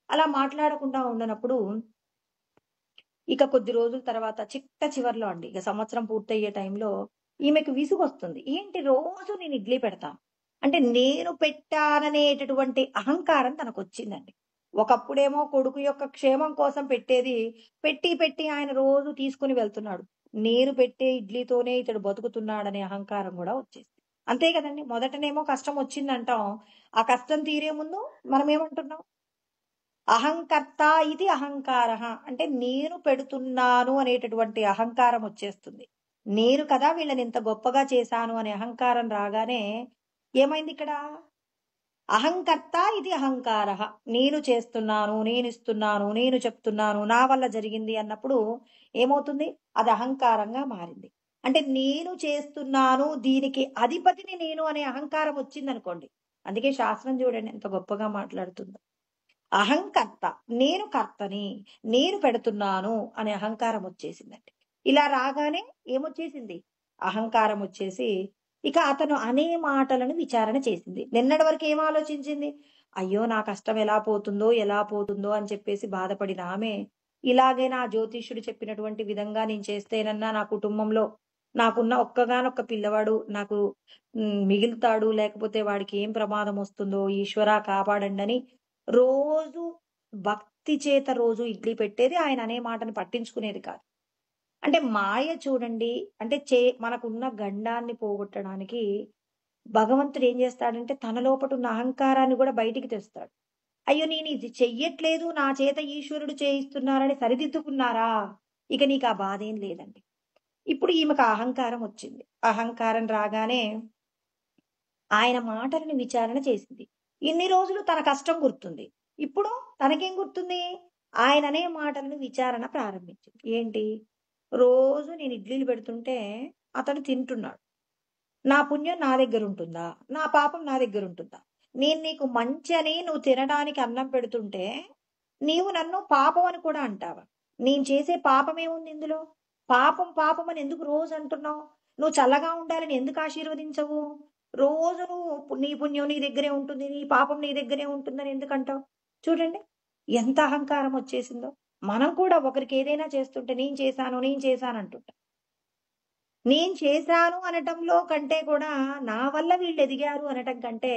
అలా మాట్లాడకుండా ఉండనప్పుడు ఇక కొద్ది రోజుల తర్వాత చివర్లో అండి, ఇక సంవత్సరం పూర్తయ్యే టైంలో ఈమెకు విసుగొస్తుంది. ఏంటి రోజు నేను ఇడ్లీ పెడతాను అంటే నేను పెట్టాననేటటువంటి అహంకారం తనకొచ్చిందండి. ఒకప్పుడేమో కొడుకు యొక్క క్షేమం కోసం పెట్టేది, పెట్టి ఆయన రోజు తీసుకుని వెళ్తున్నాడు. నేను పెట్టే ఇడ్లీతోనే ఇతడు బతుకుతున్నాడనే అహంకారం కూడా వచ్చేసింది. అంతే కదండి. మొదటనేమో కష్టం వచ్చిందంటాం. ఆ కష్టం తీరే ముందు మనం ఏమంటున్నాం? అహంకర్త ఇది అహంకార, అంటే నేను పెడుతున్నాను అనేటటువంటి అహంకారం వచ్చేస్తుంది. నేను కదా వీళ్ళని ఇంత గొప్పగా చేశాను అనే అహంకారం రాగానే ఏమైంది ఇక్కడ? అహంకర్త ఇది అహంకార, నేను చేస్తున్నాను, నేను ఇస్తున్నాను, నేను చెప్తున్నాను, నా వల్ల జరిగింది అన్నప్పుడు ఏమవుతుంది? అది అహంకారంగా మారింది. అంటే నేను చేస్తున్నాను, దీనికి అధిపతిని నేను అనే అహంకారం వచ్చిందనుకోండి. అందుకే శాస్త్రం చూడండి ఎంత గొప్పగా మాట్లాడుతుందో. అహంకర్త, నేను కర్తని, నేను పెడుతున్నాను అనే అహంకారం వచ్చేసిందండి. ఇలా రాగానే ఏమొచ్చేసింది? అహంకారం వచ్చేసి ఇక అతను అనే మాటలను విచారణ చేసింది. నిన్నటి వరకు ఏం ఆలోచించింది? అయ్యో నా కష్టం ఎలా పోతుందో అని చెప్పేసి బాధపడిన ఆమె, ఇలాగే నా జ్యోతిష్యుడు చెప్పినటువంటి విధంగా నేను చేస్తేనన్నా నా కుటుంబంలో నాకున్న ఒక్కగానొక్క పిల్లవాడు నాకు మిగులుతాడు, లేకపోతే వాడికి ఏం ప్రమాదం వస్తుందో ఈశ్వరా కాపాడండి అని రోజు భక్తి చేత రోజు ఇడ్లీ పెట్టేది. ఆయన అనే మాటని పట్టించుకునేది కాదు. అంటే మాయ చూడండి. అంటే మనకున్న గండాన్ని పోగొట్టడానికి భగవంతుడు ఏం చేస్తాడంటే తన లోపట ఉన్న అహంకారాన్ని కూడా బయటికి తెస్తాడు. అయ్యో నేను ఇది చెయ్యట్లేదు, నా చేత ఈశ్వరుడు చేయిస్తున్నారని సరిదిద్దుకున్నారా, ఇక నీకు ఆ బాధ ఏం లేదండి. ఇప్పుడు ఈమెకు అహంకారం వచ్చింది. అహంకారం రాగానే ఆయన మాటలను విచారణ చేసింది. ఇన్ని రోజులు తన కష్టం గుర్తుంది. ఇప్పుడు తనకేం గుర్తుంది? ఆయన అనే మాటలను విచారణ ప్రారంభించింది. ఏంటి? రోజు నేను ఇడ్లీలు పెడుతుంటే అతను తింటున్నాడు. నా పుణ్యం నా దగ్గర ఉంటుందా? నా పాపం నా దగ్గర ఉంటుందా? నేను నీకు మంచి అని నువ్వు తినడానికి అన్నం పెడుతుంటే నీవు నన్ను పాపం అని కూడా అంటావా? నేను చేసే పాపం ఏముంది ఇందులో? పాపం అని ఎందుకు రోజు అంటున్నావు? నువ్వు చల్లగా ఉండాలని ఎందుకు ఆశీర్వదించవు? రోజు నువ్వు నీ పుణ్యం నీ దగ్గరే ఉంటుంది, నీ పాపం నీ దగ్గరే ఉంటుందని ఎందుకంటావు? చూడండి ఎంత అహంకారం వచ్చేసిందో. మనం కూడా ఒకరికి ఏదైనా చేస్తుంటే నేను చేశాను అంటుంటాం. నేను చేశాను అనటంలో కంటే కూడా నా వల్ల వీళ్ళు ఎదిగారు అనటం కంటే,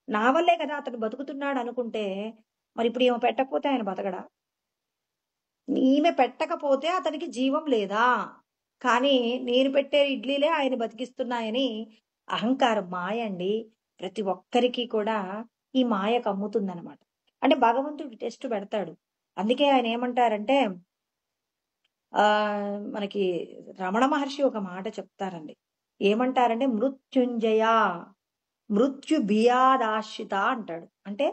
నా వల్లే కదా అతను బతుకుతున్నాడు అనుకుంటే, మరి ఇప్పుడు ఈమె పెట్టకపోతే ఆయన బతకడా? ఈమె పెట్టకపోతే అతనికి జీవం లేదా? కానీ నేను పెట్టే ఇడ్లీలే ఆయన బతికిస్తున్నాయని అహంకారం మాయ అండి. ప్రతి ఒక్కరికి కూడా ఈ మాయ కమ్ముతుందనమాట. అంటే భగవంతుడు టెస్ట్ పెడతాడు. అందుకే ఆయన ఏమంటారంటే మనకి రమణ మహర్షి ఒక మాట చెప్తారండి. ఏమంటారంటే మృత్యుంజయ మృత్యు బియాదాశ్రిత అంటాడు. అంటే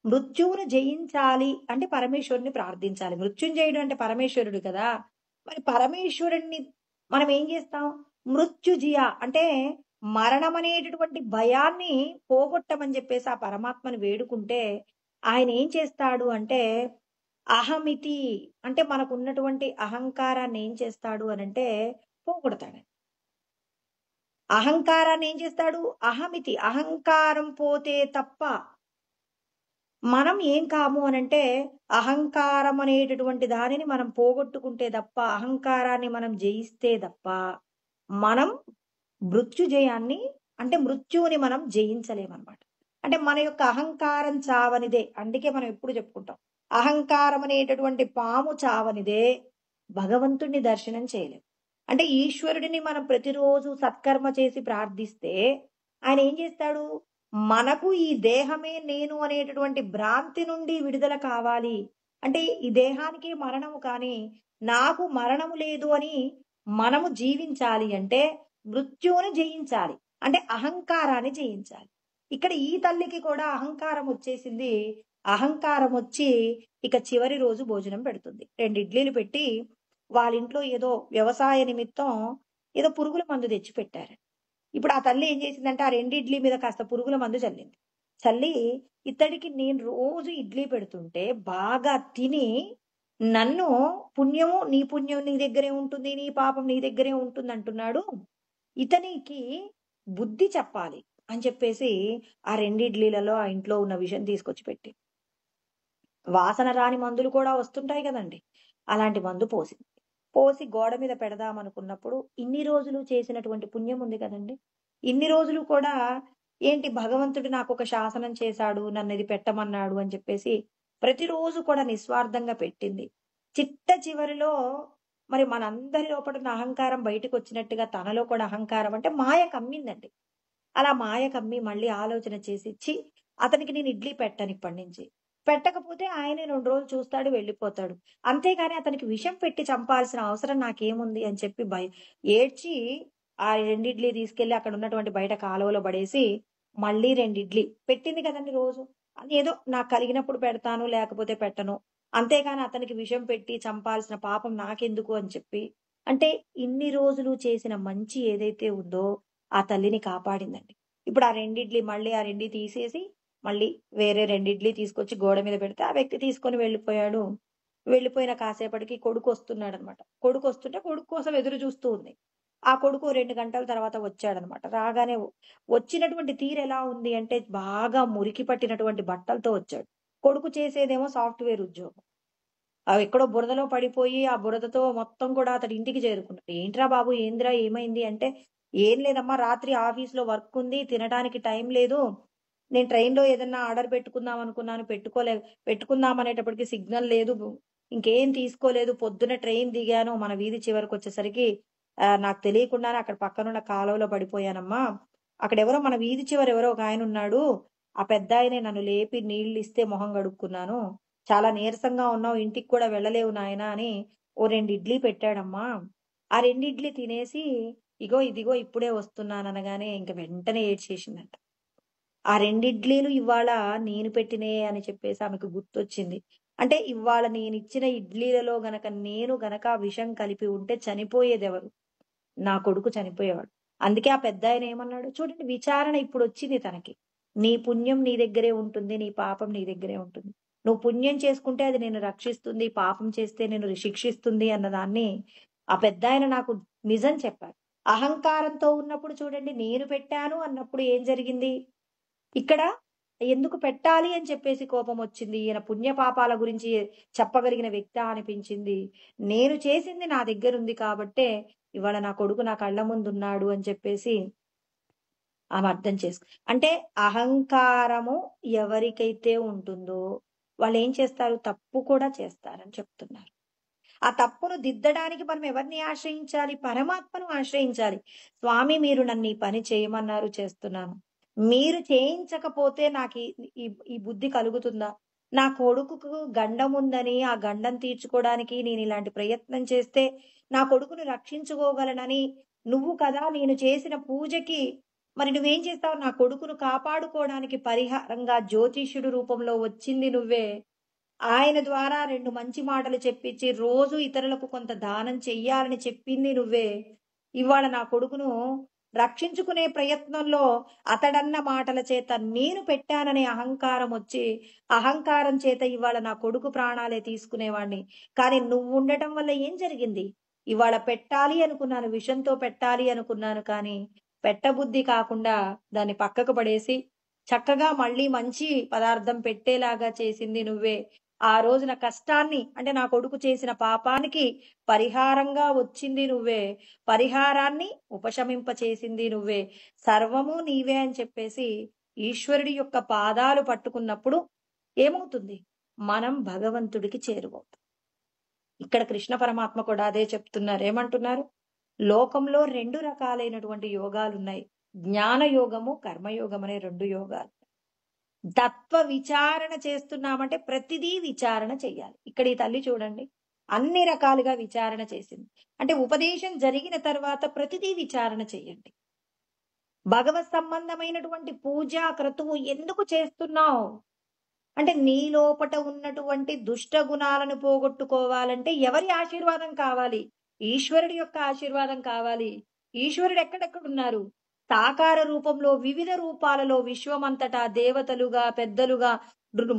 మృత్యువును జయించాలి అంటే పరమేశ్వరుని ప్రార్థించాలి. మృత్యుంజయుడు అంటే పరమేశ్వరుడు కదా! మరి పరమేశ్వరుణ్ణి మనం ఏం చేస్తాం? మృత్యుజియ అంటే మరణం అనేటటువంటి భయాన్ని పోగొట్టమని చెప్పేసి ఆ పరమాత్మని వేడుకుంటే ఆయన ఏం చేస్తాడు అంటే అహమితి అంటే మనకున్నటువంటి అహంకారాన్ని ఏం చేస్తాడు అనంటే పోగొడతాడు. అహంకారాన్ని ఏం చేస్తాడు? అహమితి అహంకారం పోతే తప్ప మనం ఏం కాము అనంటే అహంకారం అనేటటువంటి దానిని మనం పోగొట్టుకుంటే తప్ప, అహంకారాన్ని మనం జయిస్తే తప్ప మనం మృత్యుజయాన్ని అంటే మృత్యువుని మనం జయించలేమన్నమాట. అంటే మన యొక్క అహంకారం చావనిదే. అందుకే మనం ఎప్పుడు చెప్పుకుంటాం అహంకారం అనేటటువంటి పాము చావనిదే భగవంతుణ్ణి దర్శనం చేయలేం. అంటే ఈశ్వరుడిని మనం ప్రతిరోజు సత్కర్మ చేసి ప్రార్థిస్తే ఆయన ఏం చేస్తాడు? మనకు ఈ దేహమే నేను అనేటటువంటి భ్రాంతి నుండి విడుదల కావాలి అంటే ఈ దేహానికి మరణము కానీ నాకు మరణము లేదు అని మనము జీవించాలి అంటే మృత్యువుని జయించాలి. అంటే అహంకారాన్ని జయించాలి. ఇక్కడ ఈ తల్లికి కూడా అహంకారం వచ్చేసింది. అహంకారం వచ్చి ఇక చివరి రోజు భోజనం పెడుతుంది. 2 ఇడ్లీలు పెట్టి వాళ్ళ ఇంట్లో ఏదో వ్యవసాయ నిమిత్తం ఏదో పురుగుల మందు తెచ్చి పెట్టారు. ఇప్పుడు ఆ తల్లి ఏం చేసిందంటే ఆ 2 ఇడ్లీ మీద కాస్త పురుగుల మందు చల్లింది. చల్లి ఇతడికి నేను రోజు ఇడ్లీ పెడుతుంటే బాగా తిని నన్ను నీ పుణ్యం నీ దగ్గరే ఉంటుంది, నీ పాపం నీ దగ్గరే ఉంటుంది అంటున్నాడు. ఇతనికి బుద్ధి చెప్పాలి అని చెప్పేసి ఆ 2 ఇడ్లీలలో ఆ ఇంట్లో ఉన్న విషం తీసుకొచ్చి పెట్టి వాసన రాని మందులు కూడా వస్తుంటాయి కదండి. అలాంటి మందు పోసి గోడ మీద పెడదామనుకున్నప్పుడు ఇన్ని రోజులు చేసినటువంటి పుణ్యం ఉంది కదండి. ఇన్ని రోజులు కూడా ఏంటి భగవంతుడు నాకు ఒక శాసనం చేశాడు, నన్ను ఇది పెట్టమన్నాడు అని చెప్పేసి ప్రతిరోజు కూడా నిస్వార్థంగా పెట్టింది. చిట్ట చివరిలో మరి మనందరి లోపల ఉన్న అహంకారం బయటకు వచ్చినట్టుగా తనలో కూడా అహంకారం అంటే మాయ కమ్మిందండి. అలా మాయ కమ్మి మళ్ళీ ఆలోచన చేసి అతనికి నేను ఇడ్లీ పెట్టను ఇప్పటి నుంచి. పెట్టకపోతే ఆయనే 2 రోజులు చూస్తాడు వెళ్ళిపోతాడు. అంతేగాని అతనికి విషం పెట్టి చంపాల్సిన అవసరం నాకేముంది అని చెప్పి ఏడ్చి ఆ 2 ఇడ్లీ తీసుకెళ్లి అక్కడ ఉన్నటువంటి బయట కాలువలో పడేసి మళ్ళీ 2 ఇడ్లీ పెట్టింది కదండి రోజు. అది ఏదో నాకు కలిగినప్పుడు పెడతాను లేకపోతే పెట్టను. అంతేగాని అతనికి విషం పెట్టి చంపాల్సిన పాపం నాకెందుకు అని చెప్పి అంటే ఇన్ని రోజులు చేసిన మంచి ఏదైతే ఉందో ఆ తల్లిని కాపాడిందండి. ఇప్పుడు ఆ 2 ఇడ్లీ మళ్ళీ ఆ 2 తీసేసి మళ్ళీ వేరే 2 ఇడ్లీ తీసుకొచ్చి గోడ మీద పెడితే ఆ వ్యక్తి తీసుకొని వెళ్ళిపోయాడు. వెళ్ళిపోయిన కాసేపటికి కొడుకు వస్తున్నాడనమాట. కొడుకు వస్తుంటే కొడుకు కోసం ఎదురు చూస్తూ ఉంది. ఆ కొడుకు 2 గంటల తర్వాత వచ్చాడనమాట. రాగానే వచ్చినటువంటి తీరెలా ఉంది అంటే బాగా మురికి పట్టినటువంటి బట్టలతో వచ్చాడు. కొడుకు చేసేదేమో సాఫ్ట్‌వేర్ ఉద్యోగం. ఎక్కడో బురదలో పడిపోయి ఆ బురదతో మొత్తం కూడా అతడి ఇంటికి చేరుకున్నాడు. "ఏంట్రా బాబు ఏందిరా ఏమైంది?" అంటే, "ఏం లేదమ్మా రాత్రి ఆఫీస్‌లో వర్క్ ఉంది. తినడానికి టైం లేదు. నేను ట్రైన్‌లో ఏదన్నా ఆర్డర్ పెట్టుకుందాం అనుకున్నాను. పెట్టుకుందాం అనేటప్పటికి సిగ్నల్ లేదు. ఇంకేం తీసుకోలేదు. పొద్దున ట్రైన్ దిగాను. మన వీధి చివరకొచ్చేసరికి నాకు తెలియకుండానే అక్కడ పక్కనున్న కాలువలో పడిపోయానమ్మా. అక్కడెవరో మన వీధి చివర ఎవరో ఒక ఆయనున్నాడు. ఆ పెద్దాయనే నన్ను లేపి నీళ్ళిస్తే మొహం కడుక్కున్నాను. చాలా నీరసంగా ఉన్నావు. ఇంటికి కూడా వెళ్ళలేవు నాయనా అని ఓ 2 ఇడ్లీ పెట్టాడమ్మా. ఆ 2 ఇడ్లీ తినేసి ఇదిగో ఇప్పుడే వస్తున్నాననగానే ఇంక వెంటనే ఏడ్చేసిందంట. ఆ 2 ఇడ్లీలు ఇవాళ నేను పెట్టినయే అని చెప్పేసి ఆమెకు గుర్తొచ్చింది. అంటే ఇవాళ నేనిచ్చిన ఇడ్లీలలో నేను గనక విషం కలిపి ఉంటే చనిపోయేదెవరు? నా కొడుకు చనిపోయేవాడు. అందుకే ఆ పెద్దాయన ఏమన్నాడు చూడండి విచారణ ఇప్పుడొచ్చింది తనకి. నీ పుణ్యం నీ దగ్గరే ఉంటుంది. నీ పాపం నీ దగ్గరే ఉంటుంది. నువ్వు పుణ్యం చేసుకుంటే అది నిన్ను రక్షిస్తుంది. పాపం చేస్తే నిన్ను శిక్షిస్తుంది అన్నదాన్ని ఆ పెద్దాయన నాకు నిజం చెప్పారు. అహంకారంతో ఉన్నప్పుడు చూడండి, నేను పెట్టాను అన్నప్పుడు ఏం జరిగింది? ఇక్కడ ఎందుకు పెట్టాలి అని చెప్పేసి కోపం వచ్చింది. ఈయన పుణ్యపాపాల గురించి చెప్పగలిగిన వ్యక్తా అనిపించింది. నేను చేసింది నా దగ్గరుంది కాబట్టే ఇవాళ నా కొడుకు నా కళ్ళ ముందున్నాడు అని చెప్పేసి ఆమె అర్థం అంటే అహంకారము ఎవరికైతే ఉంటుందో వాళ్ళేం చేస్తారు? తప్పు కూడా చేస్తారని చెప్తున్నారు. ఆ తప్పును దిద్దడానికి మనం ఎవరిని ఆశ్రయించాలి? పరమాత్మను ఆశ్రయించాలి. స్వామి, మీరు నన్ను ఈ పని చేయమన్నారు, చేస్తున్నాను. మీరు చేయించకపోతే నాకు ఈ ఈ బుద్ధి కలుగుతుందా? నా కొడుకుకు గండం ఉందని, ఆ గండం తీర్చుకోవడానికి నేను ఇలాంటి ప్రయత్నం చేస్తే నా కొడుకును రక్షించుకోగలనని నువ్వు కదా నేను చేసిన పూజకి మరి నువ్వేం చేస్తావు? నా కొడుకును కాపాడుకోవడానికి పరిహారంగా జ్యోతిష్యుడు రూపంలో వచ్చింది నువ్వే. ఆయన ద్వారా 2 మంచి మాటలు చెప్పించి రోజు ఇతరులకు కొంత దానం చెయ్యాలని చెప్పింది నువ్వే. ఇవాళ నా కొడుకును రక్షించుకునే ప్రయత్నంలో అతడన్న మాటల చేత నేను పెట్టాననే అహంకారం వచ్చి, అహంకారం చేత ఇవాళ నా కొడుకు ప్రాణాలే తీసుకునేవాణ్ణి. కానీ నువ్వుండటం వల్ల ఏం జరిగింది? ఇవాళ పెట్టాలి అనుకున్నాను, విషంతో పెట్టాలి అనుకున్నాను, కానీ పెట్టబుద్ధి కాకుండా దాన్ని పక్కకు పడేసి చక్కగా మళ్ళీ మంచి పదార్థం పెట్టేలాగా చేసింది నువ్వే. ఆ రోజున కష్టాన్ని అంటే నా కొడుకు చేసిన పాపానికి పరిహారంగా వచ్చింది నువ్వే. పరిహారాన్ని ఉపశమింపచేసింది నువ్వే. సర్వము నీవే అని చెప్పేసి ఈశ్వరుడి యొక్క పాదాలు పట్టుకున్నప్పుడు ఏమవుతుంది? మనం భగవంతుడికి చేరువవుతాం. ఇక్కడ కృష్ణ పరమాత్మ కూడా అదే చెప్తున్నారు. ఏమంటున్నారు? లోకంలో 2 రకాలైనటువంటి యోగాలున్నాయి. జ్ఞాన యోగము, కర్మయోగం అనే 2 యోగాలు. తత్వ విచారణ చేస్తున్నామంటే ప్రతిదీ విచారణ చెయ్యాలి. ఇక్కడ ఈ తల్లి చూడండి, అన్ని రకాలుగా విచారణ చేసింది. అంటే ఉపదేశం జరిగిన తర్వాత ప్రతిదీ విచారణ చెయ్యండి. భగవత్ సంబంధమైనటువంటి పూజ క్రతువు ఎందుకు చేస్తున్నావు? అంటే నీ లోపట ఉన్నటువంటి దుష్ట గుణాలను పోగొట్టుకోవాలంటే ఎవరి ఆశీర్వాదం కావాలి? ఈశ్వరుడి యొక్క ఆశీర్వాదం కావాలి. ఈశ్వరుడు ఎక్కడెక్కడున్నారు? సాకార రూపంలో వివిధ రూపాలలో విశ్వమంతటా దేవతలుగా, పెద్దలుగా,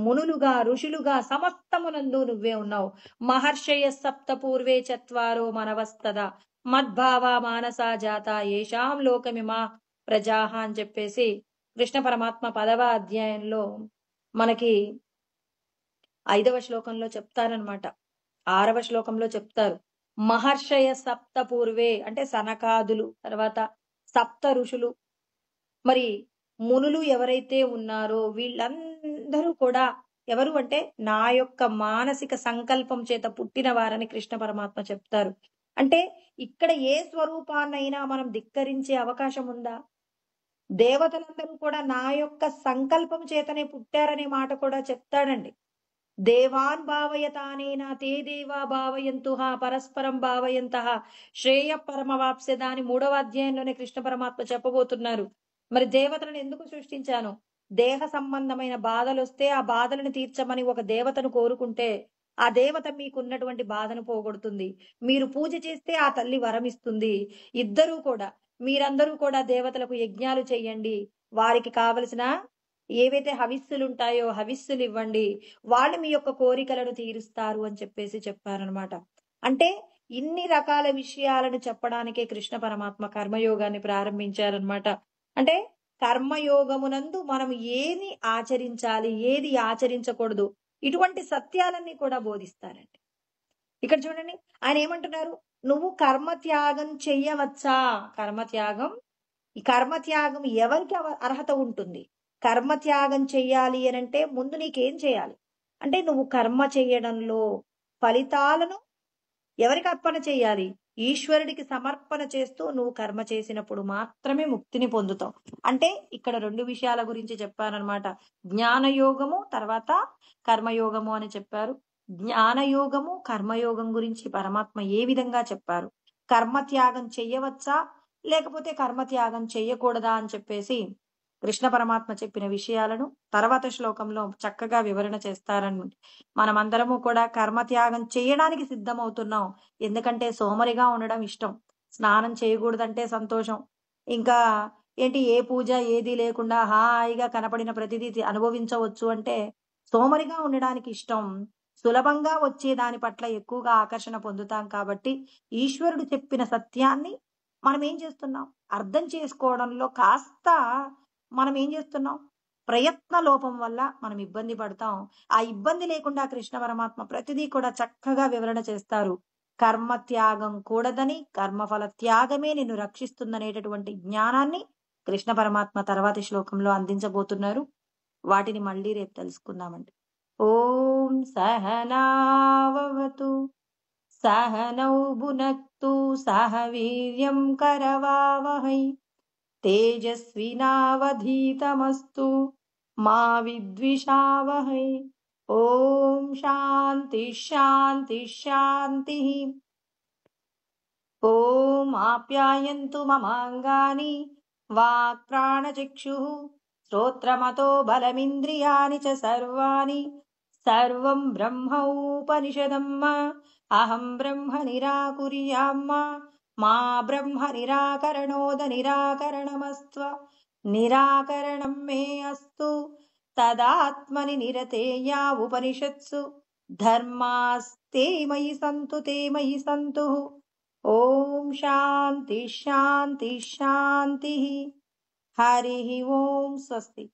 మునులుగా, ఋషులుగా సమస్తమునందు నువ్వే ఉన్నావు. మహర్షయ సప్త పూర్వే చత్వారో మనవస్తద మద్భావ మానసా జాత ఏషాం లోకమిమా ప్రజాహ అని చెప్పేసి కృష్ణ పరమాత్మ 10వ అధ్యాయంలో మనకి 5వ శ్లోకంలో చెప్తారనమాట. 6వ శ్లోకంలో చెప్తారు. మహర్షయ సప్త పూర్వే అంటే సనకాదులు, తర్వాత సప్త ఋషులు, మరి మునులు ఎవరైతే ఉన్నారో వీళ్ళందరూ కూడా ఎవరు అంటే నా యొక్క మానసిక సంకల్పం చేత పుట్టిన వారని కృష్ణ పరమాత్మ చెప్తారు. అంటే ఇక్కడ ఏ స్వరూపాన్నైనా మనం ధిక్కరించే అవకాశం ఉందా? దేవతలందరూ కూడా నా యొక్క సంకల్పం చేతనే పుట్టారనే మాట కూడా చెప్తాడండి. దేవాన్ భావయతానేనా తే దేవా భావయంతుహ పరస్పరం భావయంతః శ్రేయ పరమవాప్స్యద అని 3వ అధ్యాయంలోనే కృష్ణ పరమాత్మ చెప్పబోతున్నారు. మరి దేవతలను ఎందుకు సృష్టించాను? దేహ సంబంధమైన బాధలు వస్తే ఆ బాధలను తీర్చమని ఒక దేవతను కోరుకుంటే ఆ దేవత మీకున్నటువంటి బాధను పోగొడుతుంది. మీరు పూజ చేస్తే ఆ తల్లి వరం ఇస్తుంది. ఇద్దరూ కూడా మీరందరూ కూడా దేవతలకు యజ్ఞాలు చెయ్యండి. వారికి కావలసిన ఏవైతే హవిస్సులు ఉంటాయో హవిస్సులు ఇవ్వండి. వాళ్ళు మీ యొక్క కోరికలను తీరుస్తారు అని చెప్పేసి చెప్పారనమాట. అంటే ఇన్ని రకాల విషయాలను చెప్పడానికే కృష్ణ పరమాత్మ కర్మయోగాన్ని ప్రారంభించారనమాట. అంటే కర్మయోగమునందు మనం ఏది ఆచరించాలి, ఏది ఆచరించకూడదు, ఇటువంటి సత్యాలన్నీ కూడా బోధిస్తారండి. ఇక్కడ చూడండి, ఆయన ఏమంటున్నారు? నువ్వు కర్మత్యాగం చెయ్యవచ్చా? కర్మత్యాగం, ఈ కర్మత్యాగం ఎవరికి అర్హత ఉంటుంది? కర్మత్యాగం చెయ్యాలి అనంటే ముందు నీకేం చేయాలి అంటే నువ్వు కర్మ చేయడంలో ఫలితాలను ఎవరికి అర్పణ చేయాలి? ఈశ్వరుడికి సమర్పణ చేస్తూ నువ్వు కర్మ చేసినప్పుడు మాత్రమే ముక్తిని పొందుతావు. అంటే ఇక్కడ 2 విషయాల గురించి చెప్పారనమాట. జ్ఞానయోగము, తర్వాత కర్మయోగము అని చెప్పారు. జ్ఞానయోగము, కర్మయోగం గురించి పరమాత్మ ఏ విధంగా చెప్పారు? కర్మత్యాగం చెయ్యవచ్చా లేకపోతే కర్మత్యాగం చెయ్యకూడదా అని చెప్పేసి కృష్ణ పరమాత్మ చెప్పిన విషయాలను తర్వాత శ్లోకంలో చక్కగా వివరణ చేస్తారని మనమందరము కూడా కర్మత్యాగం చేయడానికి సిద్ధమవుతున్నాం. ఎందుకంటే సోమరిగా ఉండడం ఇష్టం, స్నానం చేయకూడదంటే సంతోషం, ఇంకా ఏంటి ఏ పూజ ఏది లేకుండా హాయిగా కనపడిన ప్రతిదీ అనుభవించవచ్చు అంటే సోమరిగా ఉండడానికి ఇష్టం. సులభంగా వచ్చే దాని పట్ల ఎక్కువగా ఆకర్షణ పొందుతాం. కాబట్టి ఈశ్వరుడు చెప్పిన సత్యాన్ని మనం ఏం చేస్తున్నాం? అర్థం చేసుకోవడంలో కాస్త మనం ఏం చేస్తున్నాం? ప్రయత్న లోపం వల్ల మనం ఇబ్బంది పడతాం. ఆ ఇబ్బంది లేకుండా కృష్ణ పరమాత్మ ప్రతిదీ కూడా చక్కగా వివరణ చేస్తారు. కర్మ త్యాగం కూడదని, కర్మఫల త్యాగమే నిన్ను రక్షిస్తుందనేటటువంటి జ్ఞానాన్ని కృష్ణ పరమాత్మ తర్వాతి శ్లోకంలో అందించబోతున్నారు. వాటిని మళ్ళీ రేపు తెలుసుకుందామండి. ఓం సహనావవతు సహనౌ భునక్తు సహ వీర్యం కరవావహై తేజస్వినావధీతమస్తు మా విద్విషావహై. ఓం శాంతి శాంతి శాంతి. ఓం ఆప్యాయంతు మమాంగాని వాక్ ప్రాణచక్షుః శ్రోత్రమతో బలమింద్రియాణి చ సర్వాణి సర్వం బ్రహ్మోపనిషదం అహం బ్రహ్మ నిరాకుర్యామ్మ మా బ్రహ్మ నిరాకరణోద నిరాకరణమస్త్వ నిరాకరణం మే అస్తు తదాత్మని నిరతేయా ఉపనిషత్సు ధర్మాస్తే మయి సంతు తే మయి సంతు. ఓం శాంతి శాంతి శాంతి. హరి ఓం. స్వస్తి.